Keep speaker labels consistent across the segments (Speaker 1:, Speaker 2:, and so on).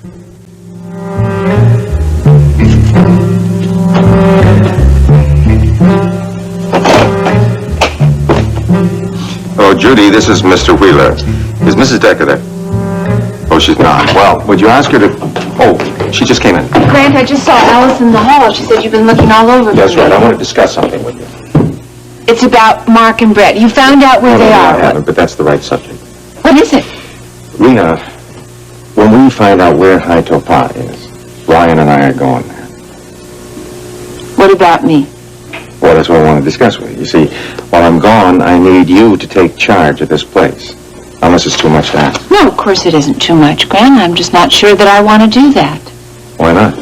Speaker 1: Oh, Judy, this is Mr. Wheeler. Is Mrs. Decker there? Oh, she's not. Well, would you ask her to... Oh, she just came in.
Speaker 2: Grant, I just saw Alice in the hall. She said you've been looking all over.
Speaker 1: That's right. I want to discuss something with you.
Speaker 2: It's about Mark and Brett. You found out where they are.
Speaker 1: I haven't, but that's the right subject.
Speaker 2: What is it?
Speaker 1: Rena, when we find out where High Topa is, Ryan and I are going there.
Speaker 2: What about me?
Speaker 1: Well, that's what I want to discuss with you. You see, while I'm gone, I need you to take charge of this place. Unless it's too much to ask.
Speaker 2: No, of course it isn't too much, Grant. I'm just not sure that I want to do that.
Speaker 1: Why not?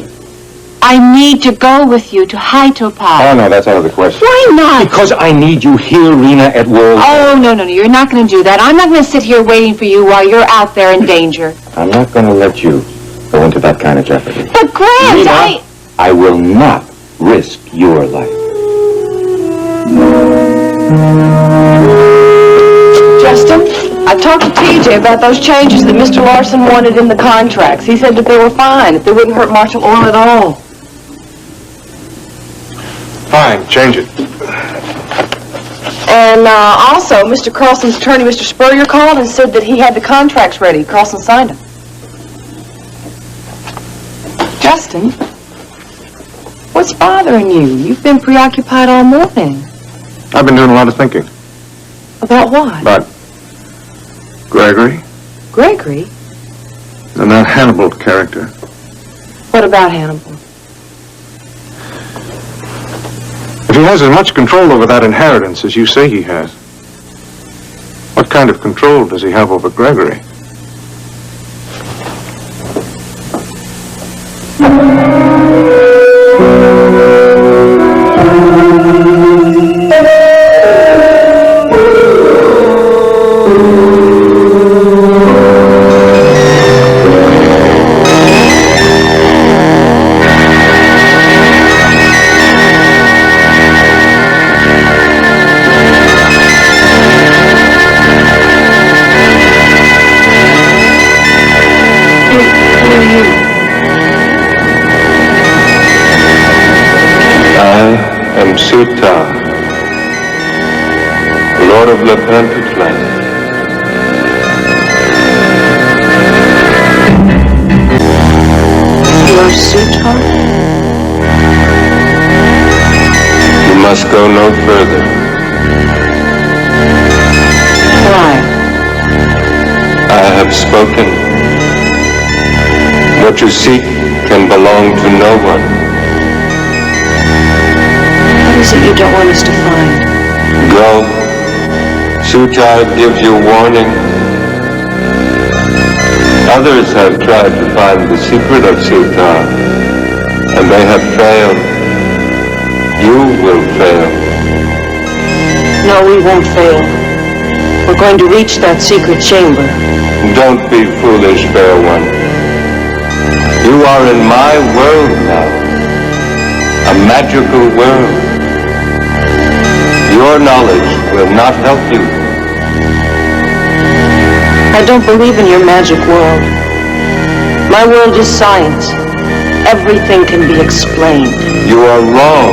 Speaker 2: I need to go with you to High Topa.
Speaker 1: Oh, no, that's out of the question.
Speaker 2: Why not?
Speaker 1: Because I need you here, Rena, at World.
Speaker 2: Oh, no, you're not going to do that. I'm not going to sit here waiting for you while you're out there in danger.
Speaker 1: I'm not going to let you go into that kind of jeopardy.
Speaker 2: But, Grant,
Speaker 1: Rena, I will not risk your life.
Speaker 3: Justin, I talked to TJ about those changes that Mr. Larson wanted in the contracts. He said that they were fine, that they wouldn't hurt Marshall Oil at all.
Speaker 1: Fine, change it.
Speaker 3: And also, Mr. Carlson's attorney, Mr. Spurrier, called and said that he had the contracts ready. Carlson signed them. Justin, what's bothering you? You've been preoccupied all morning.
Speaker 1: I've been doing a lot of thinking.
Speaker 3: About what?
Speaker 1: About Gregory
Speaker 3: Gregory?
Speaker 1: and that Hannibal character.
Speaker 3: What about Hannibal?
Speaker 4: If he has as much control over that inheritance as you say he has, what kind of control does he have over Gregory?
Speaker 5: Suta, Lord of Lepantic land.
Speaker 3: You are Sutar?
Speaker 5: You must go no further.
Speaker 3: Why?
Speaker 5: I have spoken. What you seek can belong to no one.
Speaker 3: What is it you don't want us to find?
Speaker 5: Go. Sutar gives you warning. Others have tried to find the secret of Sutar, and they have failed. You will fail.
Speaker 3: No, we won't fail. We're going to reach that secret chamber.
Speaker 5: Don't be foolish, fair one. You are in my world now. A magical world. Your knowledge will not help you.
Speaker 3: I don't believe in your magic world. My world is science. Everything can be explained.
Speaker 5: You are wrong,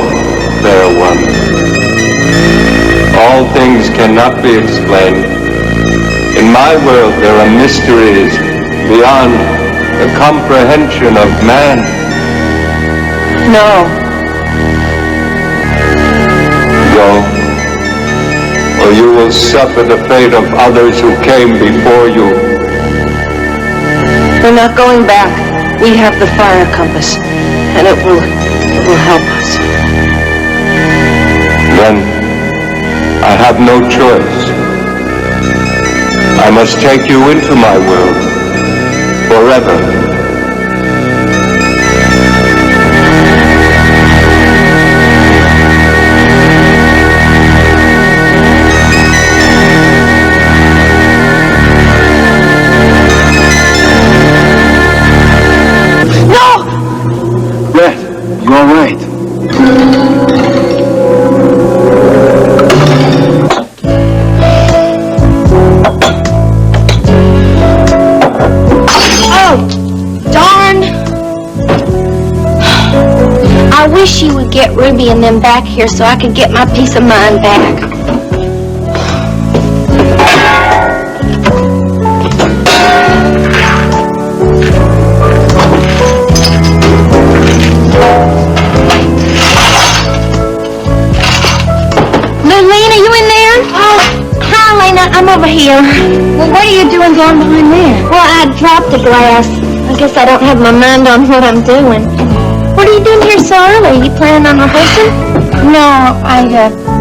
Speaker 5: fair one. All things cannot be explained. In my world there are mysteries beyond the comprehension of man.
Speaker 3: No.
Speaker 5: Go. Or you will suffer the fate of others who came before you.
Speaker 3: We're not going back. We have the fire compass, and it will help us.
Speaker 5: Then I have no choice. I must take you into my world forever.
Speaker 1: You all right?
Speaker 3: Oh!
Speaker 6: wish you would get Ruby and them back here so I could get my peace of mind back. Lilene, are you in there? Oh, hi, Lena. I'm over here.
Speaker 2: Well, what are you doing down behind there?
Speaker 6: Well, I dropped a glass. I guess I don't have my mind on what I'm doing. What are you doing here so early? You planning on rehearsing?
Speaker 2: No, I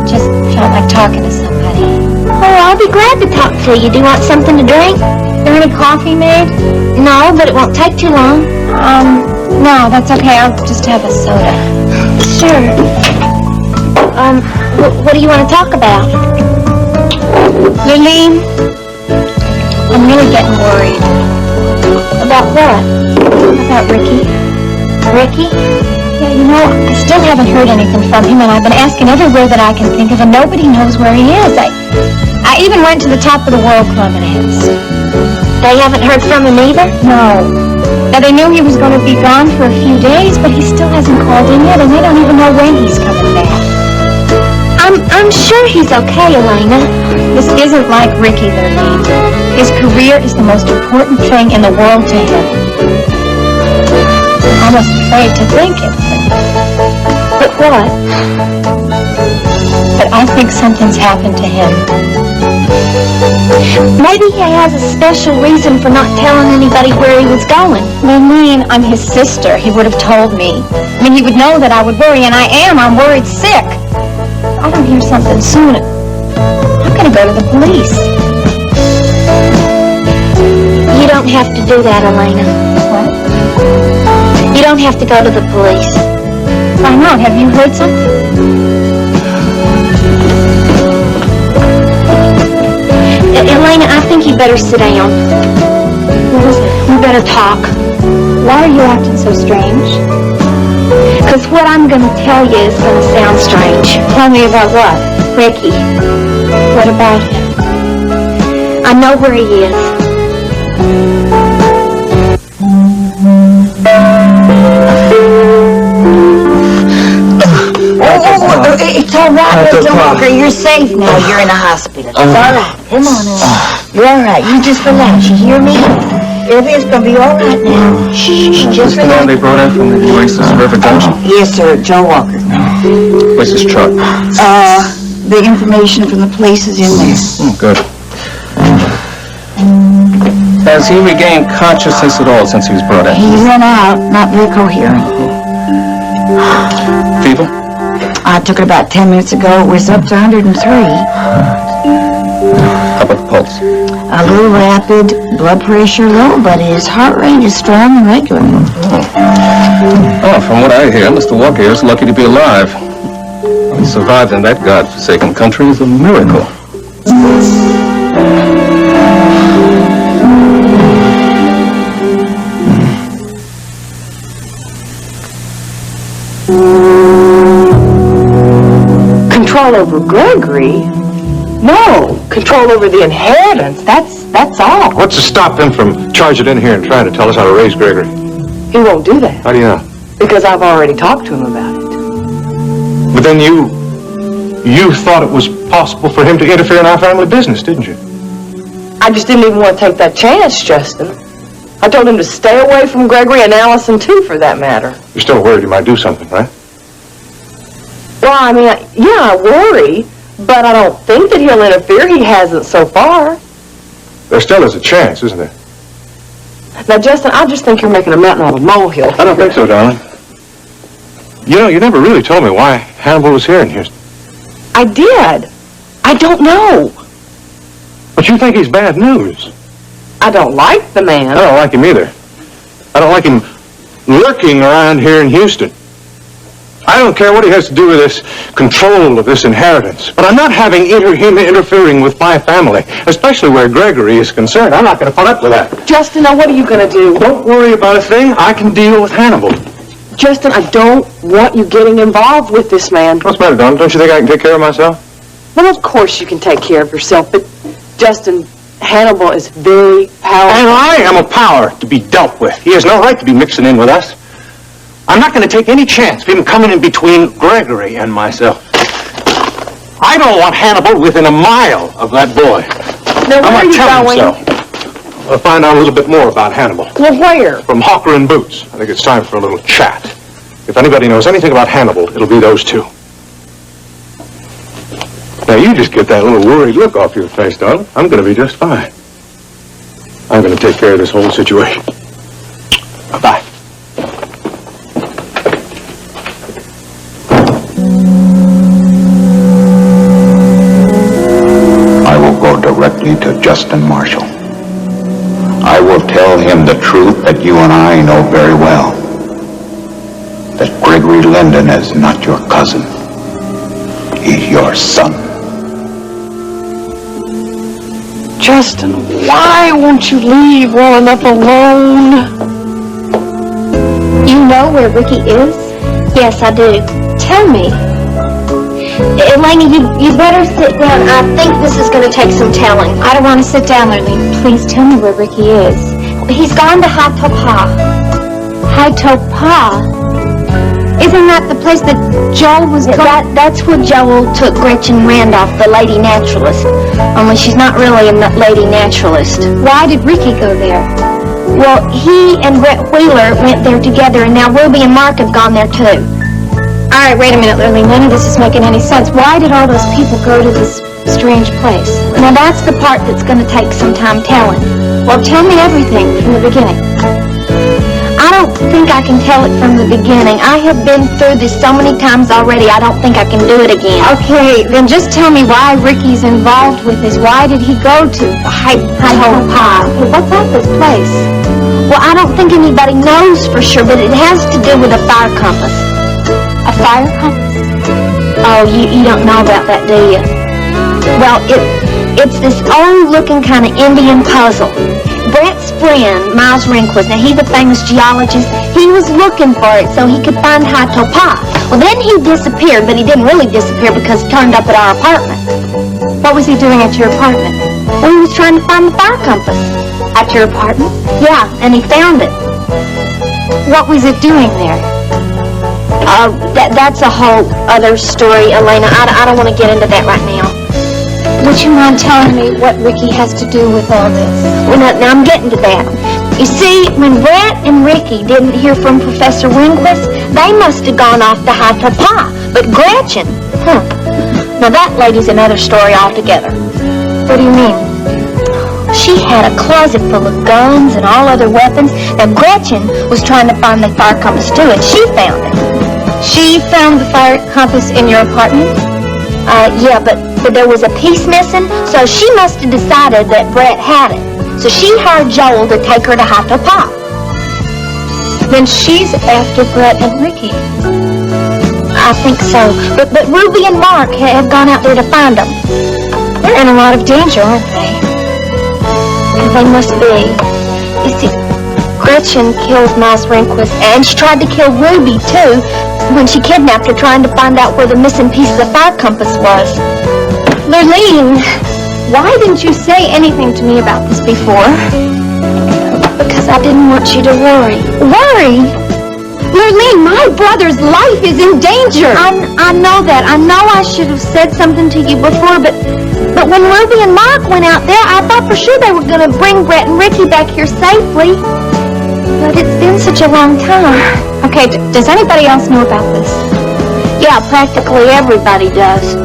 Speaker 2: just felt like talking to somebody.
Speaker 6: Oh, I'll be glad to talk to you. Do you want something to drink?
Speaker 2: Is there any coffee made?
Speaker 6: No, but it won't take too long.
Speaker 2: No, that's okay. I'll just have a soda.
Speaker 6: Sure. What do you want to talk about?
Speaker 2: Lilene, I'm really getting worried.
Speaker 6: About what?
Speaker 2: About Ricky.
Speaker 6: Ricky?
Speaker 2: Yeah, you know, I still haven't heard anything from him, and I've been asking everywhere that I can think of, and nobody knows where he is. I even went to the Top of the World Club and asked.
Speaker 6: They haven't heard from him either?
Speaker 2: No. Now, they knew he was going to be gone for a few days, but he still hasn't called in yet, and they don't even know when he's coming back.
Speaker 6: I'm sure he's okay, Elena.
Speaker 2: This isn't like Ricky, Lilene. His career is the most important thing in the world to him. I'm almost afraid to think it.
Speaker 6: But what?
Speaker 2: But I think something's happened to him.
Speaker 6: Maybe he has a special reason for not telling anybody where he was going.
Speaker 2: Lilene, I'm his sister. He would have told me. I mean, he would know that I would worry, and I am. I'm worried sick. I don't hear something soon. I'm going to go to the police.
Speaker 6: You don't have to do that, Elena.
Speaker 2: What?
Speaker 6: You don't have to go to the police.
Speaker 2: Why not? Have you heard something?
Speaker 6: Elena, I think you better sit down. We better talk.
Speaker 2: Why are you acting so strange?
Speaker 6: Because what I'm going to tell you is going to sound strange.
Speaker 2: Tell me about what?
Speaker 6: Ricky,
Speaker 2: What about him?
Speaker 6: I know where he is.
Speaker 7: It's all right, Mr. Walker. You're safe now. You're in a hospital. It's all right. Come on, You're all right. You just relax. You hear me? Everything's gonna be all right now. Shh, just
Speaker 4: The one
Speaker 7: relax.
Speaker 4: they brought out from the Oasis River Junction?
Speaker 7: Yes, sir. Joe Walker.
Speaker 4: Where's his truck?
Speaker 7: The information from the police is in there.
Speaker 4: Good. Has he regained consciousness at all since he was brought in?
Speaker 7: He went out, not very coherent.
Speaker 4: Fever?
Speaker 7: I took it about 10 minutes ago. It was up to 103.
Speaker 4: How about the pulse?
Speaker 7: A little rapid, blood pressure low, but his heart rate is strong and regular.
Speaker 4: Oh, from what I hear, Mr. Walker is lucky to be alive. He survived in that godforsaken country is a miracle.
Speaker 3: Control over Gregory? No. Control over the inheritance. That's all.
Speaker 4: What's to stop them from charging in here and trying to tell us how to raise Gregory?
Speaker 3: He won't do that
Speaker 4: How do you know?
Speaker 3: because I've already talked to him about it.
Speaker 4: But then you thought it was possible for him to interfere in our family business, didn't you?
Speaker 3: I just didn't even want to take that chance, Justin. I told him to stay away from Gregory and Allison, too, for that matter.
Speaker 4: You're still worried he might do something, right?
Speaker 3: Well, I mean, I worry, but I don't think that he'll interfere. He hasn't so far.
Speaker 4: There still is a chance, isn't there?
Speaker 3: Now, Justin, I just think you're making a mountain out of a molehill.
Speaker 4: I don't think so, darling. You know, you never really told me why Hannibal was here in Houston.
Speaker 3: I did. I don't know.
Speaker 4: But you think he's bad news.
Speaker 3: I don't like the
Speaker 4: I
Speaker 3: man.
Speaker 4: don't like him either. I don't like him lurking around here in Houston. I don't care what he has to do with this control of this inheritance, but I'm not having him interfering with my family, especially where Gregory is concerned. I'm not going to put up with that.
Speaker 3: Justin, now what are you going to do?
Speaker 4: Don't worry about a thing. I can deal with Hannibal.
Speaker 3: Justin, I don't want you getting involved with this man.
Speaker 4: What's the matter, Don? Don't you think I can take care of myself?
Speaker 3: Well, of course you can take care of yourself, but Justin, Hannibal is very powerful.
Speaker 4: And I am a power to be dealt with. He has no right to be mixing in with us. I'm not going to take any chance of him coming in between Gregory and myself. I don't want Hannibal within a mile of that boy.
Speaker 3: Now, where are you going?
Speaker 4: I'll find out a little bit more about Hannibal.
Speaker 3: Well, where?
Speaker 4: From Hawker and Boots. I think it's time for a little chat. If anybody knows anything about Hannibal, it'll be those two. Now, you just get that little worried look off your face, darling. I'm going to be just fine. I'm going to take care of this whole situation. Bye-bye.
Speaker 8: I will go directly to Justin Marshall. I will tell him the truth that you and I know very well. That Gregory Linden is not your cousin. He's your son.
Speaker 3: Justin, why won't you leave well enough alone?
Speaker 6: You know where Ricky is? Yes, I do. Tell me. Elena, you better sit down. I think this is going to take some telling.
Speaker 2: I don't want to sit down, Lurleen. Please tell me where Ricky is.
Speaker 6: He's gone to Haitopa.
Speaker 2: Haitopa? Isn't that the place that Joel was going?
Speaker 6: That's where Joel took Gretchen Randolph, the lady naturalist. Only she's not really a lady naturalist.
Speaker 2: Why did Ricky go there?
Speaker 6: Well, he and Brett Wheeler went there together, and now Ruby and Mark have gone there too.
Speaker 2: All right, wait a minute, Lurleen. None of this is making any sense. Why did all those people go to this strange place?
Speaker 6: Now that's the part that's going to take some time telling.
Speaker 2: Well, tell me everything from the beginning.
Speaker 6: I don't think I can tell it from the beginning. I have been through this so many times already, I don't think I can do it again.
Speaker 2: Okay, then just tell me why Ricky's involved with this. Why did he go to Haitopa? What's up this place?
Speaker 6: Well, I don't think anybody knows for sure, but it has to do with a fire compass.
Speaker 2: A fire compass?
Speaker 6: Oh, you don't know about that, do you? Well, it's this old-looking kind of Indian puzzle. Brett's friend, Miles Rehnquist, now he's a famous geologist, he was looking for it so he could find Haitopa. Well, then he disappeared, but he didn't really disappear because he turned up at our apartment.
Speaker 2: What was he doing at your apartment?
Speaker 6: Well, he was trying to find the fire compass.
Speaker 2: At your apartment?
Speaker 6: Yeah, and he found it.
Speaker 2: What was it doing there?
Speaker 6: That's a whole other story, Elena. I don't want to get into that right now.
Speaker 2: Would you mind telling me what Ricky has to do with all this?
Speaker 6: Well, now I'm getting to that. You see, when Brett and Ricky didn't hear from Professor Rehnquist, they must have gone off to Haitopa. But Gretchen, now that lady's another story altogether.
Speaker 2: What do you mean?
Speaker 6: She had a closet full of guns and all other weapons. Now Gretchen was trying to find the fire compass too, and she found it.
Speaker 2: She found the fire compass in your apartment?
Speaker 6: Yeah, but there was a piece missing, so she must have decided that Brett had it. So she hired Joel to take her to Haitopa.
Speaker 2: Then she's after Brett and Ricky.
Speaker 6: I think so. But Ruby and Mark have gone out there to find them.
Speaker 2: They're in a lot of danger, aren't they?
Speaker 6: They must be. You see, Gretchen killed Miles Rehnquist, and she tried to kill Ruby, too, when she kidnapped her, trying to find out where the missing piece of the fire compass was.
Speaker 2: Lurleen, why didn't you say anything to me about this before?
Speaker 6: Because I didn't want you to worry.
Speaker 2: Worry? Lurleen, my brother's life is in danger.
Speaker 6: I know that. I know I should have said something to you before, but when Ruby and Mark went out there, I thought for sure they were going to bring Brett and Ricky back here safely. But it's been such a long time.
Speaker 2: Okay, does anybody else know about this?
Speaker 6: Yeah, practically everybody does.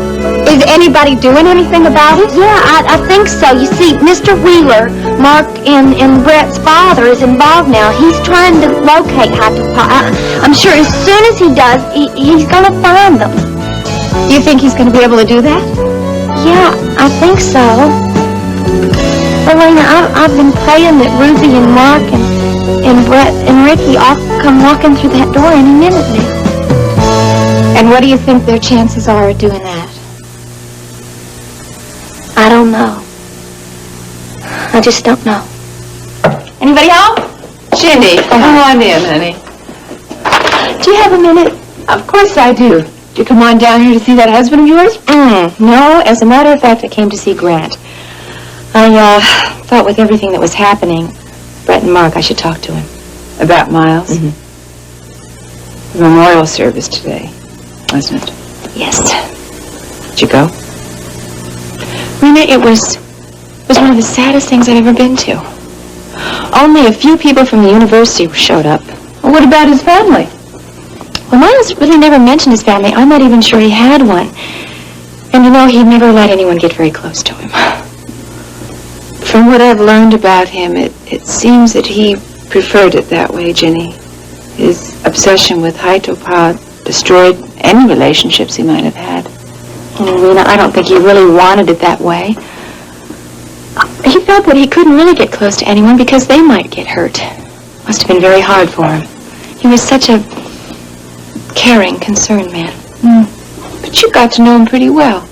Speaker 2: Is anybody doing anything about it?
Speaker 6: Yeah, I think so. You see, Mr. Wheeler, Mark and Brett's father, is involved now. He's trying to locate Haitopa. I'm sure as soon as he does, he's going to find them.
Speaker 2: You think he's going to be able to do that?
Speaker 6: Yeah, I think so. Elena, I've been praying that Ruby and Mark and Brett and Ricky all come walking through that door any minute now.
Speaker 2: And what do you think their chances are of doing that?
Speaker 6: I don't know. I just don't know.
Speaker 2: Anybody home?
Speaker 3: Jenny, come on in, honey.
Speaker 2: Do you have a minute?
Speaker 3: Of course I do. Did you come on down here to see that husband of yours?
Speaker 9: No, as a matter of fact, I came to see Grant. I thought with everything that was happening, Brett and Mark, I should talk to him.
Speaker 3: About Miles? The memorial service today, wasn't it?
Speaker 9: Yes.
Speaker 3: Did you go?
Speaker 9: Rena, it was one of the saddest things I've ever been to. Only a few people from the university showed up.
Speaker 3: Well, what about his family?
Speaker 9: Well, Miles really never mentioned his family. I'm not even sure he had one. And you know, he never let anyone get very close to him.
Speaker 3: From what I've learned about him, it seems that he preferred it that way, Jenny. His obsession with Haitopa destroyed any relationships he might have had.
Speaker 9: Oh, Rena, I don't think he really wanted it that way. He felt that he couldn't really get close to anyone because they might get hurt. Must have been very hard for him. He was such a caring, concerned man.
Speaker 3: But you got to know him pretty well,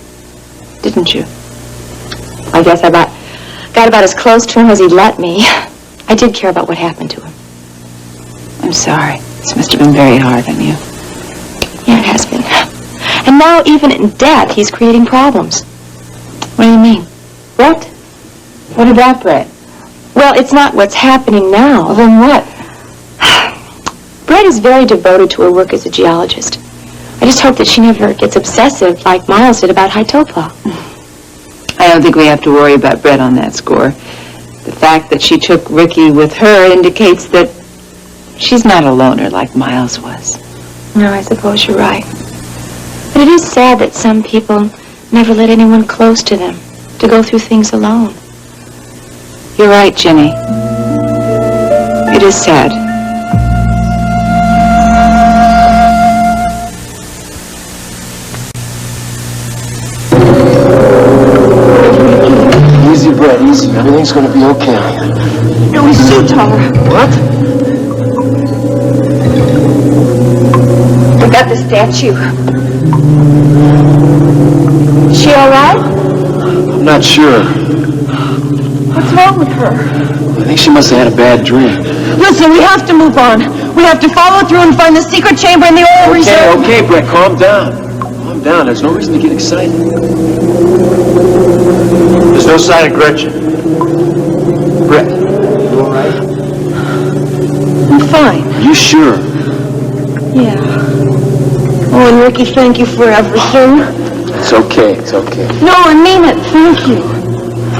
Speaker 3: didn't you?
Speaker 9: I guess I got about as close to him as he'd let me. I did care about what happened to him.
Speaker 3: I'm sorry. This must have been very hard on you.
Speaker 9: Yeah, it has been. And now, even in death, he's creating problems.
Speaker 3: What do you mean?
Speaker 9: What?
Speaker 3: What about Brett?
Speaker 9: Well, it's not what's happening now.
Speaker 3: Well, then what?
Speaker 9: Brett is very devoted to her work as a geologist. I just hope that she never gets obsessive like Miles did about Haitopa.
Speaker 3: I don't think we have to worry about Brett on that score. The fact that she took Ricky with her indicates that she's not a loner like Miles was.
Speaker 9: No, I suppose you're right. But it is sad that some people never let anyone close to them to go through things alone.
Speaker 3: You're right, Jenny. It is sad.
Speaker 10: Easy, Brett, easy. Everything's gonna be okay.
Speaker 7: No, he's too tall.
Speaker 10: What?
Speaker 7: We got the statue. Is she all right?
Speaker 10: I'm not sure.
Speaker 7: What's wrong with her?
Speaker 10: I think she must have had a bad dream.
Speaker 7: Listen, we have to move on. We have to follow through and find the secret chamber in the oil reserve.
Speaker 10: Okay, Brett, calm down. Calm down. There's no reason to get excited. There's no sign of Gretchen. Brett, you all right?
Speaker 7: I'm fine.
Speaker 10: Are you sure?
Speaker 7: Yeah. Oh, and Ricky, thank you for everything.
Speaker 10: It's okay. It's okay.
Speaker 7: No, I mean it. Thank you.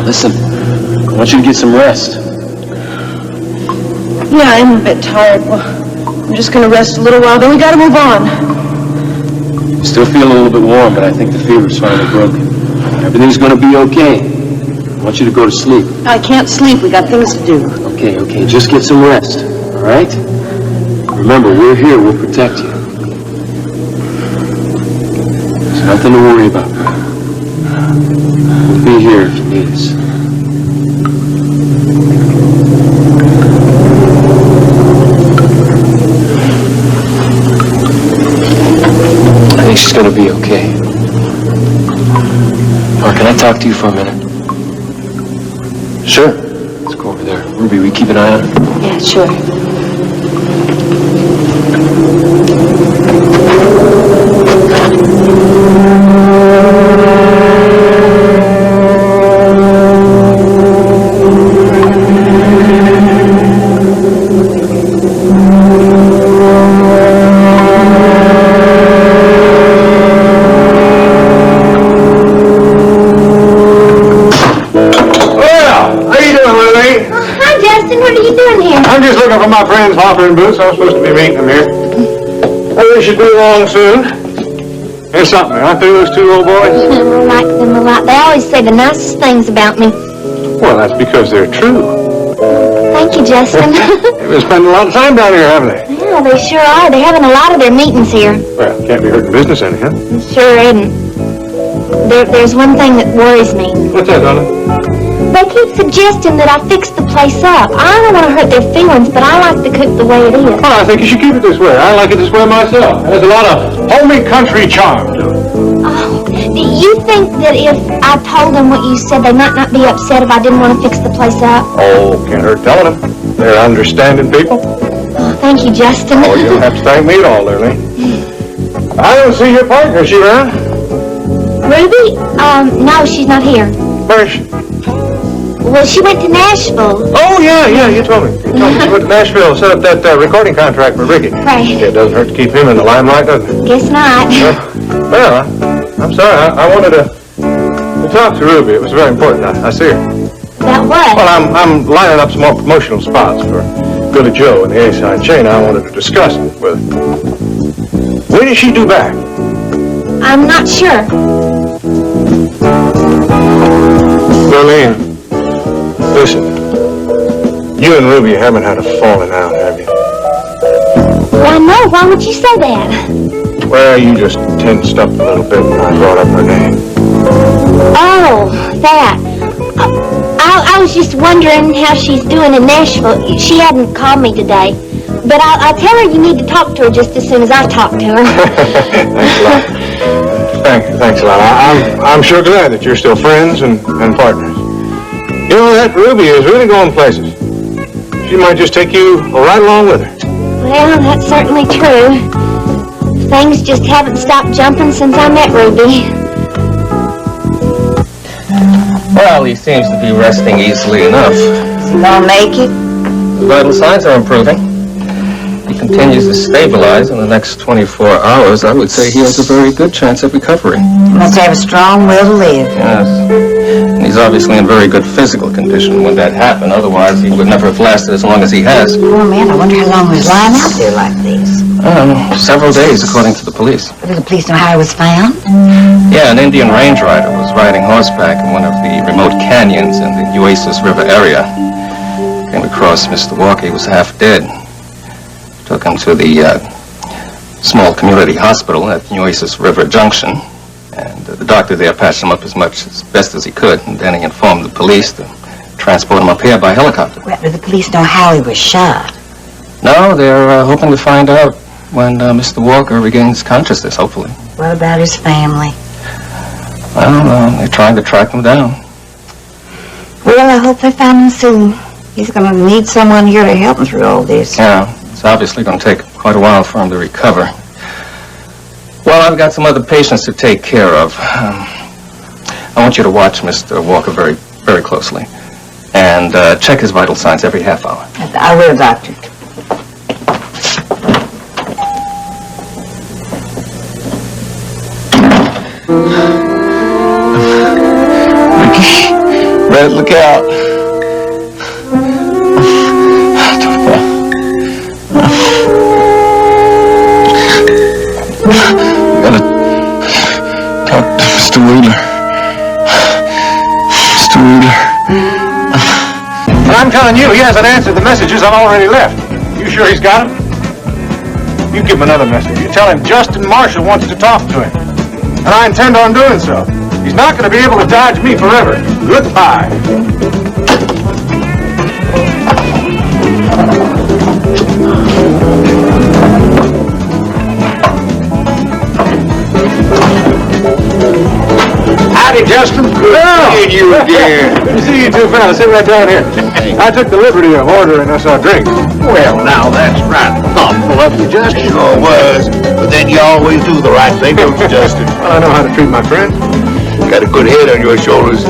Speaker 10: Listen, I want you to get some rest.
Speaker 7: Yeah, I'm a bit tired. Well, I'm just gonna rest a little while, then we gotta move on.
Speaker 10: You still feel a little bit warm, but I think the fever's finally broken. Everything's gonna be okay. I want you to go to sleep.
Speaker 7: I can't sleep. We got things to do.
Speaker 10: Okay, just get some rest, all right? Remember, we're here. We'll protect you. There's nothing to worry about. We'll be here if you need us. I think she's gonna be okay. Mark, can I talk to you for a minute? Sure. Let's go over there. Ruby, will you keep an eye on her?
Speaker 9: Yeah, sure.
Speaker 4: I'm just looking for my friends Hopper and Boots. I'm supposed to be meeting them here. Well, they should be along soon. Here's something. Aren't they those two little boys?
Speaker 6: I like them a lot. They always say the nicest things about me.
Speaker 4: Well, that's because they're true.
Speaker 6: Thank you, Justin.
Speaker 4: They've been spending a lot of time down here, haven't they?
Speaker 6: Yeah, they sure are. They're having a lot of their meetings here.
Speaker 4: Well, can't be hurting business anyhow.
Speaker 6: Sure isn't. There's one thing that worries me.
Speaker 4: What's that, darling?
Speaker 6: They keep suggesting that I fix the place up. I don't want to hurt their feelings, but I like to cook the way it is.
Speaker 4: Oh, I think you should keep it this way. I like it this way myself. There's a lot of homey country charm to it.
Speaker 6: Oh, do you think that if I told them what you said, they might not be upset if I didn't want to fix the place up?
Speaker 4: Oh, can't hurt telling them. They're understanding people.
Speaker 6: Oh, thank you, Justin.
Speaker 4: Oh, you don't have to thank me at all, Lily. I don't see your partner. Is she around?
Speaker 6: Ruby? No, she's not here.
Speaker 4: Where is she?
Speaker 6: Well, she went to Nashville.
Speaker 4: Oh, yeah, you told me. You told me she went to Nashville, set up that recording contract for Ricky.
Speaker 6: Right.
Speaker 4: Yeah, it doesn't hurt to keep him in the limelight, does it?
Speaker 6: Guess not.
Speaker 4: Well, I'm sorry. I wanted to talk to Ruby. It was very important. I see her.
Speaker 6: About what?
Speaker 4: Well, I'm lining up some more promotional spots for Billy Joe and the A-side chain. I wanted to discuss it with her. When is she due back?
Speaker 6: I'm not sure.
Speaker 4: Darlene, listen. You and Ruby haven't had a falling out, have you?
Speaker 6: Well, no, why would you say that?
Speaker 4: Well, you just tensed up a little bit when I brought up her name.
Speaker 6: Oh, that. I was just wondering how she's doing in Nashville. She hadn't called me today. But I'll tell her you need to talk to her just as soon as I talk to her.
Speaker 4: Thanks a lot. I'm sure glad that you're still friends and partners. You know, that Ruby is really going places. She might just take you right along with her.
Speaker 6: Well, that's certainly true. Things just haven't stopped jumping since I met Ruby.
Speaker 11: Well, he seems to be resting easily enough.
Speaker 7: Is he gonna make it?
Speaker 11: The vital signs are improving. He continues to stabilize in the next 24 hours. I would say he has a very good chance of recovery.
Speaker 7: He must have a strong will to live.
Speaker 11: Yes. And he's obviously in very good physical condition when that happened. Otherwise, he would never have lasted as long as he has.
Speaker 7: Oh, man, I wonder how long he was lying out there like this.
Speaker 11: Several days, according to the police.
Speaker 7: Did the police know how he was found?
Speaker 11: Yeah, an Indian range rider was riding horseback in one of the remote canyons in the Nueces River area. Came across Mr. Walker. He was half dead. Took him to the small community hospital at Nueces River Junction. And the doctor there patched him up as best as he could. And then he informed the police to transport him up here by helicopter.
Speaker 7: Well, did the police know how he was shot?
Speaker 11: No, they're hoping to find out when Mr. Walker regains consciousness, hopefully.
Speaker 7: What about his family?
Speaker 11: Well, they're trying to track him down.
Speaker 7: Well, I hope they find him soon. He's going to need someone here to help him through all this.
Speaker 11: Yeah, it's obviously going to take quite a while for him to recover. Well, I've got some other patients to take care of. I want you to watch Mr. Walker very, very closely. And check his vital signs every half hour.
Speaker 7: I will, Doctor.
Speaker 11: Red, look out. Gotta talk to Mr. Wheeler. Mr. Wheeler.
Speaker 4: But I'm telling you, he hasn't answered the messages I've already left. You sure he's got them? You give him another message. You tell him Justin Marshall wants to talk to him. And I intend on doing so. He's not going to be able to dodge me forever. Goodbye.
Speaker 5: Howdy, Justin. Good seeing you again.
Speaker 4: Good to see you two fellas. Sit right down here. I took the liberty of ordering us our drinks.
Speaker 5: Well, now that's right thoughtful of you, Justin. Sure was. But then you always do the right thing, don't you, Justin?
Speaker 4: Well, I know how to treat my friends.
Speaker 5: Got a good head on your shoulders.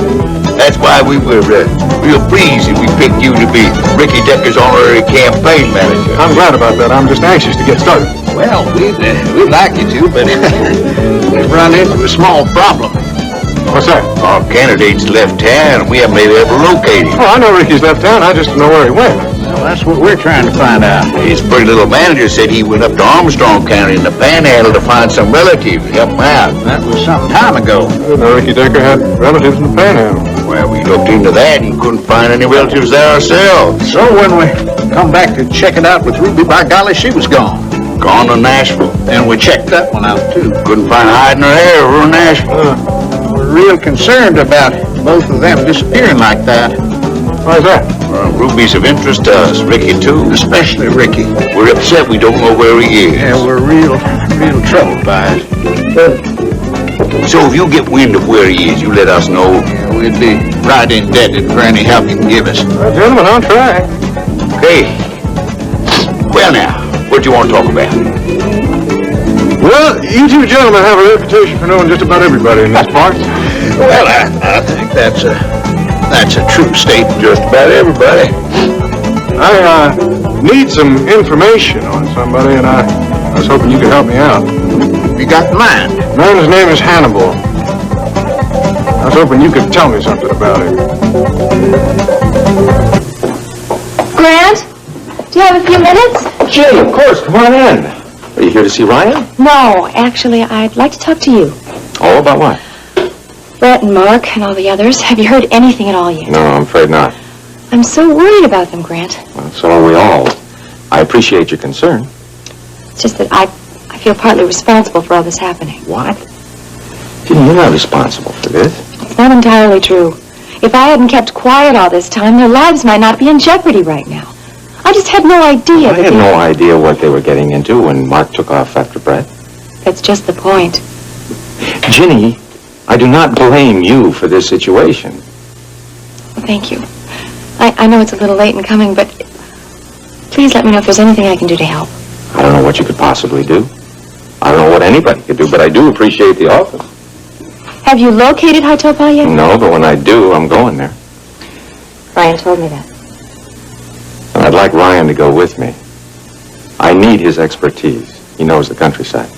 Speaker 5: That's why we were real pleased that we picked you to be Ricky Decker's honorary campaign manager.
Speaker 4: I'm glad about that. I'm just anxious to get started.
Speaker 5: Well, we'd like you to, but we've run into a small problem.
Speaker 4: What's that?
Speaker 5: Our candidate's left town, and we haven't been able to locate him.
Speaker 4: Oh, I know Ricky's left town. I just don't know where he went.
Speaker 5: Well, that's what we're trying to find out. His pretty little manager said he went up to Armstrong County in the Panhandle to find some relative to help him out. That was some time ago.
Speaker 4: I didn't know Ricky Decker had relatives in the Panhandle.
Speaker 5: Well, we looked into that and couldn't find any relatives there ourselves. So when we come back to check it out with Ruby, by golly, she was gone. Gone to Nashville. And we checked that one out, too. Couldn't find a hide in her hair over in Nashville. We're real concerned about both of them disappearing like that.
Speaker 4: Why's that?
Speaker 5: Ruby's of interest to us, Ricky too. Especially Ricky. We're upset we don't know where he is. Yeah, we're real troubled by it. So if you get wind of where he is, you let us know. Yeah, we'd be right indebted for any help you can give us.
Speaker 4: Well, gentlemen, I'll try.
Speaker 5: Okay. Well now, what do you want to talk about?
Speaker 4: Well, you two gentlemen have a reputation for knowing just about everybody in this part.
Speaker 5: Well, I think that's That's a true statement, just about everybody.
Speaker 4: I need some information on somebody, and I was hoping you could help me out.
Speaker 5: You got in mind?
Speaker 4: Man's name is Hannibal. I was hoping you could tell me something about him.
Speaker 9: Grant, do you have a few minutes?
Speaker 11: Gee, of course, come on in. Are you here to see Ryan?
Speaker 9: No, actually, I'd like to talk to you.
Speaker 11: Oh, about what?
Speaker 9: Brett and Mark and all the others. Have you heard anything at all yet?
Speaker 11: No, I'm afraid not.
Speaker 9: I'm so worried about them, Grant.
Speaker 11: Well, so are we all. I appreciate your concern.
Speaker 9: It's just that I feel partly responsible for all this happening.
Speaker 11: What? Ginny, you're not responsible for this.
Speaker 9: It's not entirely true. If I hadn't kept quiet all this time, their lives might not be in jeopardy right now. I just had no idea
Speaker 11: I had no idea what they were getting into when Mark took off after Brett.
Speaker 9: That's just the point.
Speaker 11: Ginny, I do not blame you for this situation.
Speaker 9: Well, thank you. I know it's a little late in coming, but please let me know if there's anything I can do to help.
Speaker 11: I don't know what you could possibly do. I don't know what anybody could do, but I do appreciate the offer.
Speaker 9: Have you located High Topaz yet?
Speaker 11: No, but when I do, I'm going there.
Speaker 9: Ryan told me that.
Speaker 11: And I'd like Ryan to go with me. I need his expertise. He knows the countryside.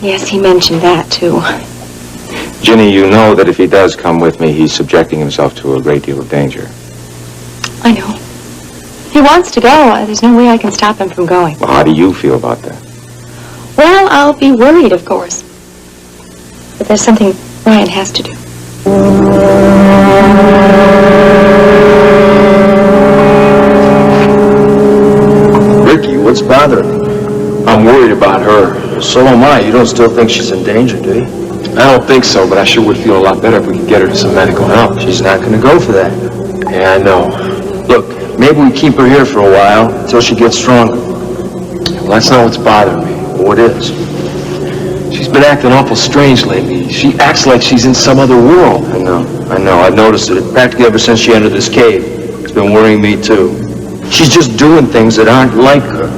Speaker 9: Yes, he mentioned that, too.
Speaker 11: Ginny, you know that if he does come with me, he's subjecting himself to a great deal of danger.
Speaker 9: I know. He wants to go. There's no way I can stop him from going.
Speaker 11: Well, how do you feel about that?
Speaker 9: Well, I'll be worried, of course. But there's something Ryan has to do.
Speaker 10: Ricky, what's bothering you? I'm worried about her. So am I. You don't still think she's in danger, do you? I don't think so, but I sure would feel a lot better if we could get her to some medical help. She's not going to go for that. Yeah, I know. Look, maybe we keep her here for a while until she gets stronger. Well, that's not what's bothering me. What is? She's been acting awful strange lately. She acts like she's in some other world. I know. I've noticed it practically ever since she entered this cave. It's been worrying me, too. She's just doing things that aren't like her.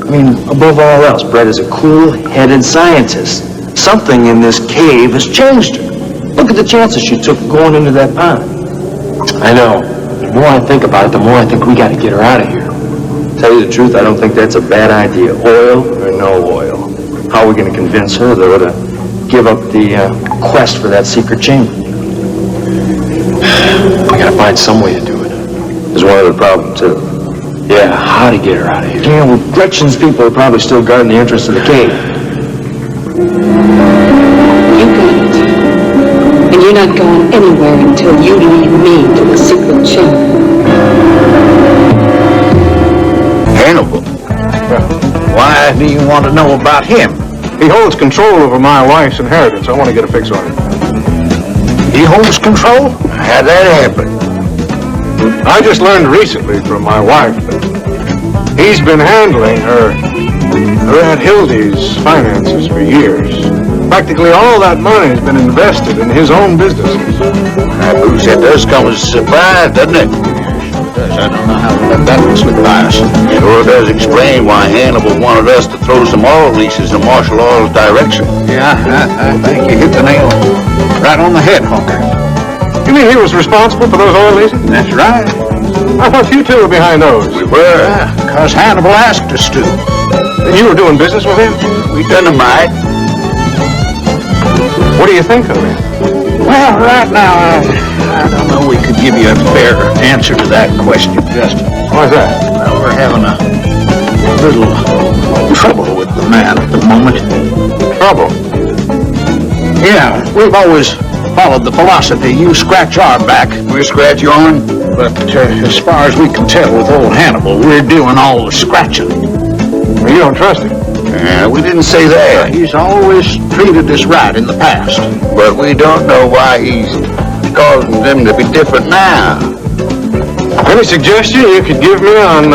Speaker 10: I mean, above all else, Brett is a cool-headed scientist. Something in this cave has changed her. Look at the chances she took going into that pond. I know. The more I think about it, the more I think we got to get her out of here. Tell you the truth, I don't think that's a bad idea. Oil or no oil. How are we going to convince her, though, to give up the quest for that secret chamber? We got to find some way to do it. There's one other problem, too. Yeah, how to get her out of here. Yeah, well, Gretchen's people are probably still guarding the entrance to the cave.
Speaker 3: You got it. And you're not going anywhere until you lead me to the secret chamber.
Speaker 5: Hannibal? Why do you want to know about him?
Speaker 4: He holds control over my wife's inheritance. I want to get a fix on him.
Speaker 5: He holds control? How'd that happen?
Speaker 4: I just learned recently from my wife that he's been handling her Aunt Hildy's finances for years. Practically all that money has been invested in his own businesses.
Speaker 5: Bruce, that does come as a surprise, doesn't it? Sure does. I don't know how to let that one slip by us. It sure does explain why Hannibal wanted us to throw some oil leases in Marshall Oil's direction. Yeah, I think you hit the nail right on the head, Hawker.
Speaker 4: You mean he was responsible for those oil leases?
Speaker 5: That's right.
Speaker 4: I thought you two were behind those.
Speaker 5: We were, because Hannibal asked us to.
Speaker 4: And you were doing business with him?
Speaker 5: We done him right.
Speaker 4: What do you think of him?
Speaker 5: Well, right now, I don't know we could give you a fair answer to that question, Justin.
Speaker 4: Why's that?
Speaker 5: Well, we're having a little trouble with the man at the moment.
Speaker 4: Trouble?
Speaker 5: Yeah, we've always followed the philosophy, you scratch our back, we scratch yourn. But as far as we can tell with old Hannibal, we're doing all the scratching.
Speaker 4: Well, you don't trust him?
Speaker 5: We didn't say that. He's always treated us right in the past. But we don't know why he's causing them to be different now.
Speaker 4: Any suggestion you could give me on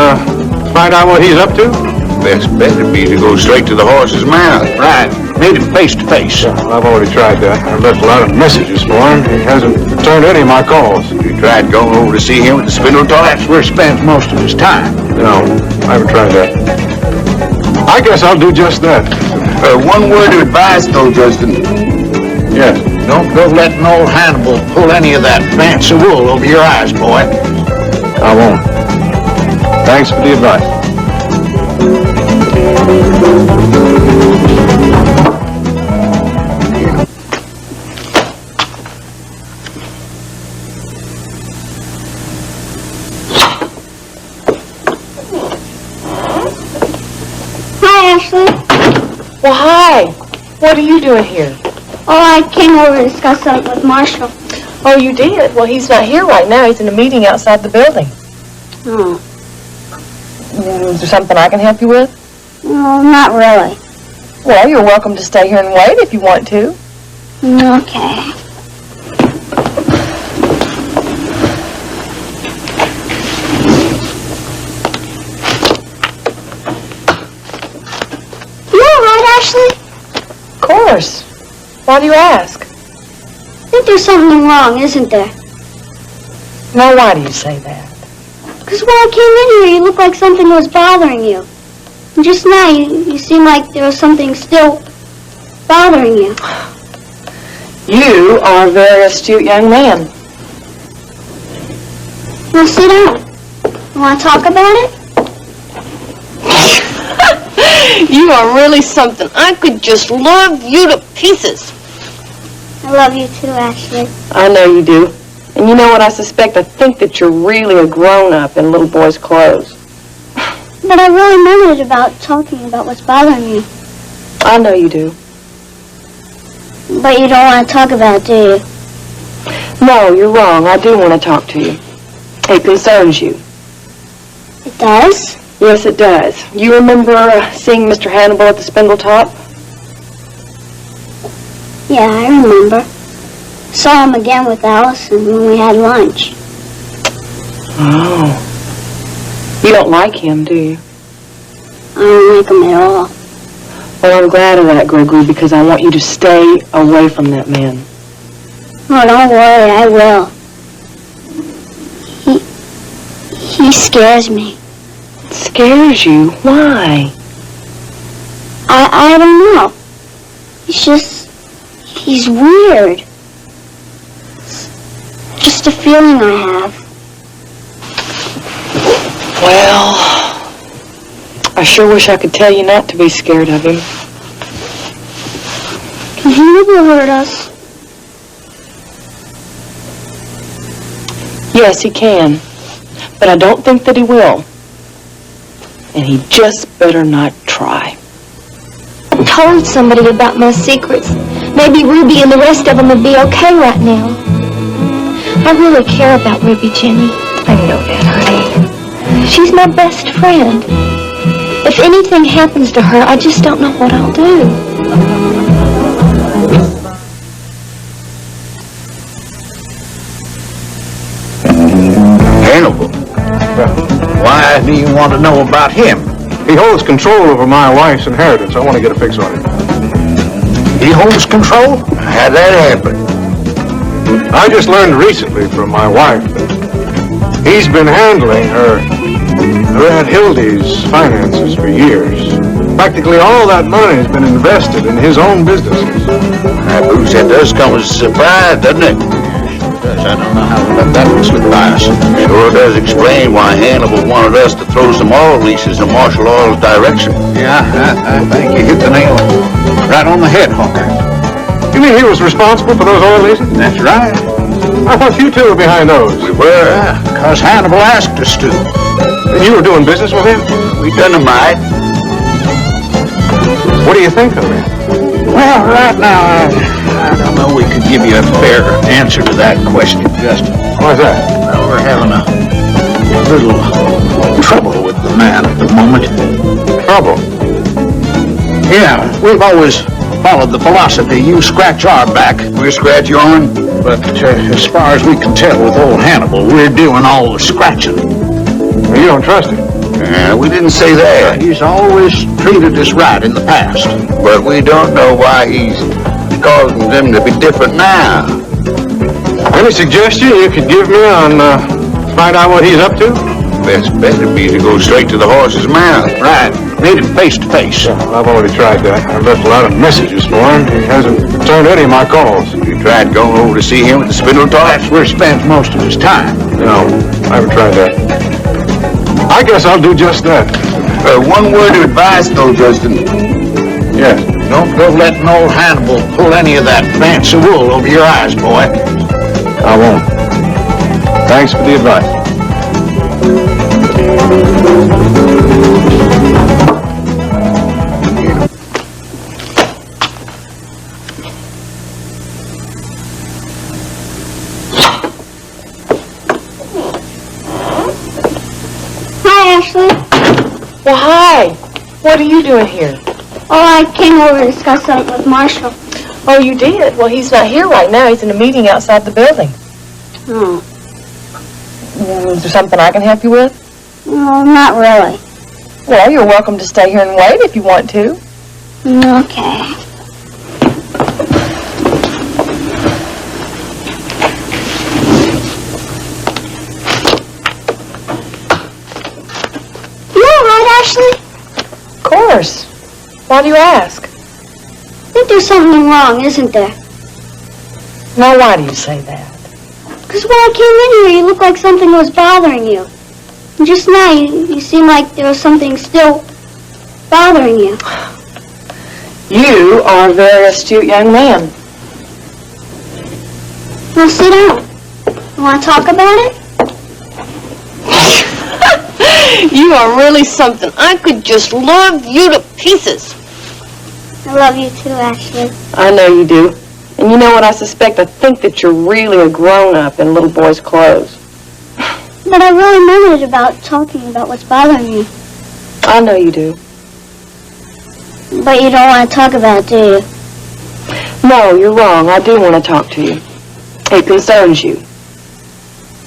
Speaker 4: find out what he's up to?
Speaker 5: Best bet would be to go straight to the horse's mouth. Right. Meet him face to face.
Speaker 4: Well, I've already tried that. I've left a lot of messages for him. He hasn't returned any of my calls.
Speaker 5: You tried going over to see him with the spindle top? That's where he spends most of his time.
Speaker 4: No, I haven't tried that. I guess I'll do just that.
Speaker 5: One word of advice, though, Justin.
Speaker 4: Yes.
Speaker 5: Don't go letting old Hannibal pull any of that fancy wool over your eyes, boy.
Speaker 4: I won't. Thanks for the advice.
Speaker 6: Hi, Ashley.
Speaker 3: Well, hi. What are you doing here?
Speaker 6: Oh, I came over to discuss something with Marshall.
Speaker 3: Oh, you did? Well, he's not here right now. He's in a meeting outside the building.
Speaker 6: Oh.
Speaker 3: Is there something I can help you with?
Speaker 6: No, not really.
Speaker 3: Well, you're welcome to stay here and wait if you want to.
Speaker 6: Okay. You all right, Ashley?
Speaker 3: Of course. Why do you ask?
Speaker 6: I think there's something wrong, isn't there?
Speaker 3: Now, why do you say that?
Speaker 6: Because when I came in here, you looked like something was bothering you. And just now, you seem like there was something still bothering you.
Speaker 3: You are a very astute young man.
Speaker 6: Now sit down. You want to talk about it?
Speaker 12: You are really something. I could just love you to pieces.
Speaker 6: I love you too, Ashley.
Speaker 3: I know you do. And you know what I suspect? I think that you're really a grown-up in little boy's clothes.
Speaker 6: But I really meant it about talking about what's bothering you.
Speaker 3: I know you do.
Speaker 6: But you don't want to talk about it, do you?
Speaker 3: No, you're wrong. I do want to talk to you. It concerns you.
Speaker 6: It does?
Speaker 3: Yes, it does. You remember seeing Mr. Hannibal at the Spindletop?
Speaker 6: Yeah, I remember. Saw him again with Allison when we had lunch.
Speaker 3: Oh. You don't like him, do you?
Speaker 6: I don't like him at all.
Speaker 3: Well, I'm glad of that, Gregory, because I want you to stay away from that man.
Speaker 6: Oh, don't worry, I will. He scares me.
Speaker 3: Scares you? Why?
Speaker 6: I don't know. He's weird. Just a feeling I have.
Speaker 3: Well, I sure wish I could tell you not to be scared of him.
Speaker 6: He never hurt us.
Speaker 3: Yes, he can. But I don't think that he will. And he just better not try.
Speaker 2: I told somebody about my secrets. Maybe Ruby and the rest of them would be okay right now. I really care about Ruby, Jenny. I know that, honey. She's my best friend. If anything happens to her, I just don't know what I'll do.
Speaker 5: Hannibal? Why do you want to know about him?
Speaker 4: He holds control over my wife's inheritance. I want to get a fix on it.
Speaker 5: He holds control? How'd that happen?
Speaker 4: I just learned recently from my wife that he's been handling her Aunt Hildy's finances for years. Practically all that money has been invested in his own businesses.
Speaker 5: Bruce, that does come as a surprise, doesn't it? I don't know how to let that one slip by us. Sure does explain why Hannibal wanted us to throw some oil leases in Marshall Oil's direction. Yeah, I think you hit the nail right on the head, Hawker.
Speaker 4: You mean he was responsible for those oil leases?
Speaker 5: That's right.
Speaker 4: I thought you two were behind those.
Speaker 5: We were, because Hannibal asked us to.
Speaker 4: And you were doing business with him?
Speaker 5: We done a mite.
Speaker 4: What do you think of him?
Speaker 5: Well, right now, I don't know we could give you a fair answer to that question, Justin.
Speaker 4: Why's that?
Speaker 5: Well, we're having a little trouble with the man at the moment.
Speaker 4: Trouble?
Speaker 5: Yeah, we've always followed the philosophy, you scratch our back, we scratch yours. But as far as we can tell with old Hannibal, we're doing all the scratching.
Speaker 4: Well, you don't trust him?
Speaker 5: We didn't say that. He's always treated us right in the past. But we don't know why he's causing them to be different now.
Speaker 4: Any suggestion you could give me on find out what he's up to?
Speaker 5: Best bet would be to go straight to the horse's mouth. Right. Meet him face to face.
Speaker 4: I've already tried that. I've left a lot of messages for him. He hasn't returned any of my calls.
Speaker 5: You tried going over to see him at the Spindletop? That's where he spends most of his time.
Speaker 4: No, I haven't tried that. I guess I'll do just that.
Speaker 5: One word of advice, though, Justin.
Speaker 4: Yes.
Speaker 5: Don't go letting old Hannibal pull any of that fancy wool over your eyes, boy.
Speaker 4: I won't. Thanks for the advice.
Speaker 6: Hi, Ashley.
Speaker 3: Well, hi. What are you doing here?
Speaker 6: Oh, I came over to discuss something with Marshall.
Speaker 3: Oh, you did? Well, he's not here right now. He's in a meeting outside the building.
Speaker 6: Oh.
Speaker 3: Is there something I can help you with?
Speaker 6: No, not really.
Speaker 3: Well, you're welcome to stay here and wait if you want to.
Speaker 6: Okay. You all right, Ashley?
Speaker 3: Of course. Why do you ask?
Speaker 6: I think there's something wrong, isn't there?
Speaker 3: Now, why do you say that?
Speaker 6: Because when I came in here, you looked like something was bothering you. And just now, you seem like there was something still bothering you.
Speaker 3: You are a very astute young man.
Speaker 6: Now sit down. You want to talk about it?
Speaker 12: You are really something. I could just love you to pieces.
Speaker 6: I love you too, Ashley.
Speaker 3: I know you do. And you know what I suspect? I think that you're really a grown-up in little boy's clothes.
Speaker 6: But I really meant it about talking about what's bothering you.
Speaker 3: I know you do.
Speaker 6: But you don't want to talk about it, do you?
Speaker 3: No, you're wrong. I do want to talk to you. It concerns you.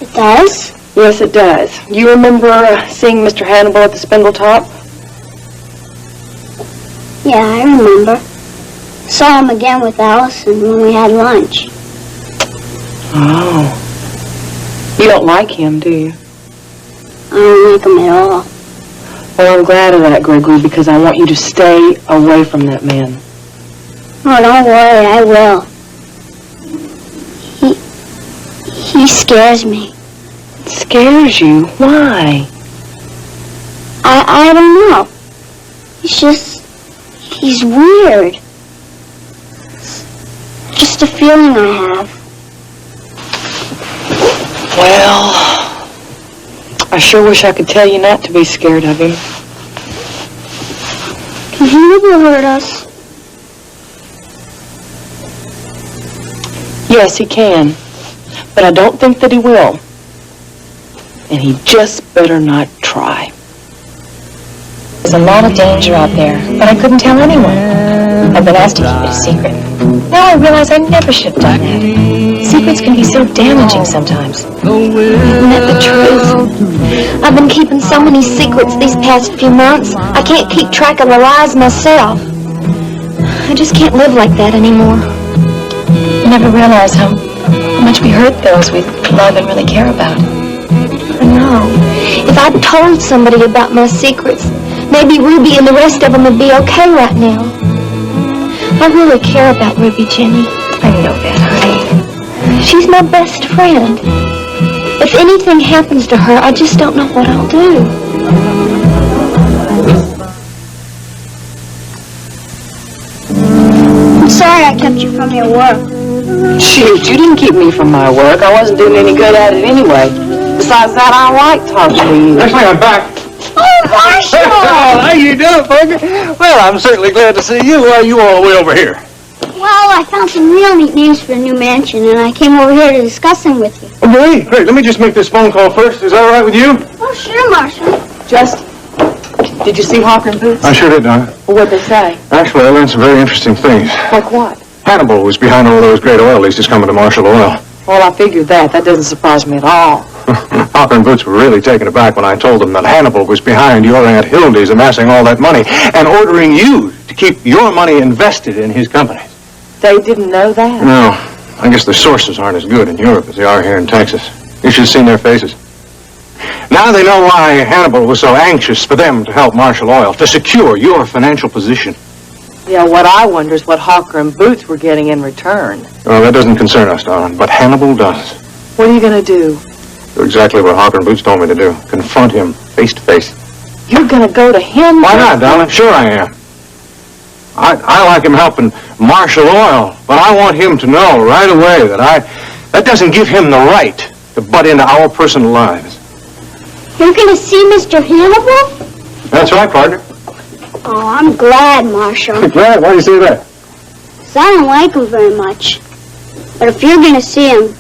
Speaker 6: It does?
Speaker 3: Yes, it does. You remember seeing Mr. Hannibal at the Spindletop?
Speaker 6: Yeah, I remember. Saw him again with Allison when we had lunch.
Speaker 3: Oh. You don't like him, do you?
Speaker 6: I don't like him at all.
Speaker 3: Well, I'm glad of that, Gregory, because I want you to stay away from that man.
Speaker 6: Oh, don't worry, I will. He scares me.
Speaker 3: It scares you? Why?
Speaker 6: I don't know. He's weird. Just a feeling I have.
Speaker 3: Well, I sure wish I could tell you not to be scared of him.
Speaker 6: He never hurt us.
Speaker 3: Yes, he can. But I don't think that he will. And he just better not try.
Speaker 9: There's a lot of danger out there, but I couldn't tell anyone. I've been asked to keep it a secret. Now I realize I never should have done that. Secrets can be so damaging sometimes.
Speaker 2: Isn't that the truth? I've been keeping so many secrets these past few months, I can't keep track of the lies myself. I just can't live like that anymore.
Speaker 9: You never realize how much we hurt those we love and really care about.
Speaker 2: I know. If I'd told somebody about my secrets, maybe Ruby and the rest of them would be okay right now. I really care about Ruby, Jenny.
Speaker 9: I know that, honey.
Speaker 2: She's my best friend. If anything happens to her, I just don't know what I'll do.
Speaker 6: I'm sorry I kept you from your work.
Speaker 3: Shoot, you didn't keep me from my work. I wasn't doing any good at it anyway. Besides that, I like talking to you.
Speaker 4: Actually, I'm back.
Speaker 6: Oh, Marshall!
Speaker 5: How you doing, Parker? Well, I'm certainly glad to see you. Why are you all the way over here?
Speaker 6: Well, I found some real neat names for a new mansion, and I came over here to discuss them with you.
Speaker 4: Oh, great, great. Let me just make this phone call first. Is that all right with you?
Speaker 6: Oh, sure, Marshall.
Speaker 3: Just, did you see Hawker and Boots?
Speaker 4: I sure did, Donna.
Speaker 3: What'd they say?
Speaker 4: Actually, I learned some very interesting things.
Speaker 3: Like what?
Speaker 4: Hannibal was behind all those great oil leases coming to Marshall Oil.
Speaker 3: Well, I figured that. That doesn't surprise me at all.
Speaker 4: Hawker and Boots were really taken aback when I told them that Hannibal was behind your Aunt Hildy's amassing all that money and ordering you to keep your money invested in his company.
Speaker 3: They didn't know that?
Speaker 4: No, I guess the sources aren't as good in Europe as they are here in Texas. You should have seen their faces. Now they know why Hannibal was so anxious for them to help Marshall Oil, to secure your financial position.
Speaker 13: Yeah, what I wonder is what Hawker and Boots were getting in return.
Speaker 4: Well, that doesn't concern us, darling, but Hannibal does.
Speaker 13: What are you going to do?
Speaker 4: Do exactly what Hawker and Boots told me to do. Confront him face to face.
Speaker 13: You're going to go to him?
Speaker 4: Why not, darling? Sure I am. I like him helping Marshall Oil, but I want him to know right away that doesn't give him the right to butt into our personal lives.
Speaker 2: You're gonna see Mr. Hannibal?
Speaker 4: That's right, partner.
Speaker 2: Oh, I'm glad, Marshall.
Speaker 4: Glad? Why do you say that?
Speaker 2: 'Cause I don't like him very much. But if you're gonna see him,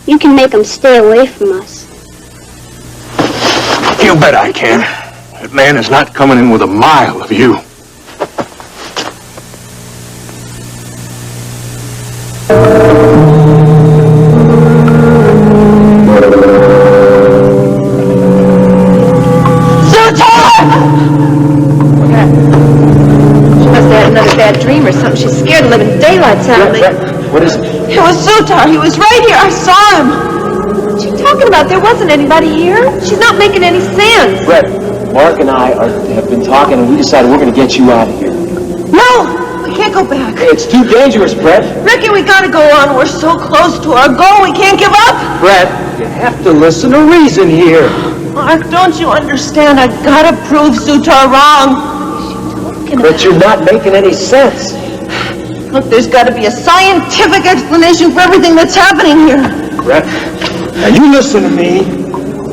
Speaker 2: you can make him stay away from us.
Speaker 4: You bet I can. That man is not coming in with a mile of you.
Speaker 3: Bad dream or something. She's scared of living daylight suddenly.
Speaker 10: What is it?
Speaker 3: It was Zutar. He was right here. I saw him. What's she talking about? There wasn't anybody here. She's not making any sense.
Speaker 10: Brett, Mark and I have been talking, and we decided we're going to get you out of here.
Speaker 3: No, we can't go back.
Speaker 10: It's too dangerous, Brett.
Speaker 3: Ricky, we gotta go on. We're so close to our goal. We can't give up.
Speaker 10: Brett, you have to listen to reason here.
Speaker 3: Mark, don't you understand? I gotta prove Zutar wrong.
Speaker 10: But you're not making any sense.
Speaker 3: Look, there's got to be a scientific explanation for everything that's happening here.
Speaker 10: Brett, now you listen to me.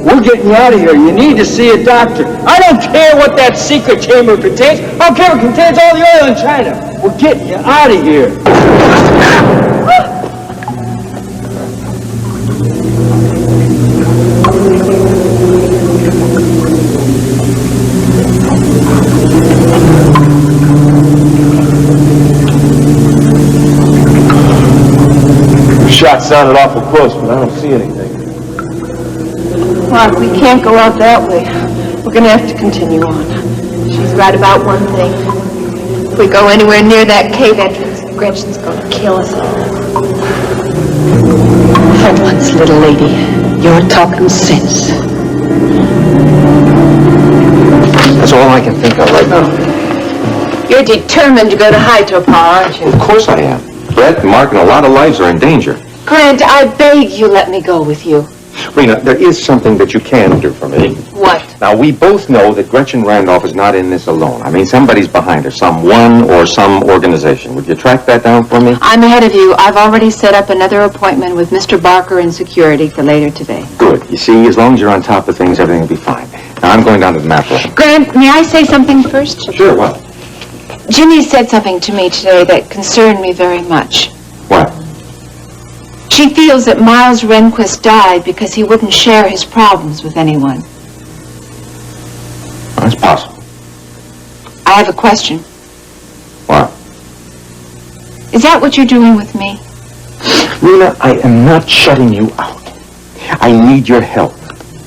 Speaker 10: We're getting you out of here. You need to see a doctor. I don't care what that secret chamber contains. I don't care if it contains all the oil in China. We're getting you out of here. Shot sounded awful close, but I don't see anything.
Speaker 3: Mark, we can't go out that way. We're going to have to continue on. She's right about one thing. If we go anywhere near that cave entrance, Gretchen's going to kill us all.
Speaker 7: For once, little lady, you're talking sense.
Speaker 10: That's all I can think of right now.
Speaker 3: You're determined to go to Haitopa, aren't you?
Speaker 1: Of course I am. Brett, Mark, and a lot of lives are in danger.
Speaker 3: Grant, I beg you let me go with you.
Speaker 1: Rena, there is something that you can do for me.
Speaker 3: What?
Speaker 1: Now, we both know that Gretchen Randolph is not in this alone. I mean, somebody's behind her, someone or some organization. Would you track that down for me?
Speaker 3: I'm ahead of you. I've already set up another appointment with Mr. Barker in security for later today.
Speaker 1: Good. You see, as long as you're on top of things, everything will be fine. Now, I'm going down to the map room.
Speaker 3: Grant, may I say something first?
Speaker 1: Sure, what?
Speaker 3: Ginny said something to me today that concerned me very much.
Speaker 1: What?
Speaker 3: She feels that Miles Rehnquist died because he wouldn't share his problems with anyone.
Speaker 1: That's possible.
Speaker 3: I have a question.
Speaker 1: What?
Speaker 3: Is that what you're doing with me?
Speaker 1: Rena, I am not shutting you out. I need your help.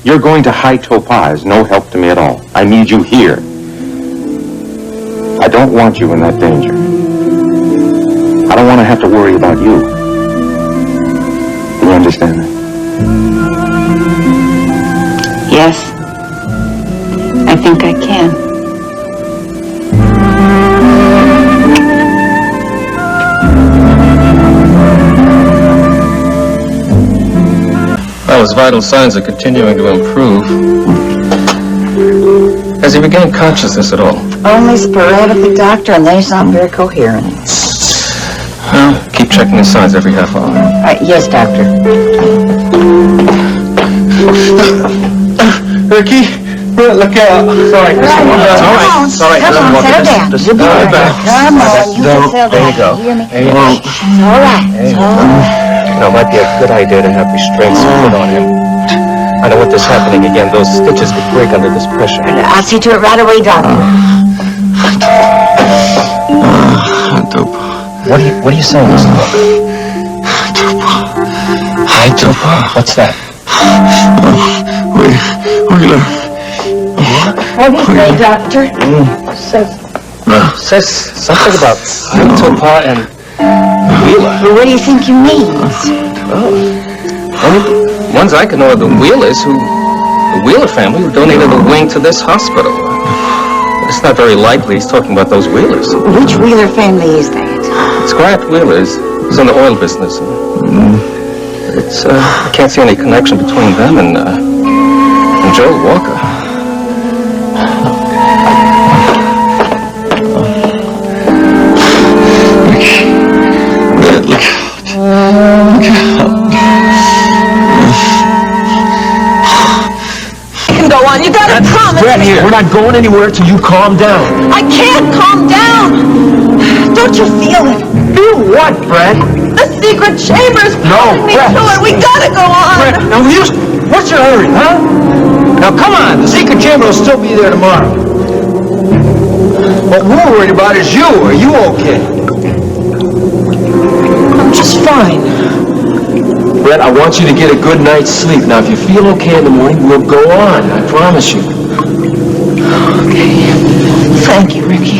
Speaker 1: You're going to Haitopa is no help to me at all. I need you here. I don't want you in that danger. I don't want to have to worry about you. Do you understand that?
Speaker 3: Yes. I think I can.
Speaker 11: Well, his vital signs are continuing to improve. Has he regained consciousness at all?
Speaker 7: Only sporadically, Doctor, and they sound very coherent.
Speaker 11: Well, keep checking his signs every half hour.
Speaker 7: Yes, Doctor.
Speaker 4: Ricky, look out.
Speaker 10: Sorry,
Speaker 7: Come on, settle down. You'll be all right. Come on, you can settle down.
Speaker 10: There you go.
Speaker 7: You hear me?
Speaker 10: There you go.
Speaker 7: It's all right. It's all right.
Speaker 10: You know, it might be a good idea to have restraints put on him. I know with this happening again, those stitches could break under this pressure.
Speaker 7: I'll see to it right away, Doctor.
Speaker 10: What are you saying, Mr. Haitopa. What's that?
Speaker 7: What do you say, Doctor?
Speaker 10: Says something about Haitopa and Wheeler.
Speaker 7: Well, what do you think he means?
Speaker 11: Only ones I can know are the Wheelers who The Wheeler family donated a wing to this hospital. It's not very likely he's talking about those Wheelers.
Speaker 7: Which Wheeler family is that?
Speaker 11: It's Grant Wheeler's. He's in the oil business. I can't see any connection between them and Joel Walker.
Speaker 7: Go on, you gotta promise
Speaker 10: Brett,
Speaker 7: me.
Speaker 10: we're not going anywhere till you calm down.
Speaker 7: I can't calm down. Don't you feel it?
Speaker 10: Feel what, Brett?
Speaker 7: The secret chamber's pulling me
Speaker 10: Brett.
Speaker 7: to it. We gotta go on.
Speaker 10: Brett, now what's your hurry, huh? Now come on, the secret chamber will still be there tomorrow. What we're worried about is you. Are you okay?
Speaker 7: I'm just fine.
Speaker 10: Brett, I want you to get a good night's sleep. Now, if you feel okay in the morning, we'll go on. I promise you.
Speaker 7: Okay. Thank you, Ricky.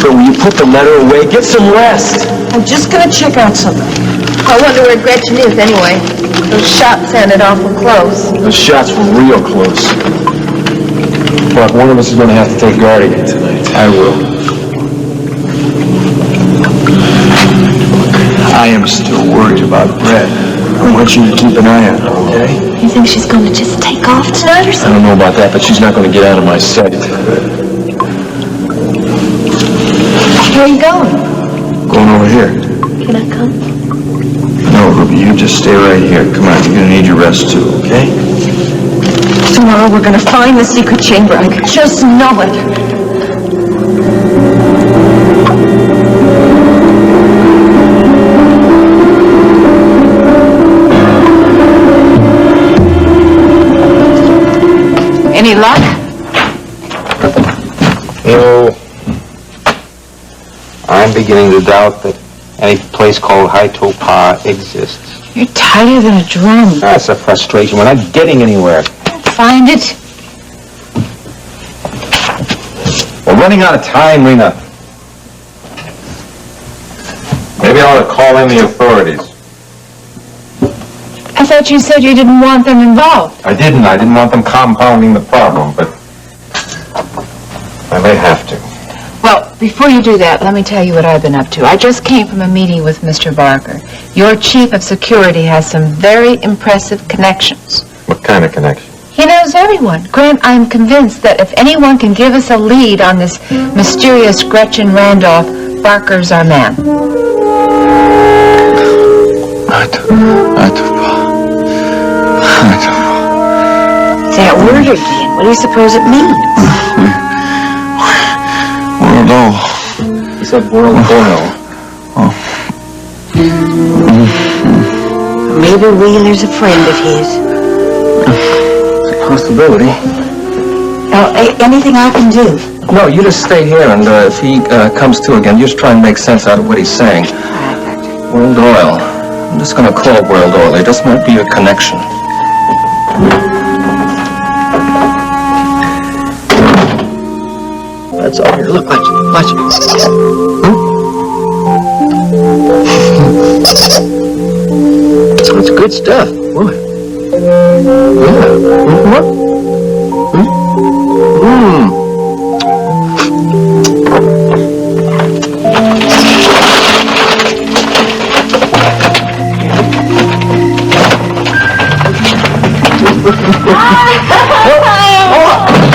Speaker 10: So will you put the letter away? Get some rest.
Speaker 7: I'm just gonna check out something. I wonder where Gretchen is anyway. Those shots sounded awful close.
Speaker 10: Those shots were real close. Mark, one of us is going to have to take guard again tonight. I will. I am still worried about Brett. I want you to keep an eye on her, okay?
Speaker 2: You think she's gonna just take off tonight or
Speaker 10: I
Speaker 2: something?
Speaker 10: don't know about that, but she's not going to get out of my sight.
Speaker 2: Where are you going?
Speaker 10: Going over here.
Speaker 2: Can I come?
Speaker 10: No, Ruby, you just stay right here. Come on, you're going to need your rest too, okay?
Speaker 7: Tomorrow we're gonna find the secret chamber. I could just know it.
Speaker 3: Any luck?
Speaker 1: No. I'm beginning to doubt that any place called High Topaz exists.
Speaker 3: You're tighter than a drum.
Speaker 1: That's a frustration. We're not getting anywhere.
Speaker 3: Find it.
Speaker 1: We're running out of time, Rena. Maybe I ought to call in the authorities.
Speaker 3: I thought you said you didn't want them involved.
Speaker 1: I didn't want them compounding the problem, but I may have to.
Speaker 3: Well, before you do that, let me tell you what I've been up to. I just came from a meeting with Mr. Barker. Your chief of security has some very impressive connections.
Speaker 1: What kind of connection?
Speaker 3: He knows everyone. Grant, I'm convinced that if anyone can give us a lead on this mysterious Gretchen Randolph, Barker's our man.
Speaker 7: That word again. What do you suppose it means?
Speaker 10: World oil.
Speaker 11: He said world oil.
Speaker 7: Maybe Wheeler's a friend of his.
Speaker 11: It's a possibility.
Speaker 7: Anything I can do?
Speaker 11: No, you just stay here, and if he comes to again, you just try and make sense out of what he's saying. World oil. I'm just going to call World oil. There just might be a connection.
Speaker 10: That's all here. Look, watch it. It's good stuff. What?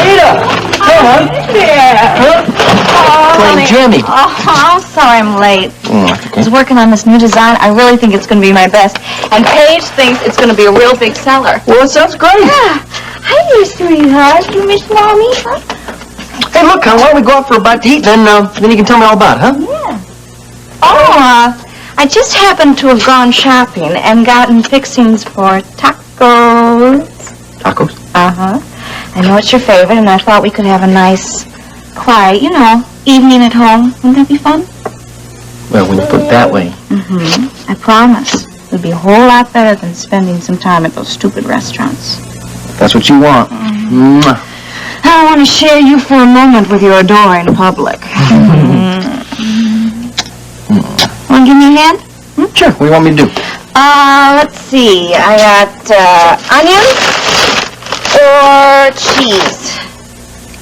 Speaker 10: Yeah. What?
Speaker 7: Jimmy.
Speaker 6: Oh, I'm sorry I'm late. I was working on this new design. I really think it's going to be my best. And Paige thinks it's going to be a real big seller.
Speaker 10: Well, it sounds great.
Speaker 6: Yeah. Hi there, sweetheart. You miss Mommy? Huh?
Speaker 10: Hey, look, why don't we go out for a bite to eat, then you can tell me all about it, huh?
Speaker 6: Yeah. Oh, I just happened to have gone shopping and gotten fixings for tacos.
Speaker 10: Tacos?
Speaker 6: Uh-huh. I know it's your favorite, and I thought we could have a nice, quiet, evening at home. Wouldn't that be fun?
Speaker 11: Well, when you put it that way.
Speaker 6: Mm-hmm. I promise. It'll be a whole lot better than spending some time at those stupid restaurants.
Speaker 11: That's what you want.
Speaker 6: I don't want to share you for a moment with your adoring public. Want to give me a hand?
Speaker 11: Sure. What do you want me to do?
Speaker 6: Let's see. I got onions or cheese.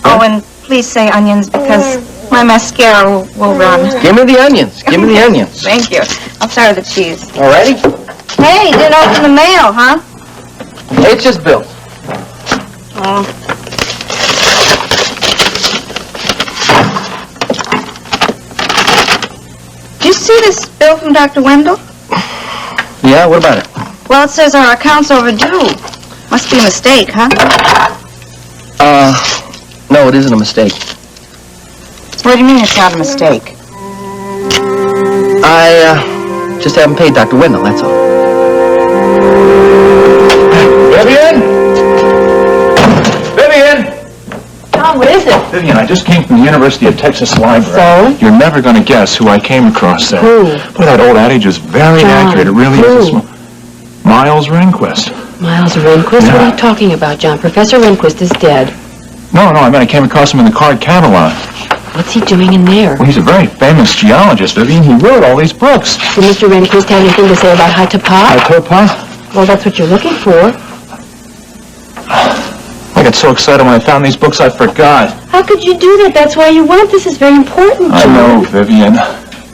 Speaker 6: Oh, and please say onions because my mascara will run.
Speaker 11: Give me the onions. Give me the onions.
Speaker 6: Thank you. I'll start with the cheese.
Speaker 11: Alrighty?
Speaker 6: Hey, didn't open the mail, huh?
Speaker 11: It's just bills.
Speaker 6: Oh. Did you see this bill from Dr. Wendell?
Speaker 11: Yeah, what about it?
Speaker 6: Well, it says our account's overdue. Must be a mistake, huh?
Speaker 11: No, it isn't a mistake.
Speaker 6: What do you mean it's not a mistake?
Speaker 11: I just haven't paid Dr. Wendell, that's all.
Speaker 4: Vivian? Vivian?
Speaker 13: Tom, what is it?
Speaker 4: Vivian, I just came from the University of Texas Library.
Speaker 13: So?
Speaker 4: You're never going to guess who I came across there.
Speaker 13: Who?
Speaker 4: Boy, that old adage is very accurate. It really is.
Speaker 13: Who?
Speaker 4: Miles Rehnquist.
Speaker 13: Miles Rehnquist?
Speaker 4: Yeah.
Speaker 13: What are you talking about, John? Professor Rehnquist is dead.
Speaker 4: No, I mean I came across him in the car at Camelot.
Speaker 13: What's he doing in there?
Speaker 4: Well, he's a very famous geologist, Vivian. He wrote all these books.
Speaker 13: Did Mr. Rehnquist have anything to say about Haitapa?
Speaker 4: Haitapa?
Speaker 13: Well, that's what you're looking for.
Speaker 4: I got so excited when I found these books I forgot.
Speaker 13: How could you do that? That's why you went. This is very important,
Speaker 4: I
Speaker 13: John.
Speaker 4: know, Vivian.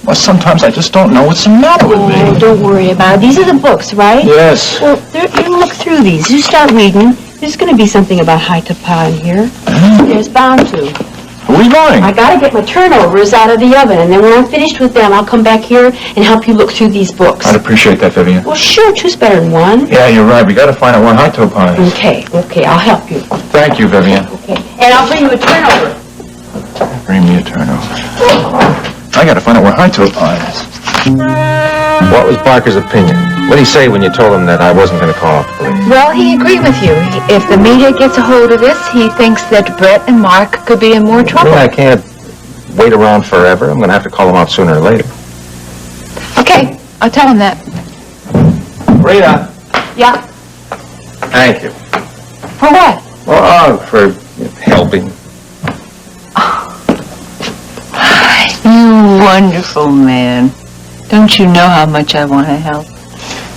Speaker 4: Well, sometimes I just don't know what's the matter with me.
Speaker 13: Oh, don't worry about it. These are the books, right?
Speaker 4: Yes.
Speaker 13: Well, you look through these. You start reading. There's going to be something about Haitapa in here. There's bound to.
Speaker 4: Where are you going?
Speaker 13: I got to get my turnovers out of the oven, and then when I'm finished with them, I'll come back here and help you look through these books.
Speaker 4: I'd appreciate that, Vivian.
Speaker 13: Well, sure, two's better than one.
Speaker 4: Yeah, you're right. We got to find out where Haitapa is.
Speaker 13: Okay, I'll help you.
Speaker 4: Thank you, Vivian.
Speaker 13: Okay, and I'll bring you a turnover.
Speaker 4: Bring me a turnover. I got to find out where Haitapa is. What was Barker's opinion? What did he say when you told him that I wasn't going to call off the police?
Speaker 3: Well, he agreed with you. If the media gets a hold of this, he thinks that Brett and Mark could be in more trouble.
Speaker 4: I can't wait around forever. I'm going to have to call him out sooner or later.
Speaker 3: Okay, I'll tell him that.
Speaker 4: Rita.
Speaker 3: Yeah.
Speaker 4: Thank you.
Speaker 3: For what?
Speaker 4: Well, for helping.
Speaker 3: You wonderful man. Don't you know how much I want to help?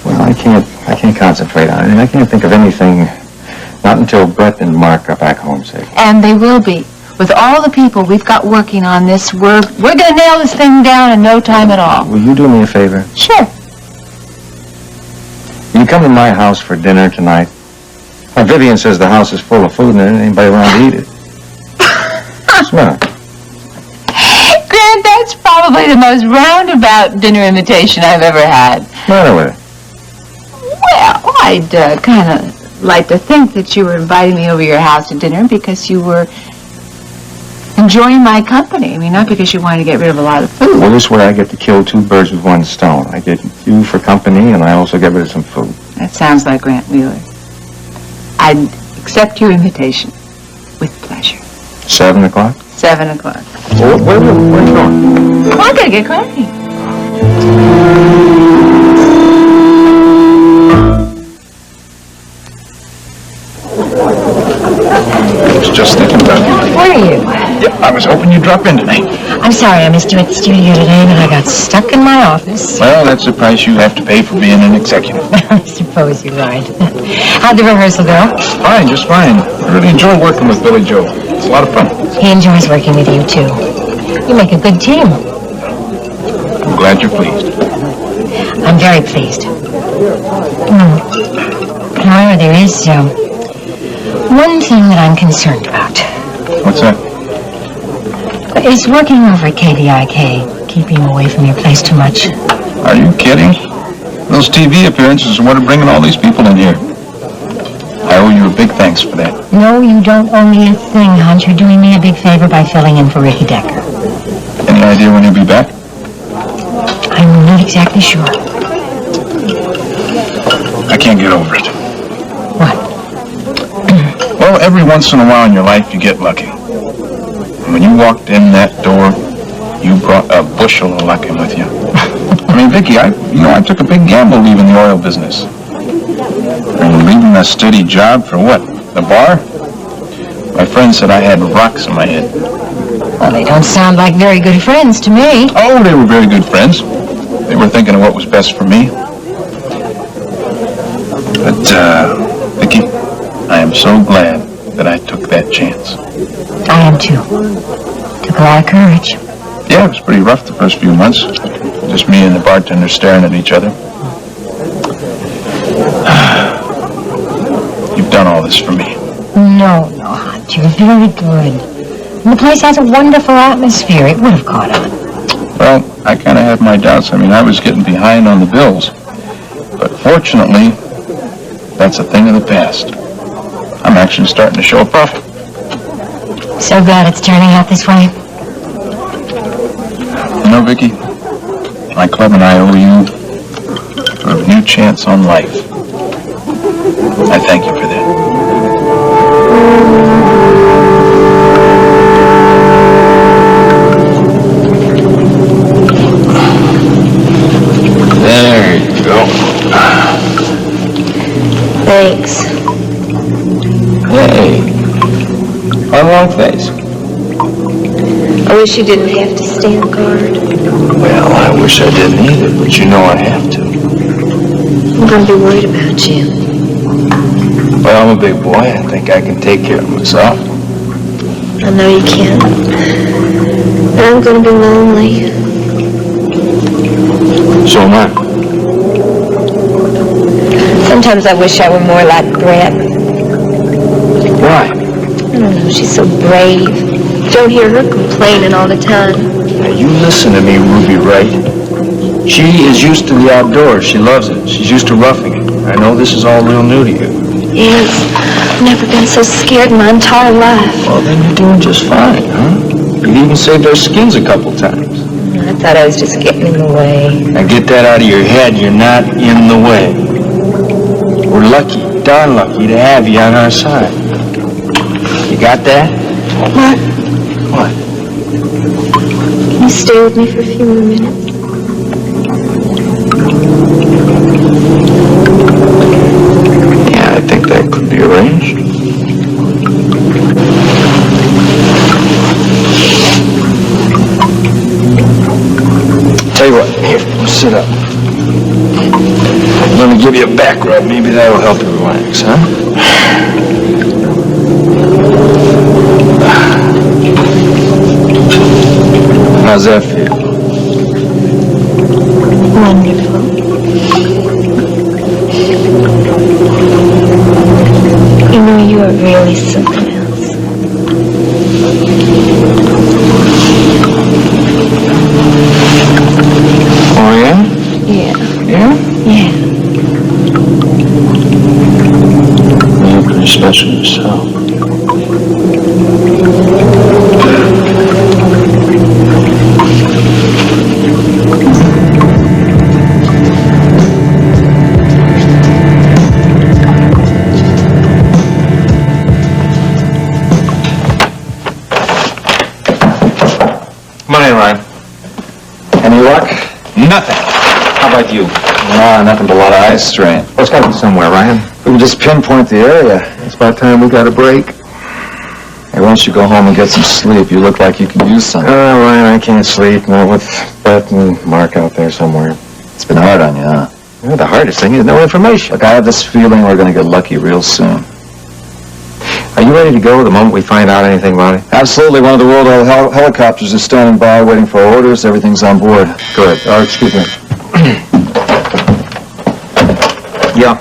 Speaker 4: Well, I can't concentrate on it. I can't think of anything, not until Brett and Mark are back home safe.
Speaker 3: And they will be. With all the people we've got working on this, we're going to nail this thing down in no time at all.
Speaker 4: Will you do me a favor?
Speaker 3: Sure.
Speaker 4: Will you come to my house for dinner tonight? Now, Vivian says the house is full of food and there ain't anybody around to eat it. Smell it.
Speaker 3: Grant, that's probably the most roundabout dinner invitation I've ever had.
Speaker 4: What's the matter with it?
Speaker 3: Well, I'd kind of like to think that you were inviting me over your house to dinner because you were enjoying my company. I mean, not because you wanted to get rid of a lot of food.
Speaker 4: Well, this way I get to kill two birds with one stone. I get you for company and I also get rid of some food.
Speaker 3: That sounds like Grant Wheeler. I'd accept your invitation with pleasure.
Speaker 4: 7 o'clock?
Speaker 3: 7 o'clock.
Speaker 4: Well, where are you going?
Speaker 3: Well, I gotta get cracking.
Speaker 4: I was just thinking about you.
Speaker 7: Where are you?
Speaker 4: Yep, I was hoping you'd drop in tonight.
Speaker 7: I'm sorry I missed you at the studio today, but I got stuck in my office.
Speaker 4: Well, that's the price you have to pay for being an executive.
Speaker 7: I suppose you're right. How'd the rehearsal go?
Speaker 4: Fine, just fine. I really enjoy working with Billy Joe. It's a lot of fun.
Speaker 7: He enjoys working with you, too. You make a good team.
Speaker 4: I'm glad you're pleased.
Speaker 7: I'm very pleased. However, there is one thing that I'm concerned about.
Speaker 4: What's that?
Speaker 7: Is working over at KVIK keeping you away from your place too much?
Speaker 4: Are you kidding? Those TV appearances are what are bringing all these people in here. I owe you a big thanks for that.
Speaker 7: No, you don't owe me a thing, Hunt. You're doing me a big favor by filling in for Ricky Decker.
Speaker 4: Any idea when he'll be back?
Speaker 7: I'm not exactly sure.
Speaker 4: I can't get over it.
Speaker 7: What?
Speaker 4: Well, every once in a while in your life you get lucky. And when you walked in that door, you brought a bushel of luck in with you. I mean, Vicky, I took a big gamble leaving the oil business. And leaving a steady job for what? The bar? My friend said I had rocks in my head.
Speaker 7: Well, they don't sound like very good friends to me.
Speaker 4: Oh, they were very good friends. They were thinking of what was best for me.
Speaker 14: But, Vicky, I am so glad that I took that chance.
Speaker 7: I am too. Took a lot of courage.
Speaker 14: Yeah, it was pretty rough the first few months. Just me and the bartender staring at each other. You've done all this for me.
Speaker 7: No, Hutch, you're very good. And the place has a wonderful atmosphere. It would have caught on.
Speaker 14: Well, I kind of had my doubts. I mean, I was getting behind on the bills. But fortunately, that's a thing of the past. I'm actually starting to show a profit.
Speaker 7: So glad it's turning out this way.
Speaker 14: You know, Vicky, my club and I owe you for a new chance on life. I thank you for that.
Speaker 10: There you go.
Speaker 2: Thanks.
Speaker 10: Hey, a long face.
Speaker 2: I wish you didn't have to stand guard.
Speaker 10: Well, I wish I didn't either, but you know I have to.
Speaker 2: I'm going to be worried about you.
Speaker 10: Well, I'm a big boy. I think I can take care of myself.
Speaker 2: I know you can. But I'm going to be lonely.
Speaker 10: So am I.
Speaker 2: Sometimes I wish I were more like Brett.
Speaker 10: Why?
Speaker 2: I don't know, she's so brave. Don't hear her complaining all the time.
Speaker 10: Now, you listen to me, Ruby Wright. She is used to the outdoors. She loves it. She's used to roughing it. I know this is all real new to you.
Speaker 2: Yes, I've never been so scared in my entire life.
Speaker 10: Well, then you're doing just fine, huh? You've even saved our skins a couple times.
Speaker 2: I thought I was just getting in the way.
Speaker 10: Now get that out of your head. You're not in the way. We're lucky, darn lucky, to have you on our side. You got that?
Speaker 2: Mark,
Speaker 10: What?
Speaker 2: can you stay with me for a few more minutes?
Speaker 10: Yeah, I think that could be arranged. Tell you what, here, sit up. Let me give you a back rub. Maybe that'll help you relax, huh? How's that feel?
Speaker 2: Wonderful. You know, you are really something else.
Speaker 10: Oh, yeah?
Speaker 2: Yeah.
Speaker 10: Yeah?
Speaker 2: Yeah.
Speaker 10: You're pretty special yourself.
Speaker 11: Come on in, Ryan.
Speaker 10: Any luck?
Speaker 11: Nothing. How about you?
Speaker 10: Nah, nothing but a lot of eye strain.
Speaker 11: Well, it's got to be somewhere, Ryan.
Speaker 10: We can just pinpoint the area. It's about time we got a break. Hey, why don't you go home and get some sleep? You look like you could use some.
Speaker 11: Ryan, I can't sleep. Not with Beth and Mark out there somewhere.
Speaker 10: It's been hard on you, huh?
Speaker 11: Well, the hardest thing is no information.
Speaker 10: Look, I have this feeling we're going to get lucky real soon.
Speaker 11: Are you ready to go the moment we find out anything about it?
Speaker 10: Absolutely. One of the World helicopters is standing by, waiting for orders. Everything's on board.
Speaker 11: Good. Excuse me. Yeah.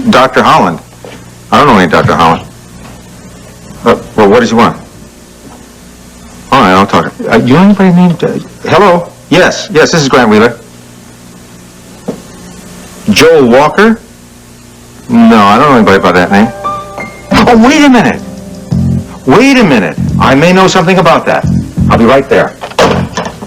Speaker 11: Dr. Holland. I don't know any Dr. Holland. Well, what does he want? All right, I'll talk. You know anybody named... hello? Yes, this is Grant Wheeler. Joel Walker? No, I don't know anybody by that name. Oh, wait a minute. I may know something about that. I'll be right there.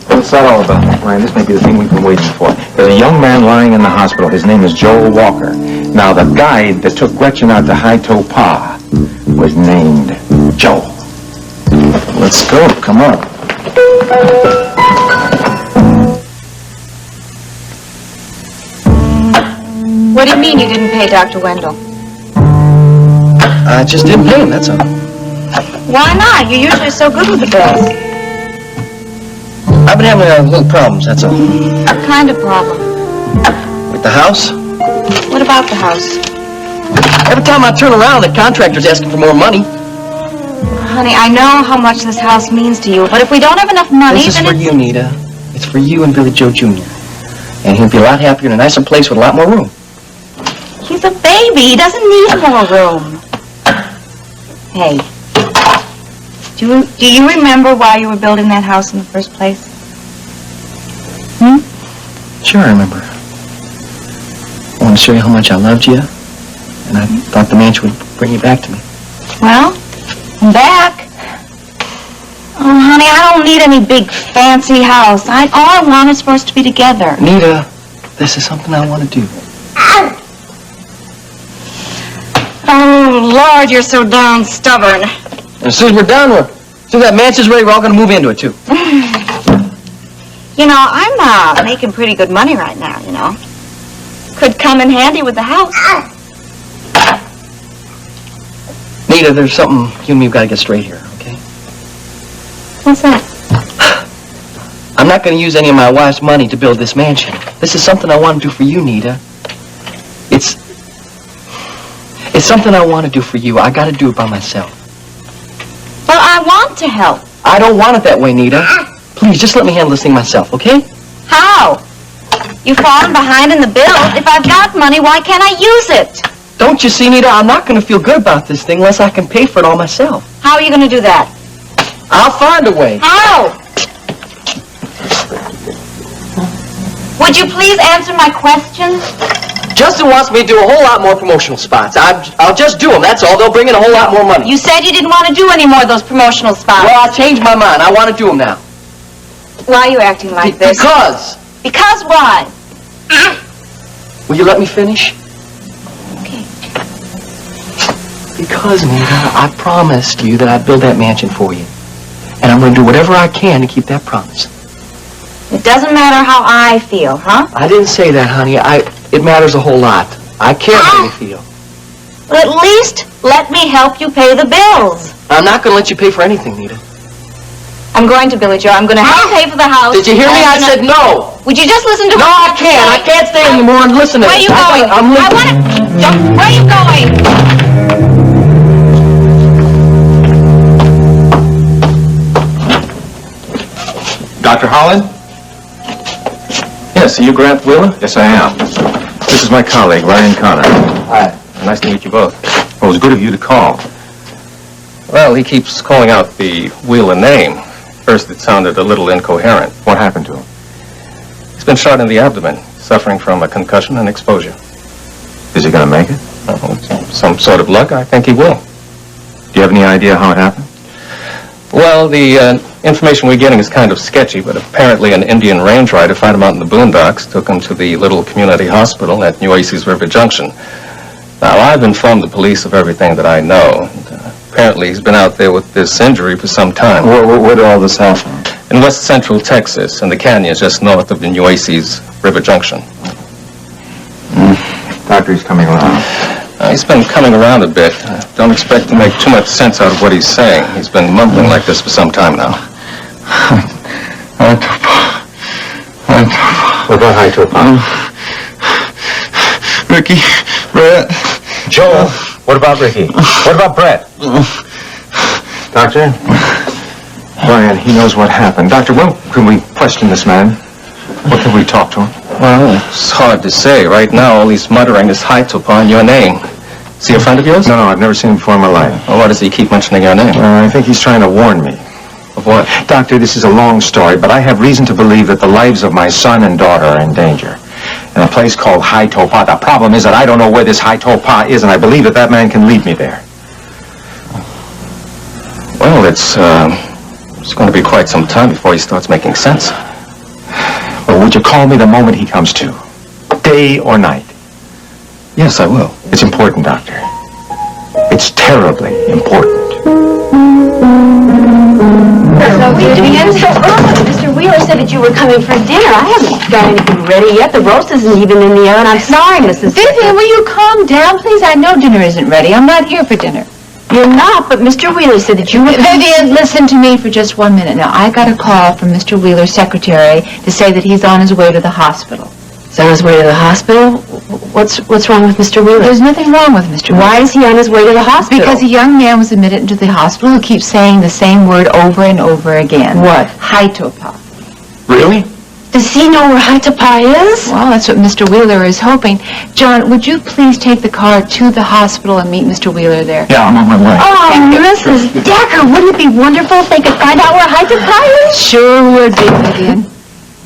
Speaker 11: What's that all about? Ryan, this may be the thing we've been waiting for. There's a young man lying in the hospital. His name is Joel Walker. Now, the guide that took Gretchen out to Haitopaa was named Joel.
Speaker 10: Let's go. Come on.
Speaker 9: What do you mean you didn't pay Dr. Wendell?
Speaker 10: I just didn't pay him, that's all.
Speaker 9: Why not? You're usually so good with the bills.
Speaker 10: I've been having little problems, that's all.
Speaker 9: What kind of problem?
Speaker 10: With the house?
Speaker 9: What
Speaker 3: What about the house?
Speaker 15: Every time I turn around, the contractor's asking for more money.
Speaker 6: Honey, I know how much this house means to you, but if we don't have enough money,
Speaker 15: This is
Speaker 6: then
Speaker 15: for you, Nita. It's for you and Billy Joe Jr. And he'll be a lot happier in a nicer place with a lot more room.
Speaker 6: he's a baby. He doesn't need more room. Hey, do you remember why you were building that house in the first place?
Speaker 15: Sure, I remember. I wanted to show you how much I loved you, and I thought the mansion would bring you back to me.
Speaker 6: Well, I'm back. Oh, honey, I don't need any big fancy house. All I want is for us to be together.
Speaker 15: Nita, this is something I want to do.
Speaker 6: Oh, Lord, you're so darn stubborn.
Speaker 15: And as soon as we're done, as soon as that mansion's ready, we're all going to move into it, too.
Speaker 6: You know, I'm making pretty good money right now, you know. Could come in handy with the house.
Speaker 15: Nita, there's something you and me have got to get straight here, okay?
Speaker 6: What's that?
Speaker 15: I'm not going to use any of my wife's money to build this mansion. This is something I want to do for you, Nita. It's something I want to do for you. I got to do it by myself.
Speaker 6: Well, I want to help.
Speaker 15: I don't want it that way, Nita. Please, just let me handle this thing myself, okay?
Speaker 6: How? You've fallen behind in the bill. If I've got money, why can't I use it?
Speaker 15: Don't you see, Nita? I'm not going to feel good about this thing unless I can pay for it all myself.
Speaker 6: How are you going to do that?
Speaker 15: I'll find a way.
Speaker 6: How? Would you please answer my question?
Speaker 15: Justin wants me to do a whole lot more promotional spots. I'll just do them, that's all. They'll bring in a whole lot more money.
Speaker 6: You said you didn't want to do any more of those promotional spots.
Speaker 15: Well, I changed my mind. I want to do them now.
Speaker 6: Why are you acting like this?
Speaker 15: Because.
Speaker 6: Because why?
Speaker 15: Will you let me finish?
Speaker 6: Okay.
Speaker 15: Because, Nita, I promised you that I'd build that mansion for you. And I'm going to do whatever I can to keep that promise.
Speaker 6: It doesn't matter how I feel, huh?
Speaker 15: I didn't say that, honey. It matters a whole lot. I care how you feel.
Speaker 6: Well, at least let me help you pay the bills.
Speaker 15: I'm not going to let you pay for anything, Nita.
Speaker 6: I'm going to, Billy Joe. I'm going to help pay for the house.
Speaker 15: Did you hear me? I said no.
Speaker 6: Would you just listen to
Speaker 15: No, I can't. I can't stay anymore and listen to
Speaker 6: Where are
Speaker 15: this.
Speaker 6: you going?
Speaker 15: I'm leaving.
Speaker 6: Where are you going?
Speaker 10: Dr. Holland? Yes, are you Grant Wheeler? Yes, I am. This is my colleague, Ryan Connor.
Speaker 11: Hi.
Speaker 10: Nice to meet you both. Well, it was good of you to call.
Speaker 11: Well, he keeps calling out the Wheeler name. First, it sounded a little incoherent.
Speaker 10: What happened to him?
Speaker 11: He's been shot in the abdomen, suffering from a concussion and exposure.
Speaker 10: Is he going to make it?
Speaker 11: With some sort of luck, I think he will.
Speaker 10: Do you have any idea how it happened?
Speaker 11: Well, the information we're getting is kind of sketchy, but apparently an Indian range rider found him out in the boondocks, took him to the little community hospital at Nueces River Junction. Now, I've informed the police of everything that I know. And, apparently, he's been out there with this injury for some time.
Speaker 10: Where did all this happen?
Speaker 11: In west central Texas, in the canyons just north of the Nueces River Junction.
Speaker 10: Doctor, he's coming around.
Speaker 11: He's been coming around a bit. Don't expect to make too much sense out of what he's saying. He's been mumbling like this for some time now.
Speaker 10: What about high topaz?
Speaker 14: Ricky, Brett.
Speaker 10: Joel, what about Ricky? What about Brett? Doctor? Brian, he knows what happened. Doctor, when can we question this man? What can we talk to him?
Speaker 11: Well, it's hard to say. Right now, all he's muttering is high topaz your name. Is he a friend of yours?
Speaker 10: No, I've never seen him before in my life.
Speaker 11: Well, why does he keep mentioning your name?
Speaker 10: I think he's trying to warn me.
Speaker 11: Of what?
Speaker 10: Doctor, this is a long story, but I have reason to believe that the lives of my son and daughter are in danger. In a place called High Topaz. The problem is that I don't know where this High Topaz is, and I believe that that man can lead me there.
Speaker 11: Well, it's going to be quite some time before he starts making sense.
Speaker 10: Well, would you call me the moment he comes to? Day or night?
Speaker 11: Yes, I will.
Speaker 10: It's important, Doctor. It's terribly important.
Speaker 13: Mr. Wheeler said that you were coming for dinner. I haven't got anything ready yet. The roast isn't even in the oven. I'm sorry, Mrs.
Speaker 3: Vivian, will you calm down, please? I know dinner isn't ready. I'm not here for dinner.
Speaker 13: You're not, but Mr. Wheeler said that you were...
Speaker 3: Vivian, listen to me for just 1 minute. Now, I got a call from Mr. Wheeler's secretary to say that he's on his way to the hospital.
Speaker 13: He's on his way to the hospital? What's wrong with Mr. Wheeler?
Speaker 3: There's nothing wrong with Mr. Wheeler.
Speaker 13: Why is he on his way to the hospital?
Speaker 3: Because a young man was admitted into the hospital who keeps saying the same word over and over again.
Speaker 13: What?
Speaker 3: Haitopa.
Speaker 14: Really?
Speaker 13: Does he know where Haitopa is?
Speaker 3: Well, that's what Mr. Wheeler is hoping. John, would you please take the car to the hospital and meet Mr. Wheeler there?
Speaker 14: Yeah, I'm on my way.
Speaker 6: Oh, Mrs. Decker, wouldn't it be wonderful if they could find out where Haitopa is?
Speaker 3: Sure would be, Vivian.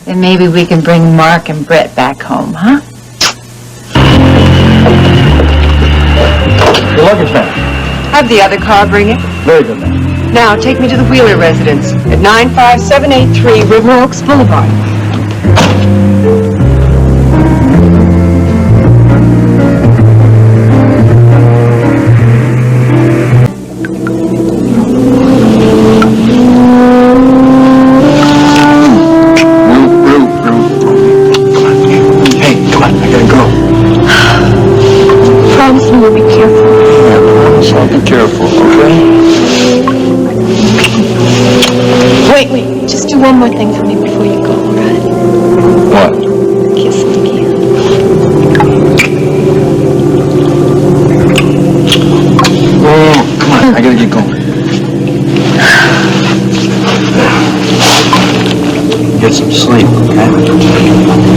Speaker 3: Then maybe we can bring Mark and Brett back home, huh?
Speaker 14: Your luggage, ma'am.
Speaker 13: Have the other car bring it.
Speaker 14: Very good, ma'am.
Speaker 13: Now, take me to the Wheeler residence at 95783 River Oaks Boulevard.
Speaker 14: Hey, come on, I gotta go.
Speaker 6: Promise me you'll be careful.
Speaker 14: Yeah, I promise I'll be careful, okay?
Speaker 9: Wait, just do one more thing for me before you go, all right?
Speaker 14: What?
Speaker 9: Kiss me again.
Speaker 14: Oh, come on, I gotta get going. Get some sleep, okay?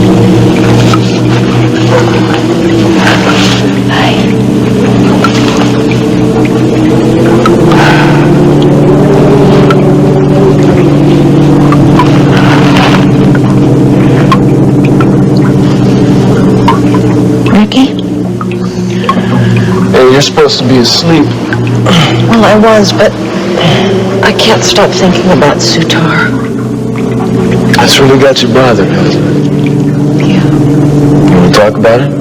Speaker 7: Ricky?
Speaker 14: Hey, you're supposed to be asleep.
Speaker 7: Well, I was, but I can't stop thinking about Sutar.
Speaker 10: That's really got you bothered, hasn't it?
Speaker 7: Yeah.
Speaker 10: You want to talk about it?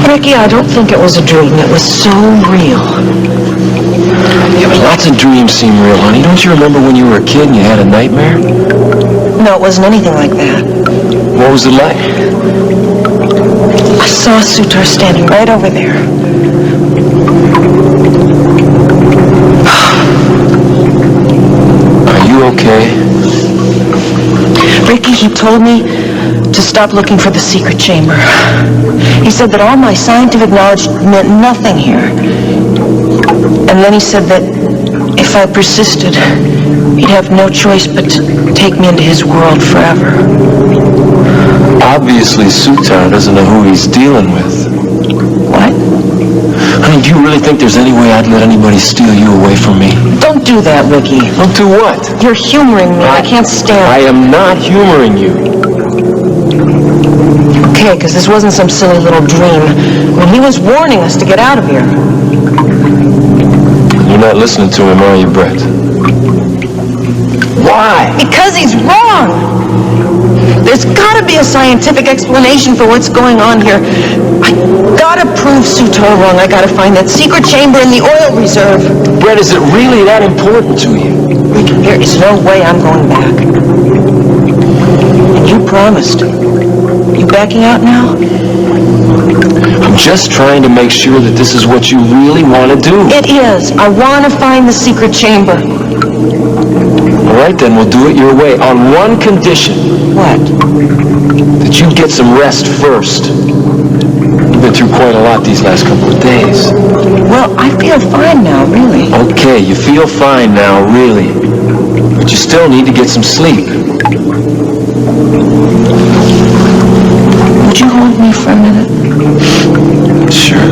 Speaker 7: Ricky, I don't think it was a dream. It was so real.
Speaker 10: Yeah, but lots of dreams seem real, honey. Don't you remember when you were a kid and you had a nightmare?
Speaker 7: No, it wasn't anything like that.
Speaker 10: What was it like?
Speaker 7: I saw Sutar standing right over there.
Speaker 10: Are you okay?
Speaker 7: Ricky, he told me to stop looking for the secret chamber. He said that all my scientific knowledge meant nothing here. And then he said that if I persisted, he'd have no choice but to take me into his world forever.
Speaker 10: Obviously, Sutar doesn't know who he's dealing with.
Speaker 7: What?
Speaker 10: Honey, do you really think there's any way I'd let anybody steal you away from me?
Speaker 7: Don't do that, Ricky.
Speaker 10: Don't do what?
Speaker 7: You're humoring me. I can't stand
Speaker 10: I
Speaker 7: it.
Speaker 10: am not humoring you.
Speaker 7: Okay, because this wasn't some silly little dream. I mean, he was warning us to get out of here.
Speaker 10: You're not listening to him, are you, Brett? Why?
Speaker 7: Because he's wrong. There's got to be a scientific explanation for what's going on here. I gotta prove Sutar wrong. I gotta find that secret chamber in the oil reserve.
Speaker 10: Brett, is it really that important to you?
Speaker 7: Ricky, there is no way I'm going back. And you promised. You backing out now?
Speaker 10: I'm just trying to make sure that this is what you really want to do.
Speaker 7: It is. I want to find the secret chamber.
Speaker 10: All right, then we'll do it your way on one condition.
Speaker 7: What?
Speaker 10: That you get some rest first. You've been through quite a lot these last couple of days.
Speaker 7: Well, I feel fine now, really.
Speaker 10: Okay, you feel fine now, really. But you still need to get some sleep.
Speaker 7: Would you hold me for a minute?
Speaker 10: Sure.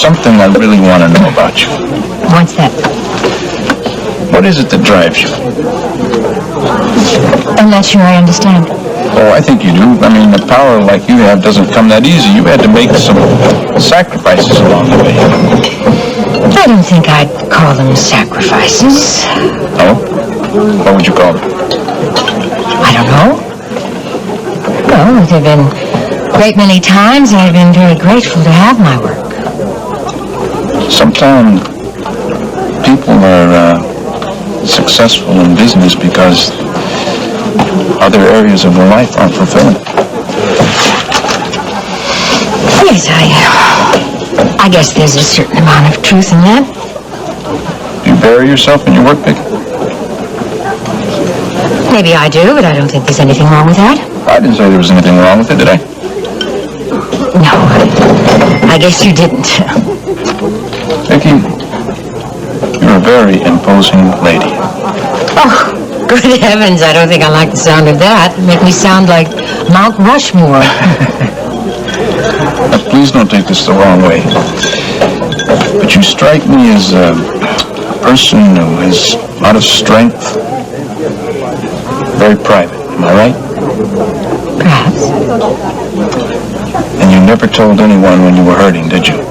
Speaker 14: Something I really want to know about you.
Speaker 13: What's that?
Speaker 14: What is it that drives you?
Speaker 13: I'm not sure I understand.
Speaker 14: Oh, I think you do. I mean, the power like you have doesn't come that easy. You had to make some sacrifices along the way.
Speaker 7: I don't think I'd call them sacrifices.
Speaker 14: Oh? What would you call them?
Speaker 7: I don't know. Well, there have been a great many times I've been very grateful to have my work.
Speaker 14: Sometimes people are successful in business because other areas of their life aren't fulfilling.
Speaker 7: Yes, I guess there's a certain amount of truth in that.
Speaker 14: Do you bury yourself in your work, Vic?
Speaker 7: Maybe I do, but I don't think there's anything wrong with that.
Speaker 14: I didn't say there was anything wrong with it, did I?
Speaker 7: No, I guess you didn't.
Speaker 14: Vicky, you're a very imposing lady.
Speaker 7: Oh, good heavens, I don't think I like the sound of that. It make me sound like Mount Rushmore.
Speaker 14: Now, please don't take this the wrong way. But you strike me as a person who is a lot of strength. Very private, am I right?
Speaker 7: Perhaps.
Speaker 14: And you never told anyone when you were hurting, did you?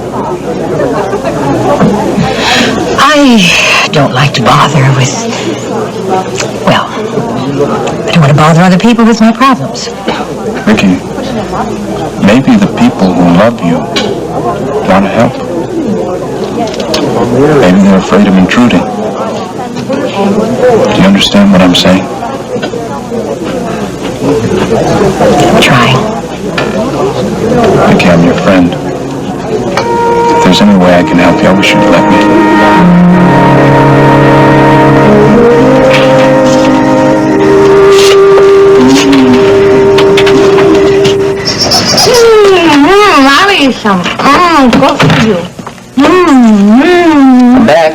Speaker 7: I don't like to bother with... Well, I don't want to bother other people with my problems.
Speaker 14: Vicky, maybe the people who love you want to help. Maybe they're afraid of intruding. Do you understand what I'm saying?
Speaker 7: I'm trying.
Speaker 14: Vicky, I'm your friend. If there's any way I can help you, I wish you'd let me.
Speaker 7: I'll eat some. Good for you.
Speaker 15: I'm back.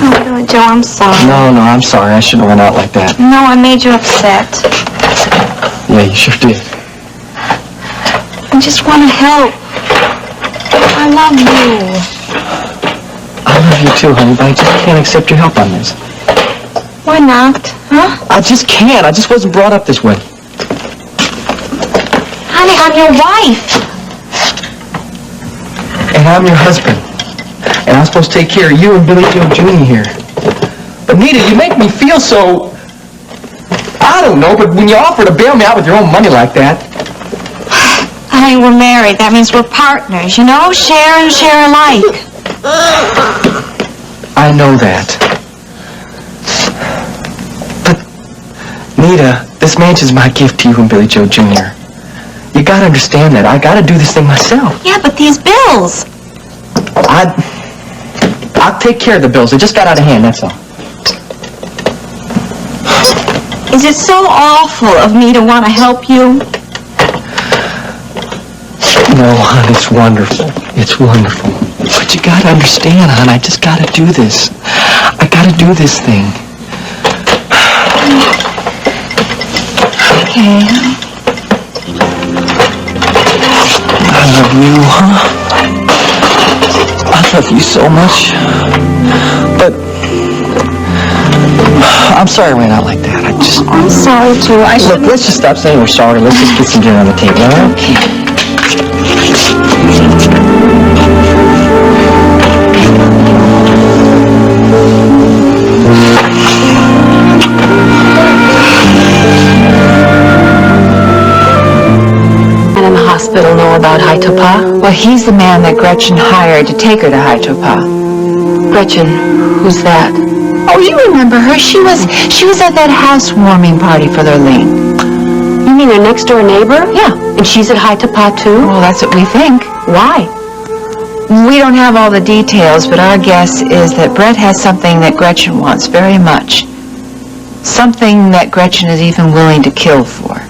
Speaker 9: Oh, Joe, I'm sorry.
Speaker 15: No, I'm sorry. I shouldn't have went out like that.
Speaker 9: No, I made you upset.
Speaker 15: Yeah, you sure did.
Speaker 9: I just want to help. I love you.
Speaker 15: I love you too, honey, but I just can't accept your help on this.
Speaker 9: Why not? Huh?
Speaker 15: I just can't. I just wasn't brought up this way.
Speaker 9: Honey, I'm your wife.
Speaker 15: And I'm your husband. And I'm supposed to take care of you and Billy Joe Jr. here. But Nita, you make me feel so... I don't know, but when you offer to bail me out with your own money like that...
Speaker 9: Honey, we're married. That means we're partners, you know? Share and share alike.
Speaker 15: I know that. But, Nita, this mansion's my gift to you and Billy Joe Jr. You gotta understand that. I gotta do this thing myself.
Speaker 9: Yeah, but these bills.
Speaker 15: I'll take care of the bills. They just got out of hand, that's all.
Speaker 9: Is it so awful of me to want to help you?
Speaker 15: No, hon, it's wonderful. It's wonderful. But you gotta understand, hon, I just gotta do this. I gotta do this thing.
Speaker 9: Okay.
Speaker 15: I love you, huh? I love you so much. But I'm sorry I ran out like that.
Speaker 9: I'm sorry, too.
Speaker 15: Look, let's just stop saying we're sorry. Let's just get some dinner on the table, all right? Okay.
Speaker 3: And in the hospital know about Haitopah? Well, he's the man that Gretchen hired to take her to Haitopah. Gretchen, who's that? Oh, you remember her. She was at that housewarming party for Lurleen.
Speaker 13: You mean her next door neighbor?
Speaker 3: Yeah.
Speaker 13: And she's at Haitopah too?
Speaker 3: Well, that's what we think.
Speaker 13: Why?
Speaker 3: We don't have all the details, but our guess is that Brett has something that Gretchen wants very much. Something that Gretchen is even willing to kill for.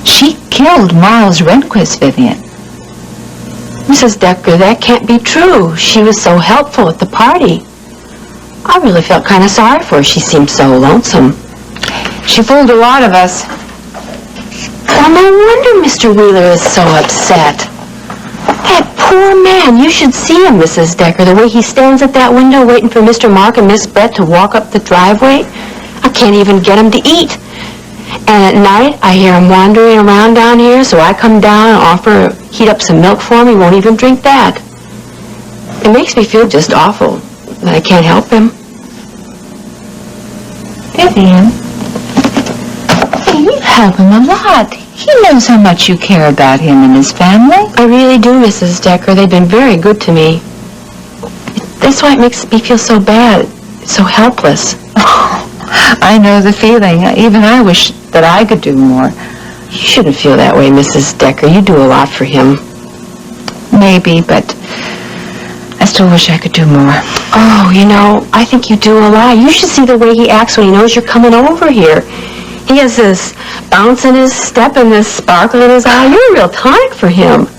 Speaker 3: She killed Miles Rehnquist, Vivian.
Speaker 13: Mrs. Decker, that can't be true. She was so helpful at the party. I really felt kind of sorry for her. She seemed so lonesome.
Speaker 3: She fooled a lot of us.
Speaker 13: Well, no wonder Mr. Wheeler is so upset. That poor man, you should see him, Mrs. Decker, the way he stands at that window waiting for Mr. Mark and Miss Brett to walk up the driveway. I can't even get him to eat. And at night, I hear him wandering around down here, so I come down and offer heat up some milk for him. He won't even drink that. It makes me feel just awful that I can't help him.
Speaker 3: Vivian, you help him a lot. He knows how much you care about him and his family.
Speaker 13: I really do, Mrs. Decker. They've been very good to me. That's why it makes me feel so bad, so helpless.
Speaker 3: Oh, I know the feeling. Even I wish that I could do more.
Speaker 13: You shouldn't feel that way, Mrs. Decker. You do a lot for him.
Speaker 3: Maybe, but I still wish I could do more.
Speaker 13: Oh, you know, I think you do a lot. You should see the way he acts when he knows you're coming over here. He has this bounce in his step and this sparkle in his eye. You're a real tonic for him.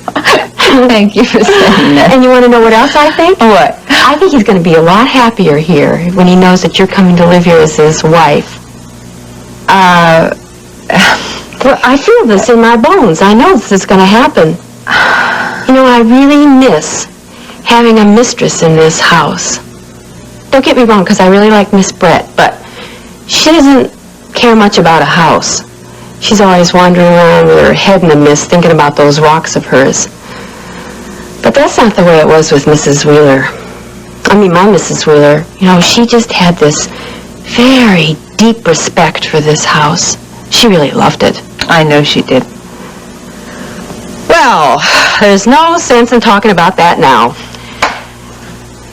Speaker 3: Thank you for saying that.
Speaker 13: And you want to know what else I think?
Speaker 3: What?
Speaker 13: I think he's going to be a lot happier here when he knows that you're coming to live here as his wife. Well, I feel this in my bones. I know this is going to happen. You know, I really miss having a mistress in this house. Don't get me wrong, because I really like Miss Brett, but she doesn't care much about a house. She's always wandering around with her head in a mist thinking about those rocks of hers. But that's not the way it was with Mrs. Wheeler. I mean, my Mrs. Wheeler. You know, she just had this very deep respect for this house. She really loved it.
Speaker 3: I know she did.
Speaker 13: Well, there's no sense in talking about that now.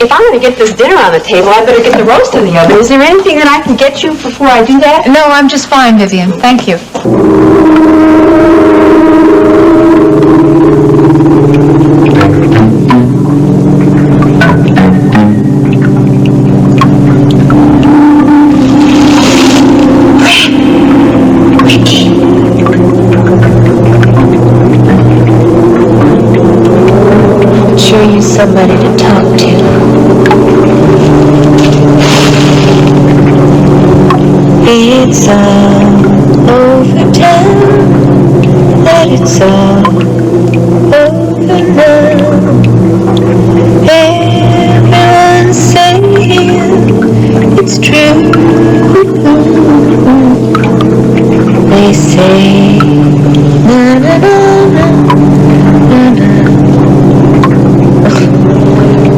Speaker 13: If I'm going to get this dinner on the table, I better get the roast in the oven. Is there anything that I can get you before I do that?
Speaker 3: No, I'm just fine, Vivian. Thank you.
Speaker 6: Sure you somebody to talk to. It's all over town, that it's all over now. Everyone's saying it's true. They say na na na na na na.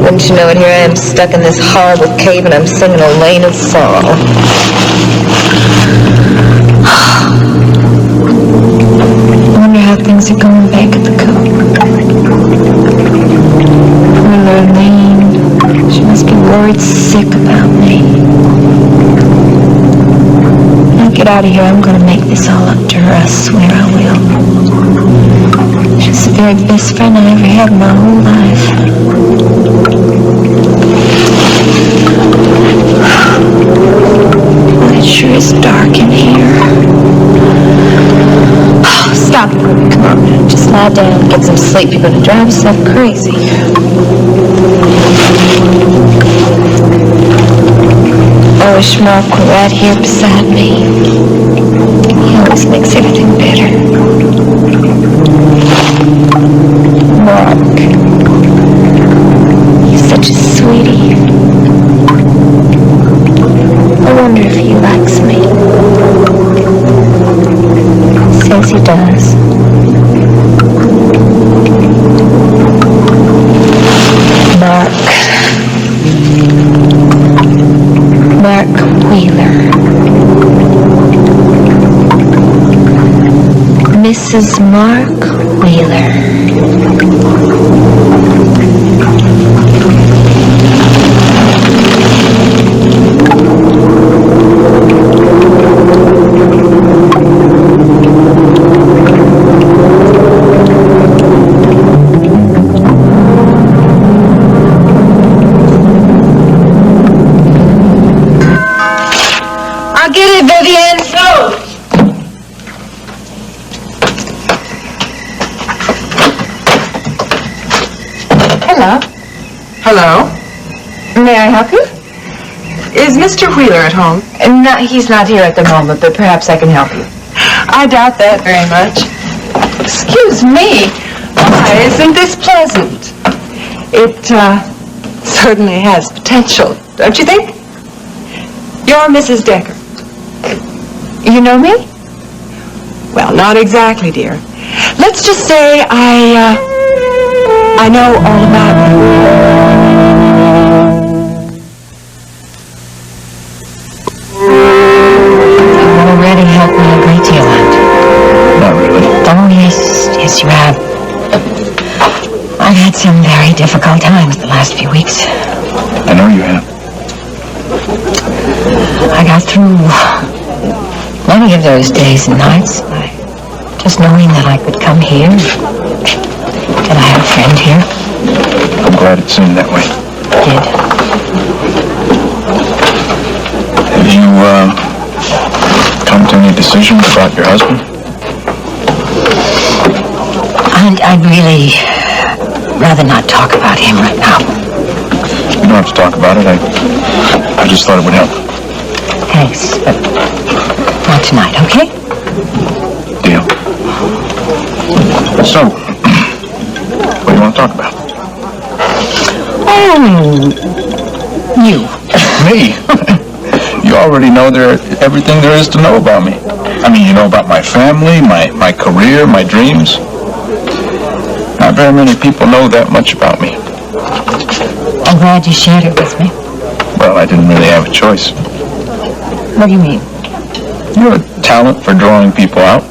Speaker 6: Wouldn't you know it, here I am stuck in this horrible cave and I'm singing a lane of sorrow. I wonder how things are going back at the coop. Poor Lurleen. She must be worried sick about me. When I get out of here, I'm going to make this all up to her. I swear I will. She's the very best friend I ever had in my whole life. Well, it sure is dark in here. Oh, stop it, Ruby. Come on. Just lie down and get some sleep. You're going to drive yourself crazy. I wish Mark were right here beside me. He always makes everything better. Mark. He's such a sweetie. I wonder if he likes me. Says he does. Mark. Mark Wheeler. Mrs. Mark Wheeler.
Speaker 3: I'll get it, Vivian. Go. Hello.
Speaker 16: Hello.
Speaker 3: May I help you?
Speaker 16: Is Mr. Wheeler at home?
Speaker 3: No, he's not here at the moment, but perhaps I can help you.
Speaker 16: I doubt that very much.
Speaker 3: Excuse me.
Speaker 16: Why, isn't this pleasant? It, certainly has potential, don't you think? You're Mrs. Decker. You know me? Well, not exactly, dear. Let's just say I know all about you.
Speaker 7: You've already helped me a great deal, Aunt.
Speaker 14: Not really.
Speaker 7: Oh, yes, you have. I've had some very difficult times the last few weeks.
Speaker 14: I know you have.
Speaker 7: I got through many of those days and nights by just knowing that I could come here, that I have a friend here.
Speaker 14: I'm glad it seemed that way.
Speaker 7: Did.
Speaker 14: Have you, come to any decisions about your husband?
Speaker 7: I'd really rather not talk about him right now.
Speaker 14: You don't have to talk about it. I just thought it would help.
Speaker 7: Thanks, but not tonight, okay?
Speaker 14: Deal. So, what do you want to talk about?
Speaker 7: You.
Speaker 14: Me? You already know everything there is to know about me. I mean, you know about my family, my career, my dreams. Not very many people know that much about me.
Speaker 7: I'm glad you shared it with me.
Speaker 14: Well, I didn't really have a choice.
Speaker 7: What do you mean?
Speaker 14: You have a talent for drawing people out.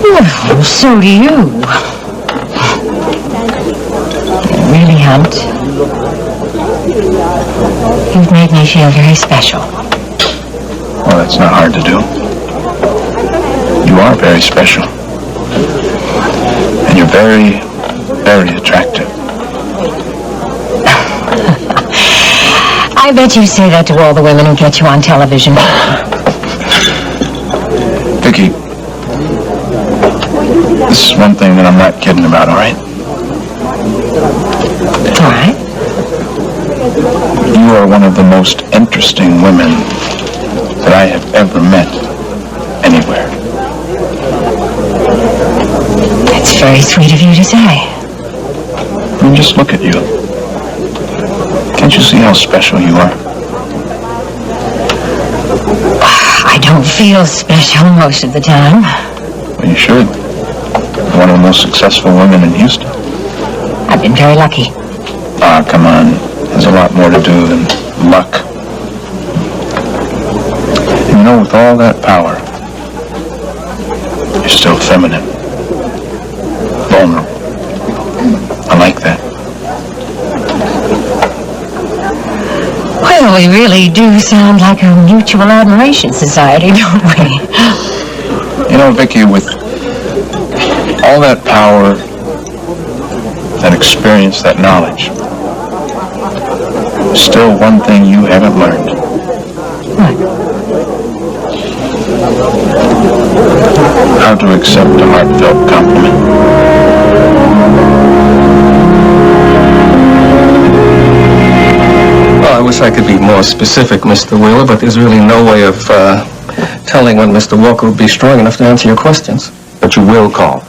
Speaker 7: Well, so do you. Really, Hunt. You've made me feel very special.
Speaker 14: Well, that's not hard to do. You are very special. And you're very, very attractive.
Speaker 7: I bet you say that to all the women who get you on television.
Speaker 14: Vicky, this is one thing that I'm not kidding about, all right?
Speaker 7: All right.
Speaker 14: You are one of the most interesting women that I have ever met anywhere.
Speaker 7: That's very sweet of you to say.
Speaker 14: I mean, just look at you. Can't you see how special you are?
Speaker 7: I don't feel special most of the time.
Speaker 14: Well, you should. You're one of the most successful women in Houston.
Speaker 7: I've been very lucky.
Speaker 14: Ah, come on. There's a lot more to do than luck. And you know, with all that power, you're still feminine. Vulnerable. I like that.
Speaker 7: Well, we really do sound like a mutual admiration society, don't we?
Speaker 14: You know, Vicky, with all that power, that experience, that knowledge, still one thing you haven't learned.
Speaker 7: What?
Speaker 14: How to accept a heartfelt compliment.
Speaker 11: Well, I wish I could be more specific, Mr. Wheeler, but there's really no way of telling when Mr. Walker will be strong enough to answer your questions.
Speaker 1: But you will call.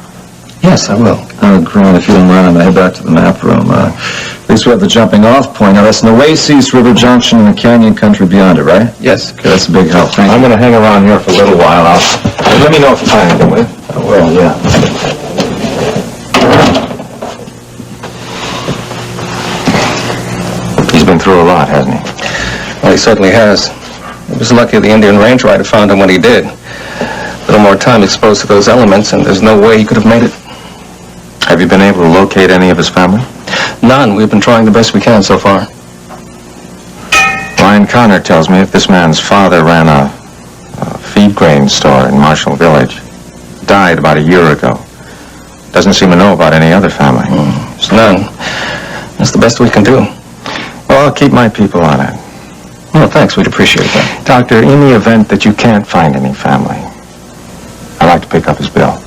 Speaker 11: Yes, I will.
Speaker 10: Grant, if you don't mind, I'm going to head back to the map room. At least we have the jumping off point. Now, that's Nueces River Junction and the canyon country beyond it, right?
Speaker 11: Yes.
Speaker 10: Okay, that's a big help. Thank you.
Speaker 1: I'm going to hang around here for a little while. Let me know if you find anything, will you?
Speaker 10: I will, yeah.
Speaker 1: He's been through a lot, hasn't he?
Speaker 11: Well, he certainly has. He was lucky the Indian Range Rider found him when he did. A little more time exposed to those elements, and there's no way he could have made it.
Speaker 1: Have you been able to locate any of his family?
Speaker 11: None. We've been trying the best we can so far.
Speaker 1: Ryan Connor tells me if this man's father ran a feed grain store in Marshall Village. Died about a year ago. Doesn't seem to know about any other family.
Speaker 11: There's none. That's the best we can do.
Speaker 1: Well, I'll keep my people on it.
Speaker 11: Well, thanks. We'd appreciate that.
Speaker 1: Doctor, in the event that you can't find any family, I'd like to pick up his bill.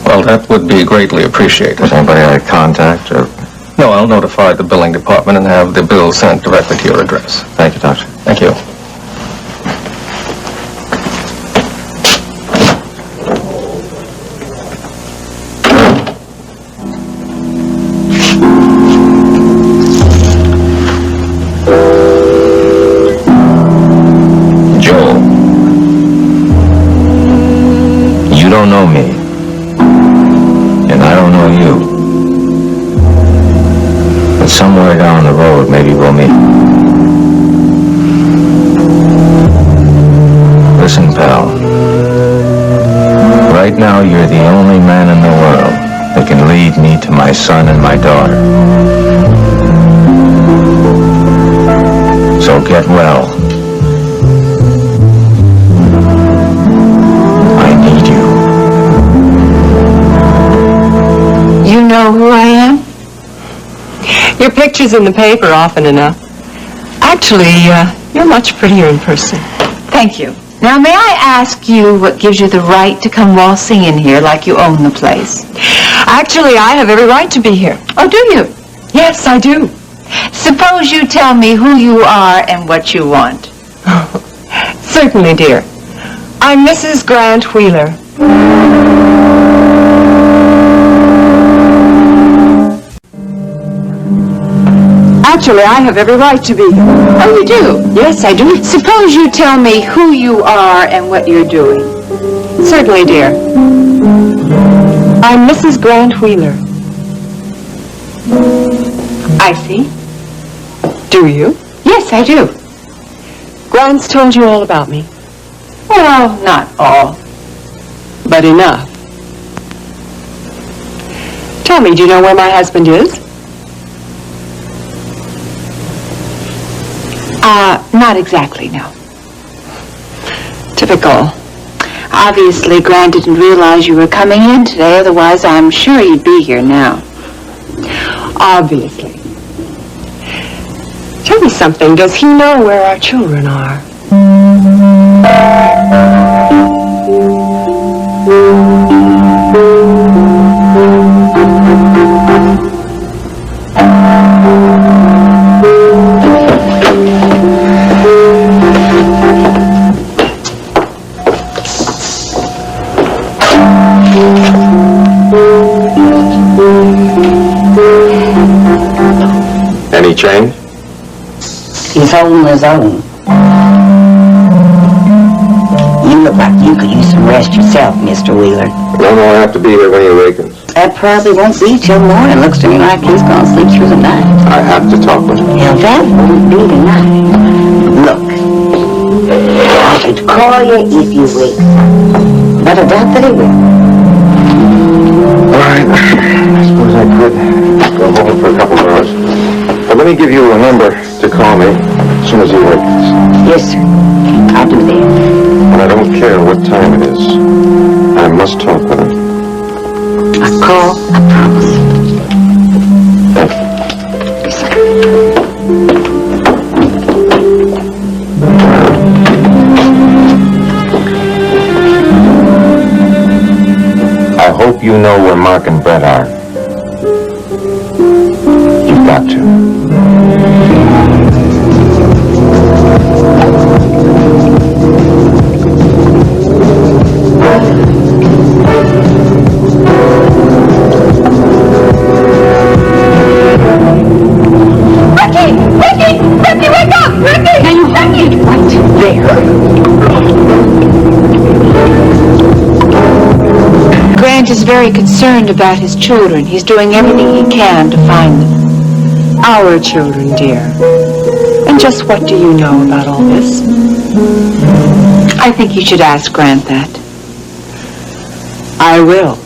Speaker 11: Well, that would be greatly appreciated.
Speaker 1: Does anybody have a contact or...
Speaker 11: No, I'll notify the billing department and have the bill sent directly to your address.
Speaker 1: Thank you, Doctor.
Speaker 11: Thank you.
Speaker 1: Right now, you're the only man in the world that can lead me to my son and my daughter. So get well. I need you.
Speaker 16: You know who I am? Your picture's in the paper often enough. Actually, you're much prettier in person.
Speaker 3: Thank you. Now, may I ask you what gives you the right to come waltzing in here like you own the place?
Speaker 16: Actually, I have every right to be here.
Speaker 3: Oh, do you?
Speaker 16: Yes, I do.
Speaker 3: Suppose you tell me who you are and what you want.
Speaker 16: Certainly, dear. I'm Mrs. Grant Wheeler. Actually, I have every right to be here.
Speaker 3: Oh, you do?
Speaker 16: Yes, I do.
Speaker 3: Suppose you tell me who you are and what you're doing.
Speaker 16: Certainly, dear. I'm Mrs. Grant Wheeler.
Speaker 3: I see.
Speaker 16: Do you?
Speaker 3: Yes, I do.
Speaker 16: Grant's told you all about me.
Speaker 3: Well, not all.
Speaker 16: But enough. Tell me, do you know where my husband is?
Speaker 3: Not exactly, no.
Speaker 16: Typical.
Speaker 3: Obviously, Grant didn't realize you were coming in today, otherwise I'm sure you'd be here now.
Speaker 16: Obviously. Tell me something, does he know where our children are?
Speaker 1: Any change?
Speaker 7: He's holding his own. You look like you could use some rest yourself, Mr. Wheeler.
Speaker 1: No more have to be here when he awakens.
Speaker 7: That probably won't be till morning. Looks to me like he's gonna sleep through the night.
Speaker 1: I have to talk with him.
Speaker 7: Now, that won't be tonight. Look, I could call you if you wait, but I doubt that he will.
Speaker 1: All right. I suppose I could go home for a couple of hours. But let me give you a number to call me as soon as he awakens.
Speaker 7: Yes, sir. I'll do that.
Speaker 1: And I don't care what time it is. I must talk with him.
Speaker 7: A call, I promise.
Speaker 1: Thank you. I hope you know where Mark and Brett are. You've got to.
Speaker 12: Ricky, wake up! Ricky!
Speaker 3: Now you hold it right there. Grant is very concerned about his children. He's doing everything he can to find them.
Speaker 16: Our children, dear. And just what do you know about all this?
Speaker 3: I think you should ask Grant that.
Speaker 16: I will.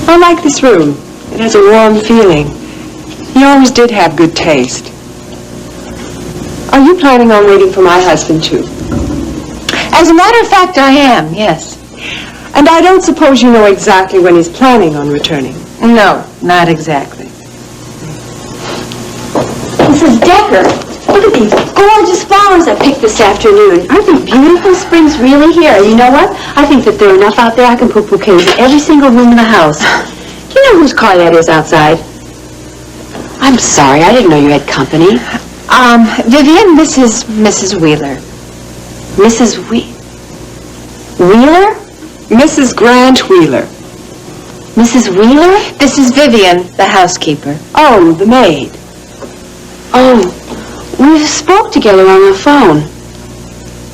Speaker 16: I like this room. It has a warm feeling. He always did have good taste. Are you planning on waiting for my husband, too?
Speaker 3: As a matter of fact, I am, yes.
Speaker 16: And I don't suppose you know exactly when he's planning on returning.
Speaker 3: No, not exactly.
Speaker 13: Mrs. Decker, look at these gorgeous flowers I picked this afternoon. Aren't they beautiful? Spring's really here. You know what? I think that there are enough out there I can put bouquets in every single room in the house. Do you know whose car that is outside? I'm sorry, I didn't know you had company.
Speaker 3: Vivian, this is Mrs. Wheeler.
Speaker 13: Mrs. Wheeler?
Speaker 16: Mrs. Grant Wheeler.
Speaker 13: Mrs. Wheeler?
Speaker 3: This is Vivian, the housekeeper.
Speaker 16: Oh, the maid.
Speaker 13: Oh, we spoke together on the phone.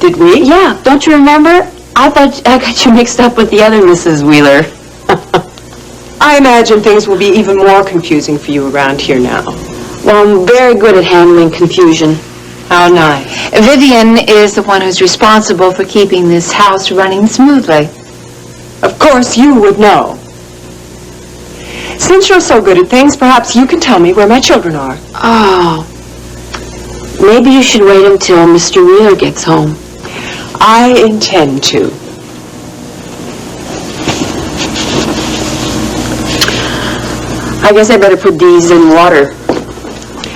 Speaker 16: Did we?
Speaker 13: Yeah, don't you remember? I thought I got you mixed up with the other Mrs. Wheeler.
Speaker 16: I imagine things will be even more confusing for you around here now.
Speaker 13: Well, I'm very good at handling confusion.
Speaker 3: How nice. Vivian is the one who's responsible for keeping this house running smoothly.
Speaker 16: Of course, you would know. Since you're so good at things, perhaps you can tell me where my children are.
Speaker 13: Oh. Maybe you should wait until Mr. Wheeler gets home.
Speaker 16: I intend to.
Speaker 13: I guess I better put these in water.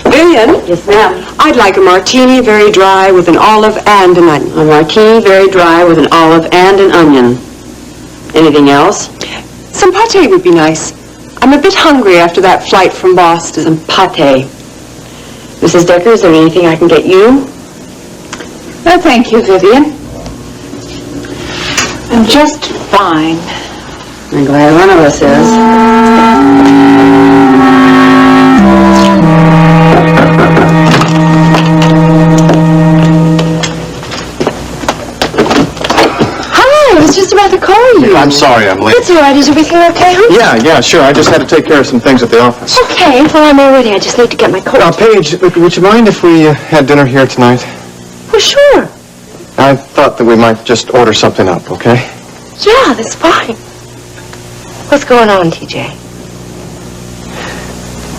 Speaker 16: Vivian?
Speaker 13: Yes, ma'am.
Speaker 16: I'd like a martini very dry with an olive and an onion.
Speaker 13: A martini very dry with an olive and an onion. Anything else?
Speaker 16: Some pâté would be nice. I'm a bit hungry after that flight from Boston.
Speaker 13: Some pâté. Mrs. Decker, is there anything I can get you?
Speaker 3: No, thank you, Vivian. I'm just fine.
Speaker 13: I'm glad one of us is.
Speaker 3: Hi, I was just about to call you.
Speaker 4: I'm sorry I'm late.
Speaker 3: It's all right. Is everything okay, huh?
Speaker 4: Yeah, sure. I just had to take care of some things at the office.
Speaker 3: Okay, well, I'm all ready. I just need to get my coat.
Speaker 4: Paige, would you mind if we had dinner here tonight?
Speaker 3: Well, sure.
Speaker 4: I thought that we might just order something up, okay?
Speaker 3: Yeah, that's fine. What's going on, TJ?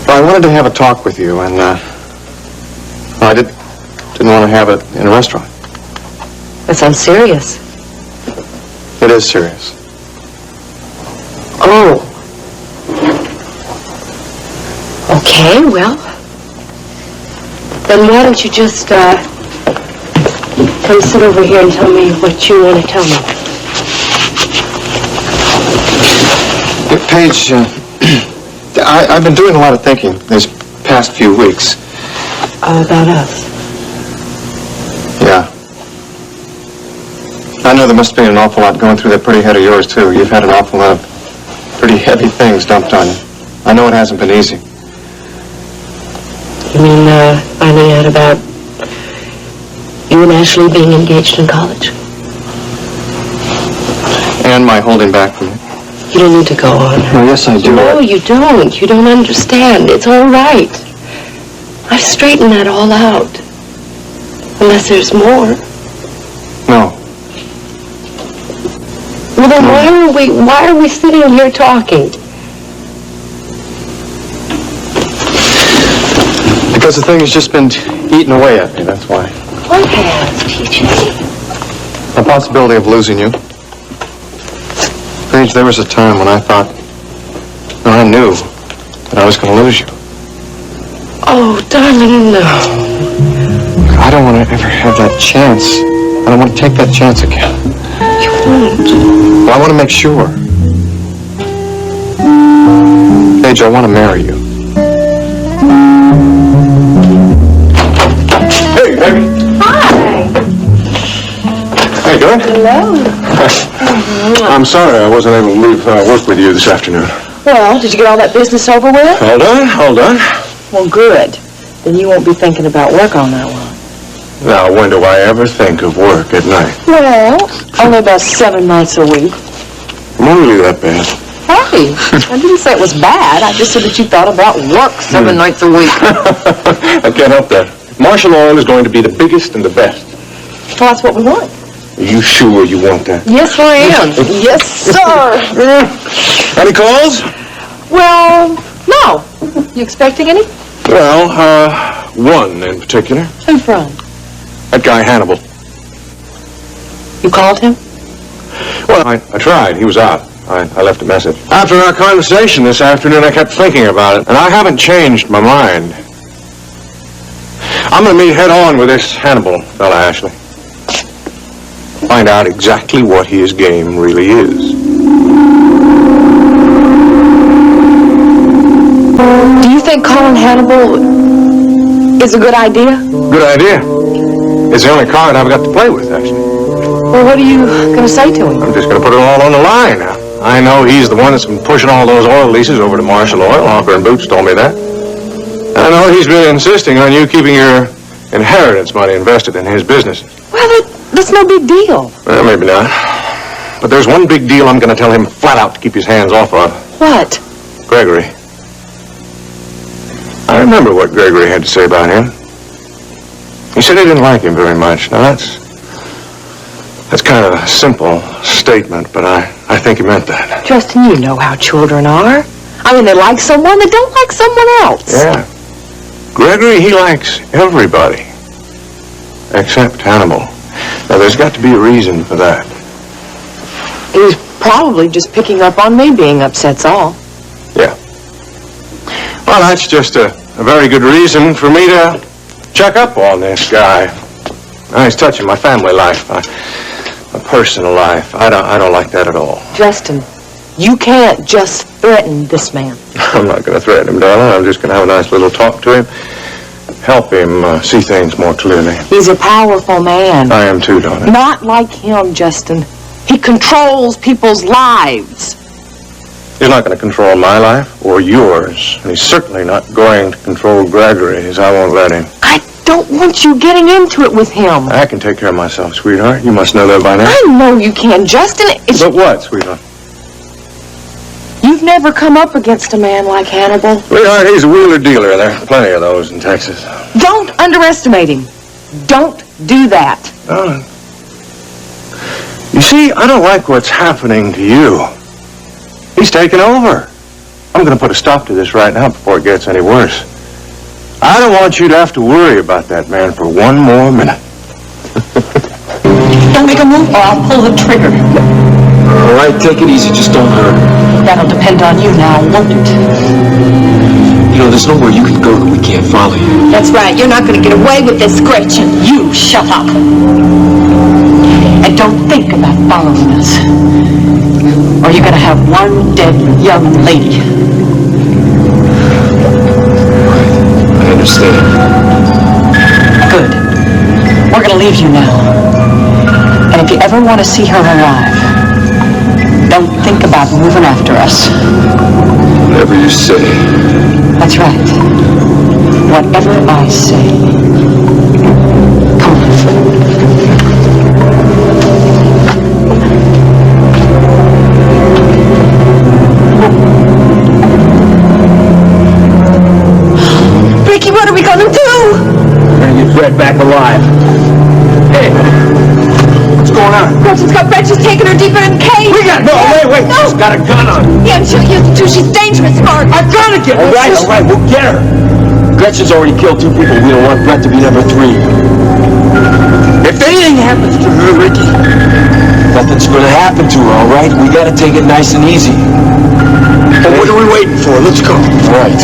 Speaker 4: Well, I wanted to have a talk with you, and, I didn't want to have it in a restaurant.
Speaker 13: That sounds serious.
Speaker 4: It is serious.
Speaker 13: Oh. Okay, well. Then why don't you just, come sit over here and tell me what you want to tell me.
Speaker 4: Paige, I've been doing a lot of thinking these past few weeks.
Speaker 13: About us.
Speaker 4: Yeah. I know there must be an awful lot going through that pretty head of yours, too. You've had an awful lot of pretty heavy things dumped on you. I know it hasn't been easy.
Speaker 13: You mean, finding out about you and Ashley being engaged in college?
Speaker 4: And my holding back from you.
Speaker 13: You don't need to go on.
Speaker 4: Oh, yes, I do.
Speaker 13: No, you don't. You don't understand. It's all right. I've straightened that all out. Unless there's more.
Speaker 4: No.
Speaker 13: Well, then why are we sitting here talking?
Speaker 4: Because the thing has just been eating away at me, that's why.
Speaker 13: What has, TJ?
Speaker 4: The possibility of losing you. Paige, there was a time when I thought, I knew that I was going to lose you.
Speaker 13: Oh, darling, no.
Speaker 4: I don't want to ever have that chance. I don't want to take that chance again.
Speaker 13: You won't.
Speaker 4: Well, I want to make sure. Paige, I want to marry you. Hey, baby.
Speaker 3: Hi.
Speaker 4: How you doing?
Speaker 3: Hello.
Speaker 4: I'm sorry I wasn't able to leave work with you this afternoon.
Speaker 16: Well, did you get all that business over with?
Speaker 4: All done.
Speaker 16: Well, good. Then you won't be thinking about work all night long.
Speaker 4: Now, when do I ever think of work at night?
Speaker 16: Well, only about 7 nights a week.
Speaker 4: I'm really that bad.
Speaker 16: Hey, I didn't say it was bad. I just said that you thought about work 7 nights a week.
Speaker 4: I can't help that. Marshall Oil is going to be the biggest and the best.
Speaker 16: Well, that's what we want.
Speaker 4: Are you sure you want that?
Speaker 16: Yes, I am. Yes, sir.
Speaker 4: Any calls?
Speaker 16: Well, no. You expecting any?
Speaker 4: Well, one in particular.
Speaker 16: Who from?
Speaker 4: That guy Hannibal.
Speaker 16: You called him?
Speaker 4: Well, I tried. He was out. I left a message. After our conversation this afternoon, I kept thinking about it, and I haven't changed my mind. I'm going to meet head-on with this Hannibal fella, Ashley. Find out exactly what his game really is.
Speaker 16: Do you think calling Hannibal is a good idea?
Speaker 4: Good idea. It's the only card I've got to play with, actually.
Speaker 16: Well, what are you going to say to him?
Speaker 4: I'm just going to put it all on the line now. I know he's the one that's been pushing all those oil leases over to Marshall Oil. Honker and Boots told me that. I know he's been insisting on you keeping your inheritance money invested in his business.
Speaker 16: Well, that's no big deal.
Speaker 4: Well, maybe not. But there's one big deal I'm going to tell him flat out to keep his hands off of.
Speaker 16: What?
Speaker 4: Gregory. I remember what Gregory had to say about him. He said he didn't like him very much. Now, that's kind of a simple statement, but I think he meant that.
Speaker 16: Justin, you know how children are. I mean, they like someone, they don't like someone else.
Speaker 4: Yeah. Gregory, he likes everybody. Except Hannibal. Now, there's got to be a reason for that.
Speaker 16: He's probably just picking up on me being upset's all.
Speaker 4: Yeah. Well, that's just a very good reason for me to check up on this guy. Now, he's touching my family life, my personal life. I don't like that at all.
Speaker 16: Justin, you can't just threaten this man.
Speaker 4: I'm not going to threaten him, darling. I'm just going to have a nice little talk to him. Help him see things more clearly.
Speaker 16: He's a powerful man.
Speaker 4: I am too, darling.
Speaker 16: Not like him, Justin. He controls people's lives.
Speaker 4: He's not going to control my life or yours. And he's certainly not going to control Gregory's. I won't let him.
Speaker 16: I don't want you getting into it with him.
Speaker 4: I can take care of myself, sweetheart. You must know that by now.
Speaker 16: I know you can, Justin.
Speaker 4: But what, sweetheart?
Speaker 16: You've never come up against a man like Hannibal.
Speaker 4: Sweetheart, he's a wheeler dealer. There are plenty of those in Texas.
Speaker 16: Don't underestimate him. Don't do that.
Speaker 4: Darling. You see, I don't like what's happening to you. He's taking over. I'm going to put a stop to this right now before it gets any worse. I don't want you to have to worry about that man for one more minute.
Speaker 16: Don't make a move or I'll pull the trigger.
Speaker 10: All right, take it easy. Just don't hurt her.
Speaker 16: That'll depend on you now, won't it?
Speaker 10: You know, there's nowhere you can go that we can't follow you.
Speaker 16: That's right. You're not going to get away with this, Gretchen. You shut up. And don't think about following us. Or you're going to have one dead young lady.
Speaker 10: I understand.
Speaker 16: Good. We're going to leave you now. And if you ever want to see her alive, don't think about moving after us.
Speaker 10: Whatever you say.
Speaker 16: That's right. Whatever I say. Come on. Ricky, what are we gonna do?
Speaker 15: We're gonna get Brett back alive. Hey, what's going on?
Speaker 16: Gretchen's got Brett. She's taking her deeper in the cave.
Speaker 15: We got, no, wait.
Speaker 16: No.
Speaker 15: She's got a gun on her.
Speaker 16: Yeah, I'm sure you do. She's dangerous, Mark.
Speaker 15: I gotta get her. All right, we'll get her.
Speaker 10: Gretchen's already killed 2 people. We don't want Brett to be number 3.
Speaker 15: If anything happens to her, Ricky,
Speaker 10: Nothing's gonna happen to her, all right? We gotta take it nice and easy.
Speaker 15: well, what are we waiting for? Let's go.
Speaker 10: All right.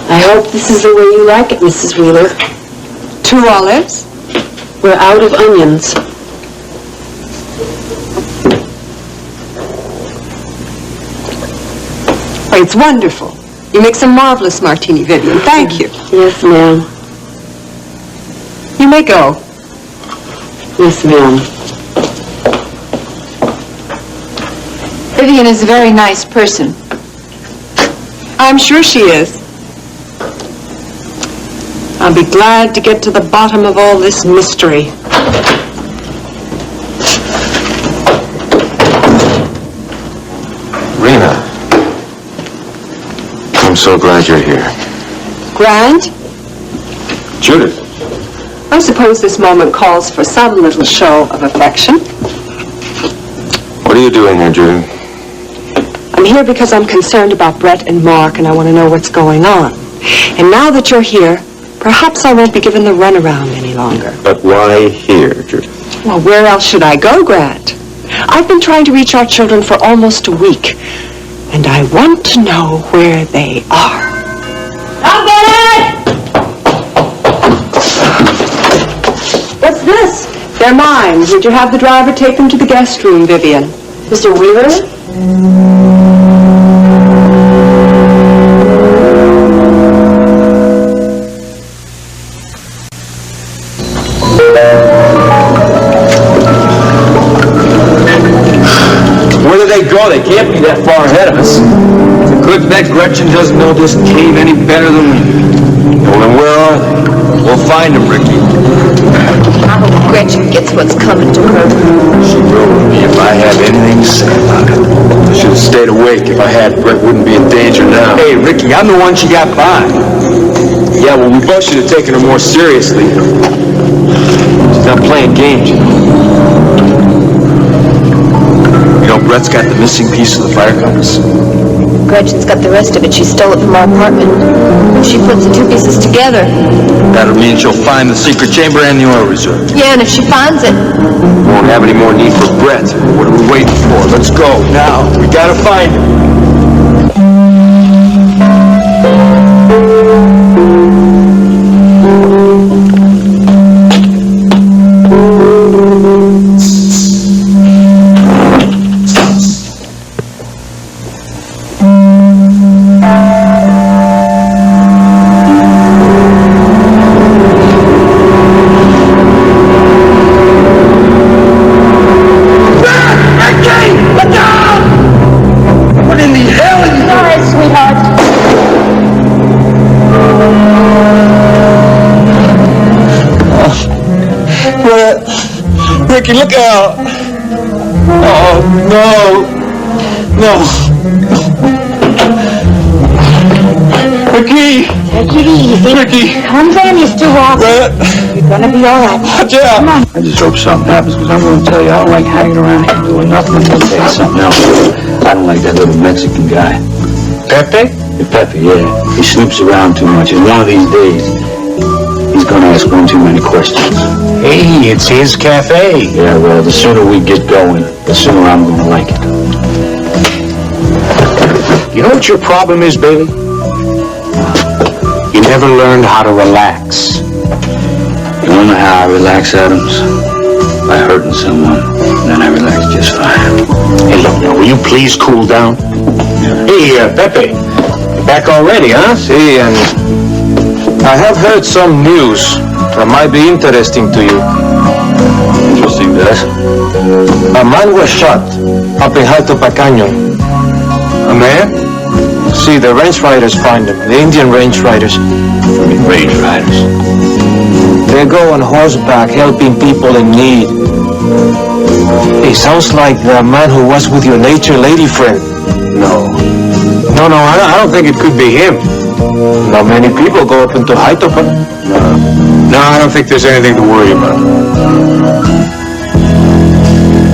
Speaker 13: I hope this is the way you like it, Mrs. Wheeler.
Speaker 16: 2 olives?
Speaker 13: We're out of onions.
Speaker 16: Oh, it's wonderful. You make some marvelous martini, Vivian. Thank you.
Speaker 13: Yes, ma'am.
Speaker 16: You may go.
Speaker 13: Yes, ma'am.
Speaker 3: Vivian is a very nice person.
Speaker 16: I'm sure she is. I'll be glad to get to the bottom of all this mystery.
Speaker 1: Rena, I'm so glad you're here.
Speaker 16: Grant,
Speaker 10: Judith.
Speaker 16: I suppose this moment calls for some little show of affection.
Speaker 1: What are you doing here, Judy?
Speaker 16: I'm here because I'm concerned about Brett and Mark, and I want to know what's going on. And now that you're here, perhaps I won't be given the runaround any longer.
Speaker 1: But why here, Judy?
Speaker 16: Well, where else should I go, Grant? I've been trying to reach our children for almost a week, and I want to know where they are. What's this? They're mine. Would you have the driver take them to the guest room, Vivian?
Speaker 13: Mr. Wheeler?
Speaker 10: Where do they go? They can't be that far ahead of us. It's a good bet Gretchen doesn't know this cave any better than we do. Well, then where are they? We'll find them, Ricky.
Speaker 16: I hope Gretchen gets what's coming to her.
Speaker 10: She will with me if I have anything to say about it. I should have stayed awake. If I had, Brett wouldn't be in danger now. Hey, Ricky, I'm the one she got by. Yeah, well, we both should have taken her more seriously. She's not playing games, you know. You know, Brett's got the missing piece of the fire compass.
Speaker 6: Gretchen's got the rest of it. She stole it from our apartment. She puts the two pieces together.
Speaker 10: That'll mean she'll find the secret chamber and the oil reserve.
Speaker 6: Yeah, and if she finds it,
Speaker 10: Won't have any more need for Brett. What are we waiting for? Let's go, now. We gotta find him.
Speaker 15: Ricky, look out! Oh, no! No! Ricky!
Speaker 6: take it easy.
Speaker 15: Ricky!
Speaker 6: Calm down, Mr. Walker. You're gonna be all right.
Speaker 15: Watch out!
Speaker 6: Come on.
Speaker 8: I just hope something happens, because I'm going to tell you, I don't like hanging around here doing nothing. I'm going to tell you something else. I don't like that little Mexican guy.
Speaker 4: Pepe?
Speaker 8: Pepe, yeah. He snoops around too much, and one of these days, he's going to ask one too many questions.
Speaker 4: Hey, it's his cafe.
Speaker 8: Yeah, well, the sooner we get going, the sooner I'm going to like it.
Speaker 4: You know what your problem is, Bailey? You never learned how to relax.
Speaker 8: You don't know how I relax, Adams? By hurting someone, then I relax just fine.
Speaker 4: Hey, look now, will you please cool down? Hey, Pepe, you're back already, huh?
Speaker 10: See, and I have heard some news that might be interesting to you.
Speaker 8: Interesting, yes?
Speaker 10: A man was shot up in Jaltopa Canyon.
Speaker 4: A man?
Speaker 10: See, the range riders find him, the Indian range riders.
Speaker 8: Range riders?
Speaker 10: They go on horseback helping people in need. He sounds like the man who was with your nature lady friend.
Speaker 4: No, I don't think it could be him.
Speaker 10: Not many people go up into Jaltopa.
Speaker 4: No, I don't think there's anything to worry about.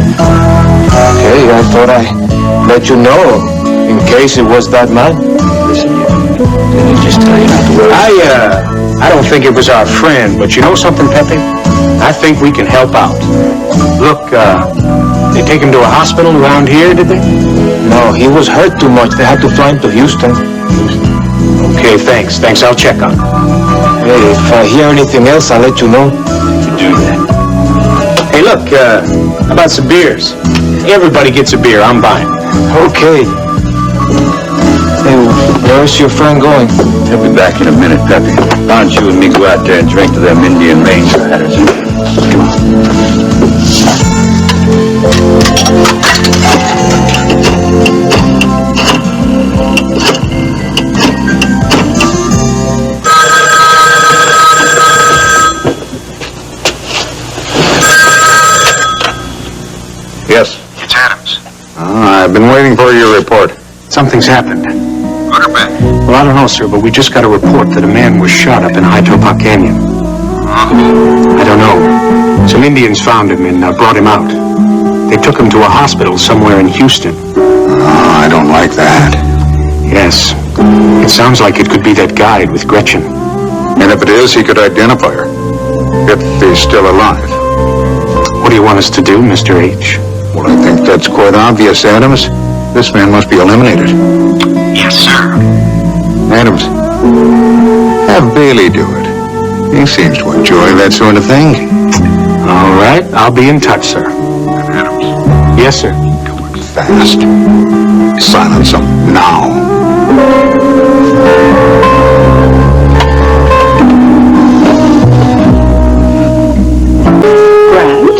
Speaker 10: Okay, I thought I'd let you know in case it was that man.
Speaker 8: Listen, didn't he just tell you not to worry?
Speaker 4: I don't think it was our friend, but you know something, Pepe? I think we can help out. Look, they take him to a hospital around here, did they?
Speaker 10: No, he was hurt too much. They had to fly him to Houston.
Speaker 4: Okay, thanks. I'll check on him.
Speaker 10: Hey, if I hear anything else, I'll let you know.
Speaker 8: You do that.
Speaker 4: Hey, look, how about some beers? Everybody gets a beer. I'm buying.
Speaker 10: Okay. Hey, where's your friend going?
Speaker 8: He'll be back in a minute, Pepe. Why don't you and me go out there and drink to them Indian range riders? Come on.
Speaker 4: Yes. It's Adams. I've been waiting for your report. Something's happened.
Speaker 5: Good or bad?
Speaker 4: Well, I don't know, sir, but we just got a report that a man was shot up in Jaltopa Canyon. I don't know. Some Indians found him and brought him out. They took him to a hospital somewhere in Houston.
Speaker 5: I don't like that.
Speaker 4: Yes. It sounds like it could be that guide with Gretchen.
Speaker 5: And if it is, he could identify her. If he's still alive.
Speaker 4: What do you want us to do, Mr. H?
Speaker 5: Well, I think that's quite obvious, Adams. This man must be eliminated.
Speaker 4: Yes, sir.
Speaker 5: Adams, have Bailey do it. He seems to enjoy that sort of thing.
Speaker 4: All right, I'll be in touch, sir.
Speaker 5: Adams,
Speaker 4: Yes, sir.
Speaker 5: do it fast. Silence him now.
Speaker 16: Grant?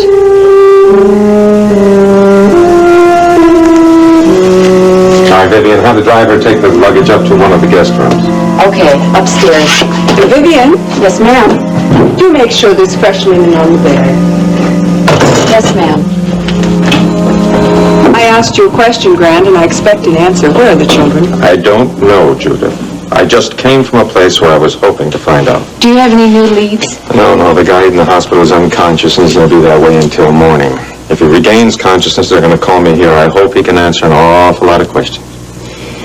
Speaker 1: All right, Vivian, have the driver take the luggage up to one of the guest rooms.
Speaker 16: Okay, upstairs. Vivian? Yes, ma'am. Do make sure there's fresh linen on the bed. Yes, ma'am. I asked you a question, Grant, and I expect an answer. Where are the children?
Speaker 1: I don't know, Judith. I just came from a place where I was hoping to find out.
Speaker 9: Do you have any new leads?
Speaker 1: No, the guy in the hospital is unconscious and he's going to be that way until morning. If he regains consciousness, they're going to call me here. I hope he can answer an awful lot of questions.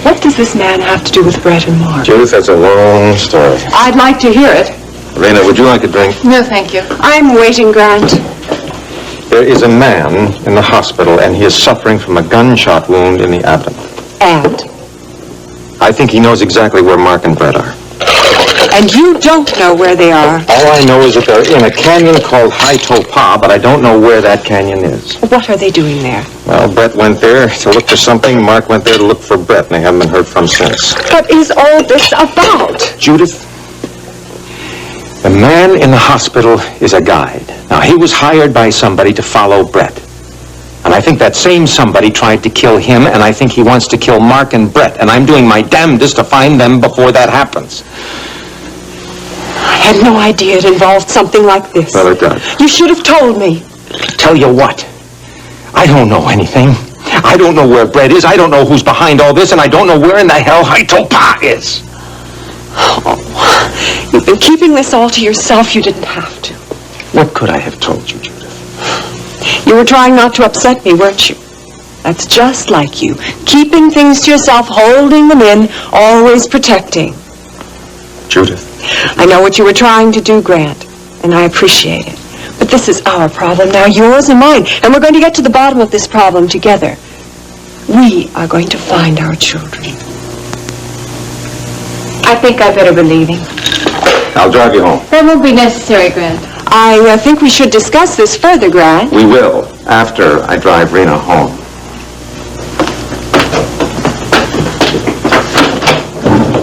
Speaker 16: What does this man have to do with Brett and Mark?
Speaker 1: Judith, that's a long story.
Speaker 16: I'd like to hear it.
Speaker 1: Rena, would you like a drink?
Speaker 9: No, thank you.
Speaker 16: I'm waiting, Grant.
Speaker 1: There is a man in the hospital and he is suffering from a gunshot wound in the abdomen.
Speaker 16: And?
Speaker 1: I think he knows exactly where Mark and Brett are.
Speaker 16: And you don't know where they are.
Speaker 1: All I know is that they're in a canyon called High Topa, but I don't know where that canyon is.
Speaker 16: What are they doing there?
Speaker 1: Well, Brett went there to look for something. Mark went there to look for Brett, and they haven't been heard from since.
Speaker 16: What is all this about?
Speaker 1: Judith, the man in the hospital is a guide. Now, he was hired by somebody to follow Brett. And I think that same somebody tried to kill him, and I think he wants to kill Mark and Brett. And I'm doing my damnedest to find them before that happens.
Speaker 16: I had no idea it involved something like this.
Speaker 1: Well, it does.
Speaker 16: You should have told me.
Speaker 1: Tell you what, I don't know anything. I don't know where Brett is. I don't know who's behind all this, and I don't know where in the hell High Topa is.
Speaker 16: Oh, you've been keeping this all to yourself. You didn't have to.
Speaker 1: What could I have told you, Judith?
Speaker 16: You were trying not to upset me, weren't you? That's just like you. Keeping things to yourself, holding them in, always protecting.
Speaker 1: Judith.
Speaker 16: I know what you were trying to do, Grant, and I appreciate it. But this is our problem now, yours and mine, and we're going to get to the bottom of this problem together. We are going to find our children.
Speaker 9: I think I better be leaving.
Speaker 1: I'll drive you home.
Speaker 9: That won't be necessary, Grant.
Speaker 16: I think we should discuss this further, Grant.
Speaker 1: We will, after I drive Rena home.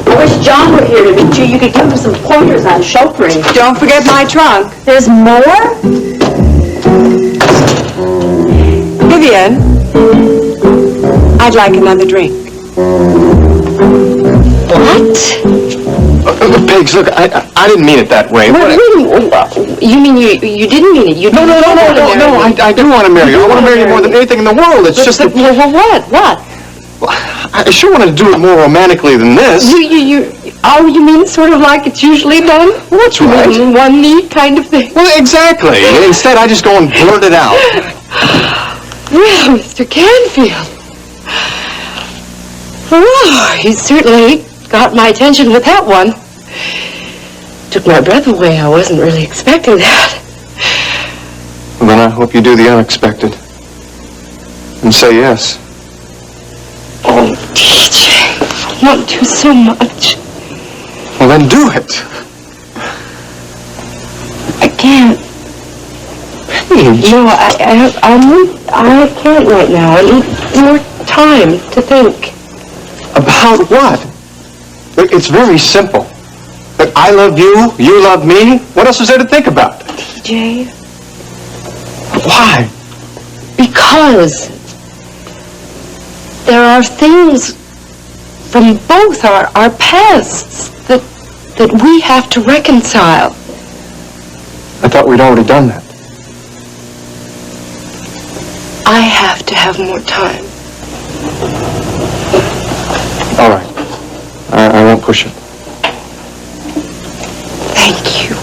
Speaker 13: I wish John were here to meet you. You could give him some pointers on chauffeuring.
Speaker 16: Don't forget my trunk.
Speaker 13: There's more?
Speaker 16: Vivian, I'd like another drink.
Speaker 13: What?
Speaker 10: Pigs, look, I didn't mean it that way.
Speaker 13: What do you mean? You mean you didn't mean it? You
Speaker 10: No, I do want to marry you. I want to marry you more than anything in the world. It's just that...
Speaker 13: Well, what?
Speaker 10: I sure wanted to do it more romantically than this.
Speaker 13: You mean sort of like it's usually done?
Speaker 10: Well, that's right.
Speaker 13: One neat kind of thing.
Speaker 10: Well, exactly. Instead, I just go and blurt it out.
Speaker 13: Well, Mr. Canfield. Oh, he certainly got my attention with that one. Took my breath away. I wasn't really expecting that.
Speaker 10: Well, then I hope you do the unexpected. And say yes.
Speaker 13: Oh, DJ, I want to so much.
Speaker 10: Well, then do it.
Speaker 13: I can't. No, I can't right now. I need more time to think.
Speaker 10: About what? Look, it's very simple. Look, I love you, you love me. What else is there to think about?
Speaker 13: TJ.
Speaker 10: Why?
Speaker 13: Because there are things from both our pasts that we have to reconcile.
Speaker 10: I thought we'd already done that.
Speaker 13: I have to have more time.
Speaker 10: All right. I won't push it.
Speaker 13: Thank you.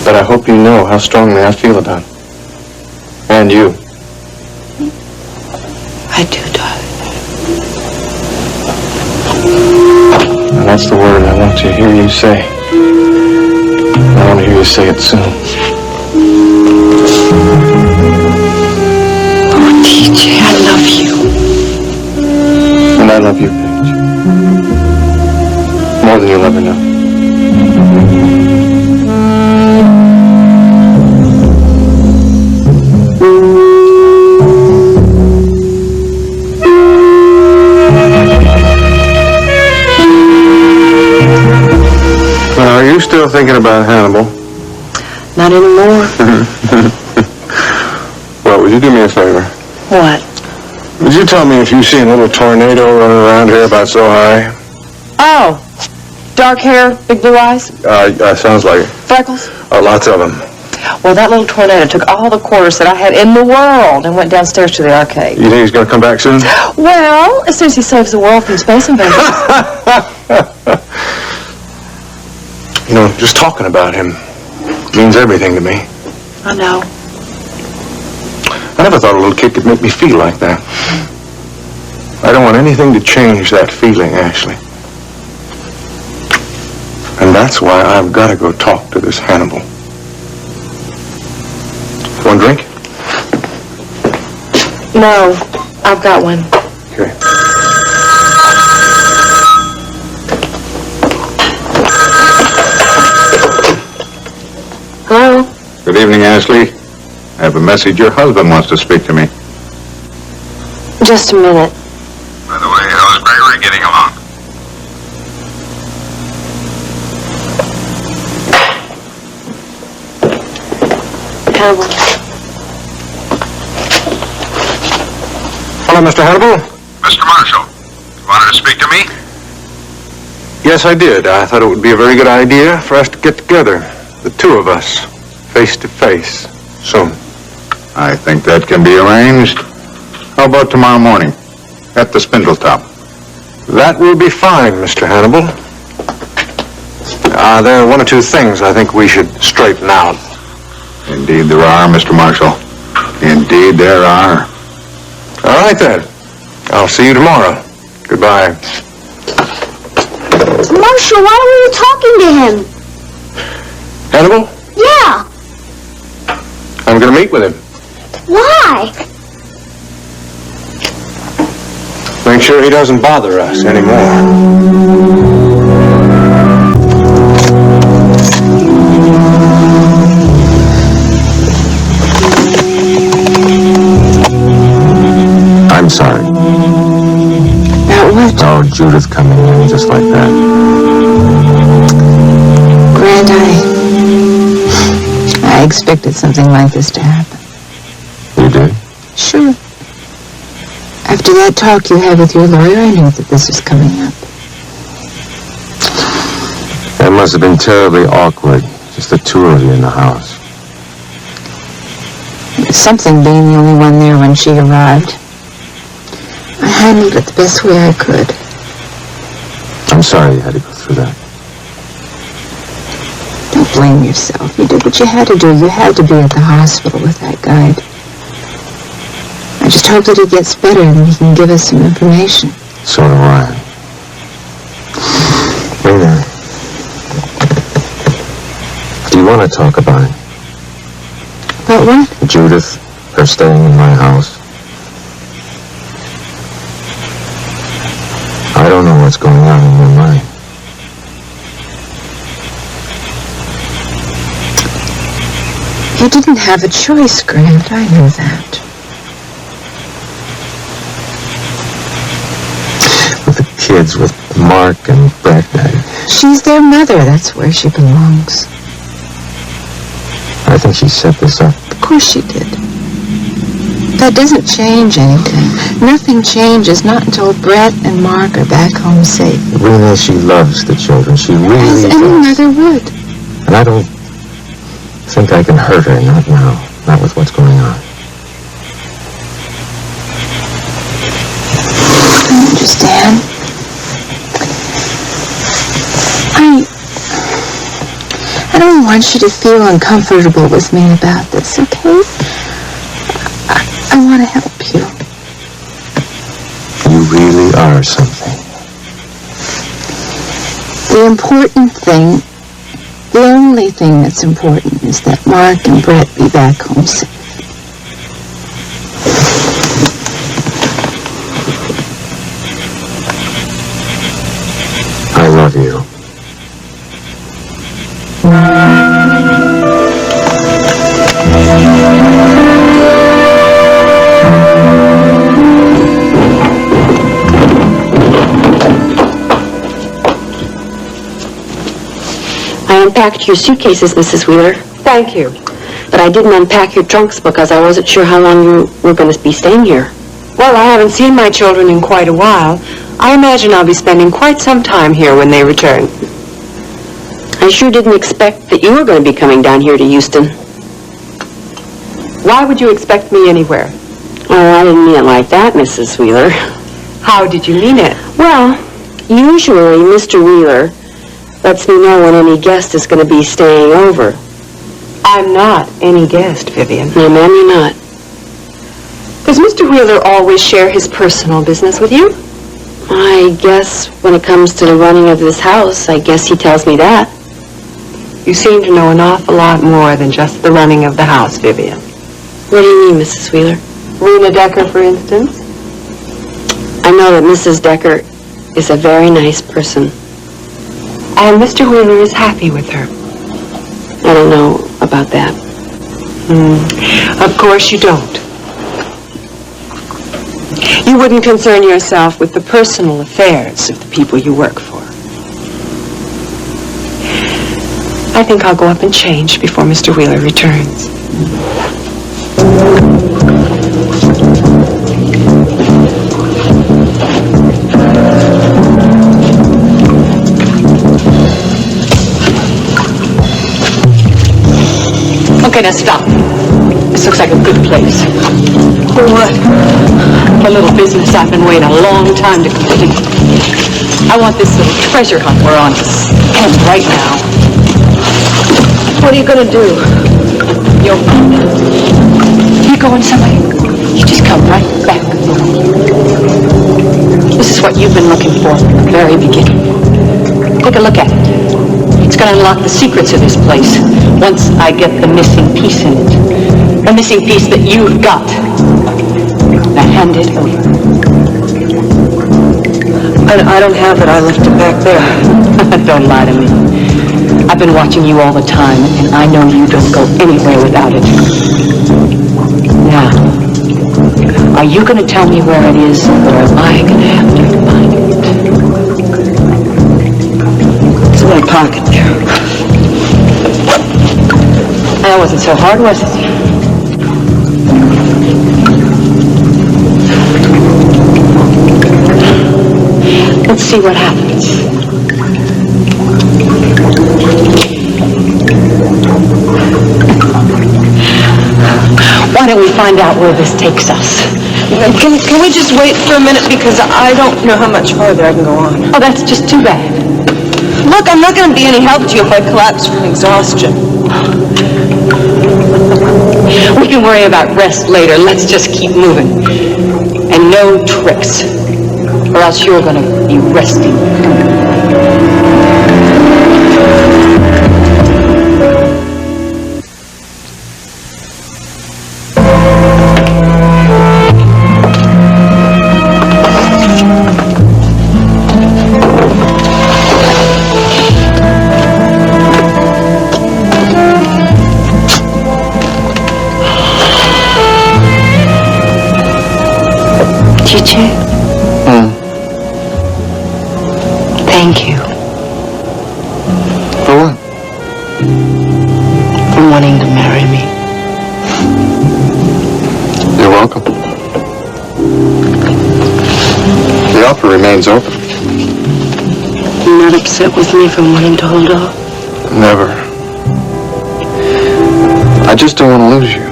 Speaker 10: But I hope you know how strongly I feel about it. And you.
Speaker 13: I do, darling.
Speaker 10: And that's the word I want to hear you say. I want to hear you say it soon.
Speaker 13: Oh, TJ, I love you.
Speaker 10: And I love you, Paige. More than you'll ever know.
Speaker 4: Are you still thinking about Hannibal?
Speaker 13: Not anymore.
Speaker 4: Well, would you do me a favor?
Speaker 13: What?
Speaker 4: Would you tell me if you see a little tornado running around here about so high?
Speaker 16: Oh, dark hair, big blue eyes,
Speaker 4: Sounds like it.
Speaker 16: freckles.
Speaker 4: Lots of them.
Speaker 16: Well, that little tornado took all the quarters that I had in the world and went downstairs to the arcade.
Speaker 4: You think he's going to come back soon?
Speaker 16: Well, as soon as he saves the world from space invaders.
Speaker 4: You know, just talking about him means everything to me.
Speaker 16: I know.
Speaker 4: I never thought a little kid could make me feel like that. I don't want anything to change that feeling, Ashley. And that's why I've got to go talk to this Hannibal. One drink?
Speaker 16: No, I've got one.
Speaker 4: Okay.
Speaker 16: Hello?
Speaker 5: Good evening, Ashley. I have a message. Your husband wants to speak to me.
Speaker 16: Just a minute.
Speaker 5: By the way, how's Gregory getting along?
Speaker 16: Hannibal.
Speaker 4: Hello, Mr. Hannibal.
Speaker 5: Mr. Marshall, you wanted to speak to me?
Speaker 4: Yes, I did. I thought it would be a very good idea for us to get together, the two of us, face to face, soon.
Speaker 5: I think that can be arranged. How about tomorrow morning at the Spindletop?
Speaker 4: That will be fine, Mr. Hannibal. There are one or two things I think we should straighten out.
Speaker 5: Indeed there are, Mr. Marshall. Indeed there are.
Speaker 4: All right, then. I'll see you tomorrow. Goodbye.
Speaker 6: Marshall, why were you talking to him?
Speaker 4: Hannibal,
Speaker 6: Yeah.
Speaker 4: I'm going to meet with him.
Speaker 6: Why?
Speaker 4: Make sure he doesn't bother us anymore.
Speaker 10: I'm sorry.
Speaker 3: About what?
Speaker 10: Oh, Judith coming in just like that.
Speaker 3: Grant, I expected something like this to happen.
Speaker 10: You did?
Speaker 3: Sure. After that talk you had with your lawyer, I knew that this was coming up.
Speaker 10: That must have been terribly awkward. Just the two of you in the house.
Speaker 3: Something being the only one there when she arrived. I handled it the best way I could.
Speaker 10: I'm sorry you had to go through that.
Speaker 3: Don't blame yourself. You did what you had to do. You had to be at the hospital with that guide. I just hope that he gets better and he can give us some information.
Speaker 10: So do I. Rena, do you want to talk about it?
Speaker 3: About what?
Speaker 10: Judith, her staying in my house. I don't know what's going on in your mind.
Speaker 3: You didn't have a choice, Grant. I knew that.
Speaker 10: With the kids, with Mark and Brett.
Speaker 3: She's their mother. That's where she belongs.
Speaker 10: I think she set this up.
Speaker 3: Of course she did. That doesn't change anything. Nothing changes, not until Brett and Mark are back home safe.
Speaker 10: Rena, she loves the children. She really
Speaker 3: As any
Speaker 10: does.
Speaker 3: mother would.
Speaker 10: And I don't think I can hurt her, not now. Not with what's going on.
Speaker 3: I understand. I don't want you to feel uncomfortable with me about this, okay? I want to help you.
Speaker 10: You really are something.
Speaker 3: The important thing, the only thing that's important is that Mark and Brett be back home safe.
Speaker 10: I love you.
Speaker 13: I unpacked your suitcases, Mrs. Wheeler.
Speaker 16: Thank you.
Speaker 13: But I didn't unpack your trunks because I wasn't sure how long you were going to be staying here.
Speaker 16: Well, I haven't seen my children in quite a while. I imagine I'll be spending quite some time here when they return.
Speaker 13: I sure didn't expect that you were going to be coming down here to Houston.
Speaker 16: Why would you expect me anywhere?
Speaker 13: Oh, I didn't mean it like that, Mrs. Wheeler.
Speaker 16: How did you mean it?
Speaker 13: Well, usually Mr. Wheeler lets me know when any guest is going to be staying over.
Speaker 16: I'm not any guest, Vivian.
Speaker 13: No, ma'am, you're not.
Speaker 16: Does Mr. Wheeler always share his personal business with you?
Speaker 13: I guess when it comes to the running of this house, I guess he tells me that.
Speaker 16: You seem to know an awful lot more than just the running of the house, Vivian.
Speaker 13: What do you mean, Mrs. Wheeler?
Speaker 16: Rena Decker, for instance?
Speaker 13: I know that Mrs. Decker is a very nice person.
Speaker 16: And Mr. Wheeler is happy with her.
Speaker 13: I don't know about that.
Speaker 16: Of course you don't. You wouldn't concern yourself with the personal affairs of the people you work for. I think I'll go up and change before Mr. Wheeler returns. Okay, now stop. This looks like a good place. For what? A little business I've been waiting a long time to complete. I want this little treasure hunt we're on to end right now. What are you gonna do? You'll find out. You going somewhere? You just come right back. This is what you've been looking for from the very beginning. Take a look at it. It's gonna unlock the secrets of this place once I get the missing piece in it. The missing piece that you've got. Now hand it over. I don't have it. I left it back there. Don't lie to me. I've been watching you all the time, and I know you don't go anywhere without it. Now, are you going to tell me where it is, or am I going to have to find it? It's in my pocket there. That wasn't so hard, was it? Let's see what happens. Why don't we find out where this takes us? Can we just wait for a minute, because I don't know how much farther I can go on. Oh, that's just too bad. Look, I'm not going to be any help to you if I collapse from exhaustion. We can worry about rest later. Let's just keep moving. And no tricks, or else you're going to be resting. Thank you.
Speaker 4: For what?
Speaker 16: For wanting to marry me.
Speaker 4: You're welcome. The offer remains open.
Speaker 16: You're not upset with me for wanting to hold off?
Speaker 4: Never. I just don't want to lose you.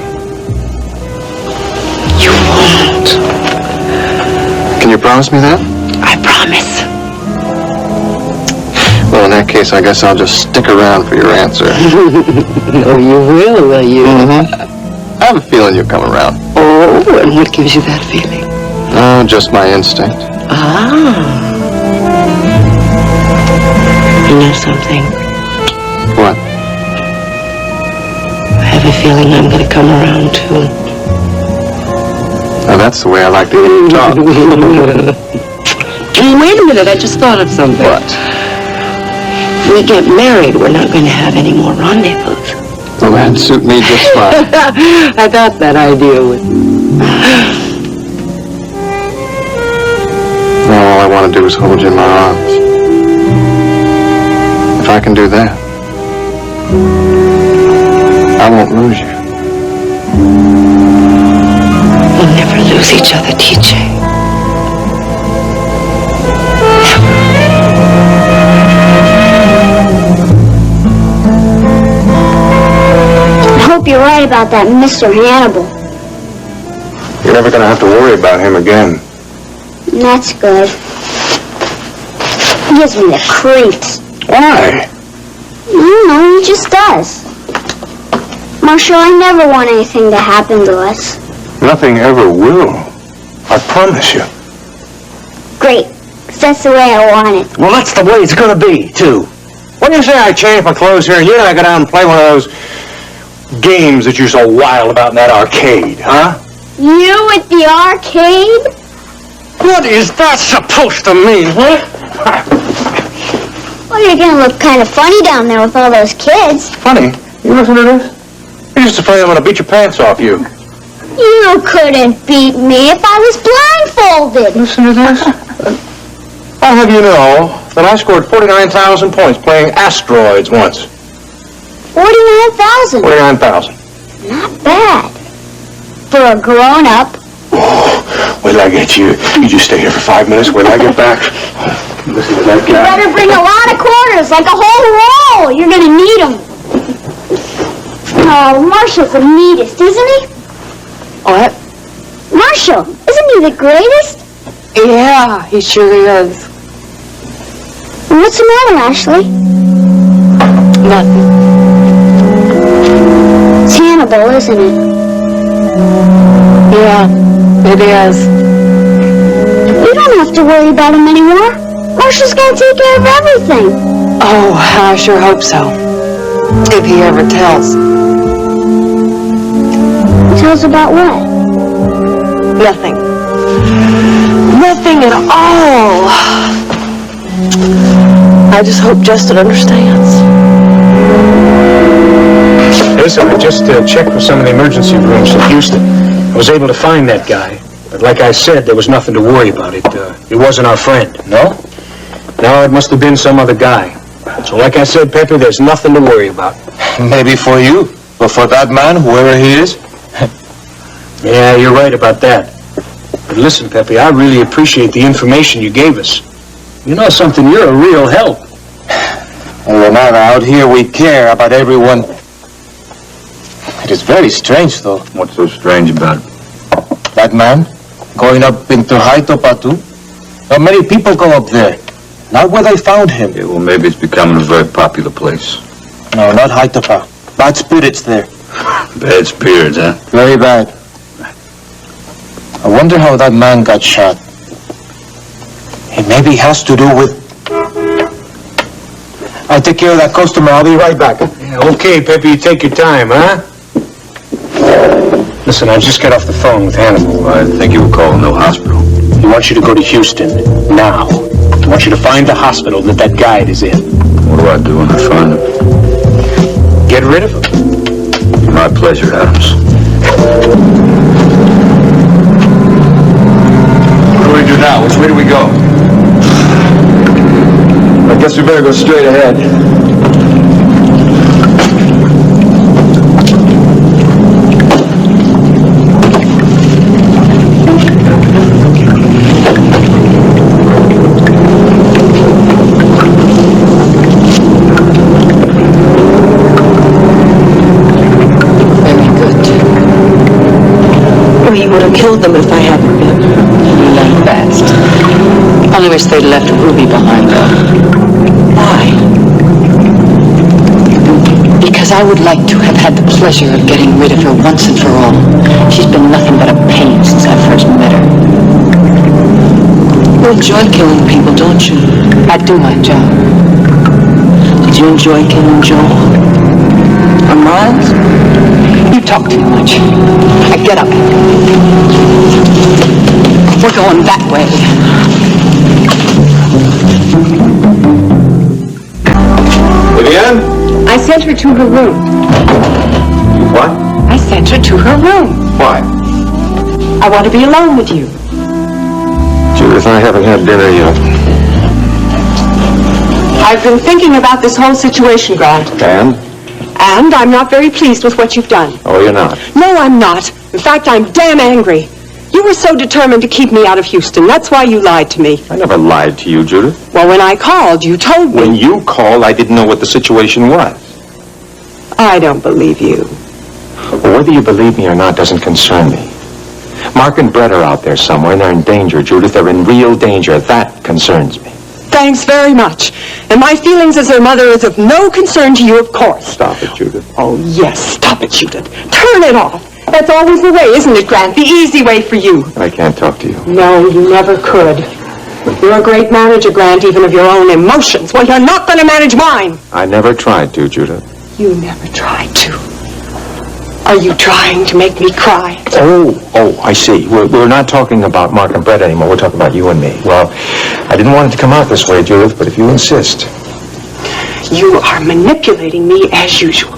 Speaker 16: You won't.
Speaker 4: Can you promise me that?
Speaker 16: I promise.
Speaker 4: Well, in that case, I guess I'll just stick around for your answer.
Speaker 16: No, you will you?
Speaker 4: Mm-hmm. I have a feeling you'll come around.
Speaker 16: Oh, and what gives you that feeling?
Speaker 4: Oh, just my instinct.
Speaker 16: Ah. You know something?
Speaker 4: What?
Speaker 16: I have a feeling I'm going to come around, too.
Speaker 4: Now, that's the way I like to hear you talk.
Speaker 16: Wait a minute, I just thought of something.
Speaker 4: What?
Speaker 16: We get married, we're not going to have any more rendezvous.
Speaker 4: Well, that'd suit me just fine.
Speaker 16: I thought that idea would.
Speaker 4: Well, all I want to do is hold you in my arms. If I can do that, I won't lose you.
Speaker 16: We'll never lose each other, TJ.
Speaker 6: I hope hope you're right about that Mr. Hannibal.
Speaker 4: You're never going to have to worry about him again.
Speaker 6: That's good. He gives me the creeps.
Speaker 4: Why?
Speaker 6: I don't know, he just does. Marshall, I never want anything to happen to us.
Speaker 4: Nothing ever will. I promise you.
Speaker 6: Great, 'cause that's the way I want it.
Speaker 1: Well, that's the way it's gonna be, too.
Speaker 4: When you say I change my clothes here and you and I go down and play one of those games that you're so wild about in that arcade, huh?
Speaker 6: You at the arcade?
Speaker 4: What is that supposed to mean, huh?
Speaker 6: Well, you're gonna look kind of funny down there with all those kids.
Speaker 4: Funny. You listen to this? You're just afraid I'm gonna beat your pants off you.
Speaker 6: You couldn't beat me if I was blindfolded.
Speaker 4: Listen to this. I'll have you know that I scored 49,000 points playing asteroids once.
Speaker 6: 49,000?
Speaker 4: 49,000.
Speaker 6: Not bad. For a grown-up.
Speaker 4: Wait till I get you. You just stay here for 5 minutes. Wait till I get back. Listen to that
Speaker 6: You
Speaker 4: guy.
Speaker 6: better bring a lot of quarters, like a whole roll. You're gonna need them. Oh, Marshall's the neatest, isn't he?
Speaker 16: What?
Speaker 6: Marshall, isn't he the greatest?
Speaker 16: Yeah, he sure is.
Speaker 6: What's the matter, Ashley?
Speaker 16: Nothing.
Speaker 6: It's Hannibal, isn't it?
Speaker 16: Yeah, it is.
Speaker 6: You don't have to worry about him anymore. Marshall's gonna take care of everything.
Speaker 16: Oh, I sure hope so. If he ever tells.
Speaker 6: Tells about what?
Speaker 16: Nothing. Nothing at all. I just hope Justin understands.
Speaker 17: Listen, I just checked with some of the emergency rooms in Houston. I was able to find that guy. But like I said, there was nothing to worry about. It wasn't our friend.
Speaker 4: No?
Speaker 17: No, it must have been some other guy. So like I said, Pepe, there's nothing to worry about.
Speaker 10: Maybe for you, but for that man, whoever he is.
Speaker 17: Yeah, you're right about that. But listen, Pepe, I really appreciate the information you gave us. You know something, you're a real help.
Speaker 10: And Renata, out here we care about everyone. It is very strange, though.
Speaker 8: What's so strange about it?
Speaker 10: That man, going up into Haitopatu. Not many people go up there. Not where they found him.
Speaker 8: Yeah, well, maybe it's becoming a very popular place.
Speaker 10: No, not Haitopa. Bad spirits there.
Speaker 8: Bad spirits, huh?
Speaker 10: Very bad. I wonder how that man got shot. It maybe has to do with... I'll take care of that customer. I'll be right back.
Speaker 17: Yeah, okay, Pepe, you take your time, huh? Listen, I just got off the phone with Hannibal.
Speaker 8: I think you were calling no hospital.
Speaker 17: He wants you to go to Houston, now. He wants you to find the hospital that guide is in.
Speaker 8: What do I do when I find him?
Speaker 17: Get rid of him.
Speaker 8: My pleasure, Adams.
Speaker 10: What do we do now? Which way do we go? I guess we better go straight ahead.
Speaker 16: We would have killed them if I hadn't been. You left fast. Only wish they'd left Ruby behind, though. Why? Because I would like to have had the pleasure of getting rid of her once and for all. She's been nothing but a pain since I first met her. You enjoy killing people, don't you? I do my job. Did you enjoy killing Joel? Or Miles? You talk too much. Now get up. We're going that way.
Speaker 4: Vivian?
Speaker 16: I sent her to her room.
Speaker 4: What?
Speaker 16: I sent her to her room.
Speaker 4: Why?
Speaker 16: I want to be alone with you.
Speaker 4: Judith, I haven't had dinner yet.
Speaker 16: I've been thinking about this whole situation, Grant. And I'm not very pleased with what you've done.
Speaker 4: Oh, you're not?
Speaker 16: No, I'm not. In fact, I'm damn angry. You were so determined to keep me out of Houston. That's why you lied to me.
Speaker 4: I never lied to you, Judith.
Speaker 16: Well, when I called, you told me.
Speaker 4: When you called, I didn't know what the situation was.
Speaker 16: I don't believe you.
Speaker 1: Well, whether you believe me or not doesn't concern me. Mark and Brett are out there somewhere, and they're in danger, Judith. They're in real danger. That concerns me.
Speaker 16: Thanks very much. And my feelings as their mother is of no concern to you, of course.
Speaker 1: Stop it, Judith.
Speaker 16: Oh, yes, stop it, Judith. Turn it off. That's always the way, isn't it, Grant? The easy way for you.
Speaker 1: I can't talk to you.
Speaker 16: No, you never could. You're a great manager, Grant, even of your own emotions. Well, you're not going to manage mine.
Speaker 1: I never tried to, Judith.
Speaker 16: You never tried to. Are you trying to make me cry?
Speaker 1: Oh, I see. We're not talking about Mark and Brett anymore. We're talking about you and me. Well, I didn't want it to come out this way, Judith, but if you insist.
Speaker 16: You are manipulating me as usual.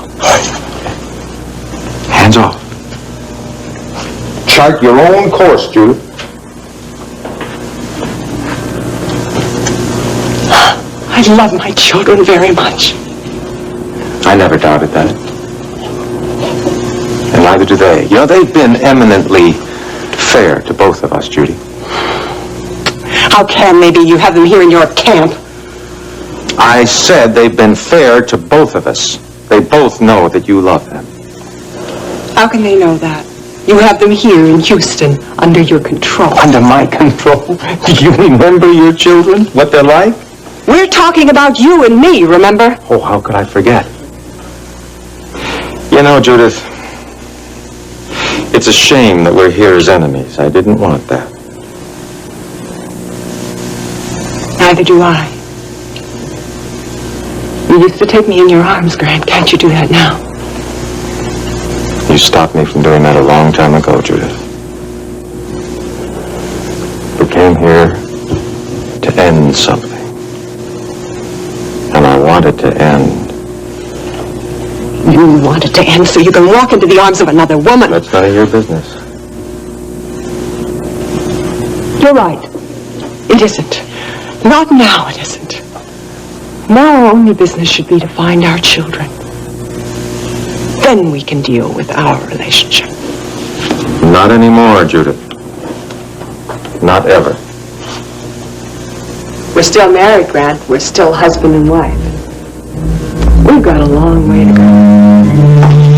Speaker 1: Hands off. Chart your own course, Judith.
Speaker 16: I love my children very much.
Speaker 1: I never doubted that. And neither do they. You know, they've been eminently fair to both of us, Judy.
Speaker 16: How can they be? You have them here in your camp.
Speaker 1: I said they've been fair to both of us. They both know that you love them.
Speaker 16: How can they know that? You have them here in Houston, under your control.
Speaker 1: Under my control? Do you remember your children? What they're like?
Speaker 16: We're talking about you and me, remember?
Speaker 1: Oh, how could I forget? You know, Judith, it's a shame that we're here as enemies. I didn't want that.
Speaker 16: Neither do I. You used to take me in your arms, Grant. Can't you do that now?
Speaker 1: You stopped me from doing that a long time ago, Judith. We came here to end something. And I wanted to end.
Speaker 16: You wanted to end so you can walk into the arms of another woman.
Speaker 1: That's none of your business.
Speaker 16: You're right. It isn't. Not now, it isn't. Now our only business should be to find our children. Then we can deal with our relationship.
Speaker 1: Not anymore, Judith. Not ever.
Speaker 16: We're still married, Grant. We're still husband and wife. We've got a long way to go.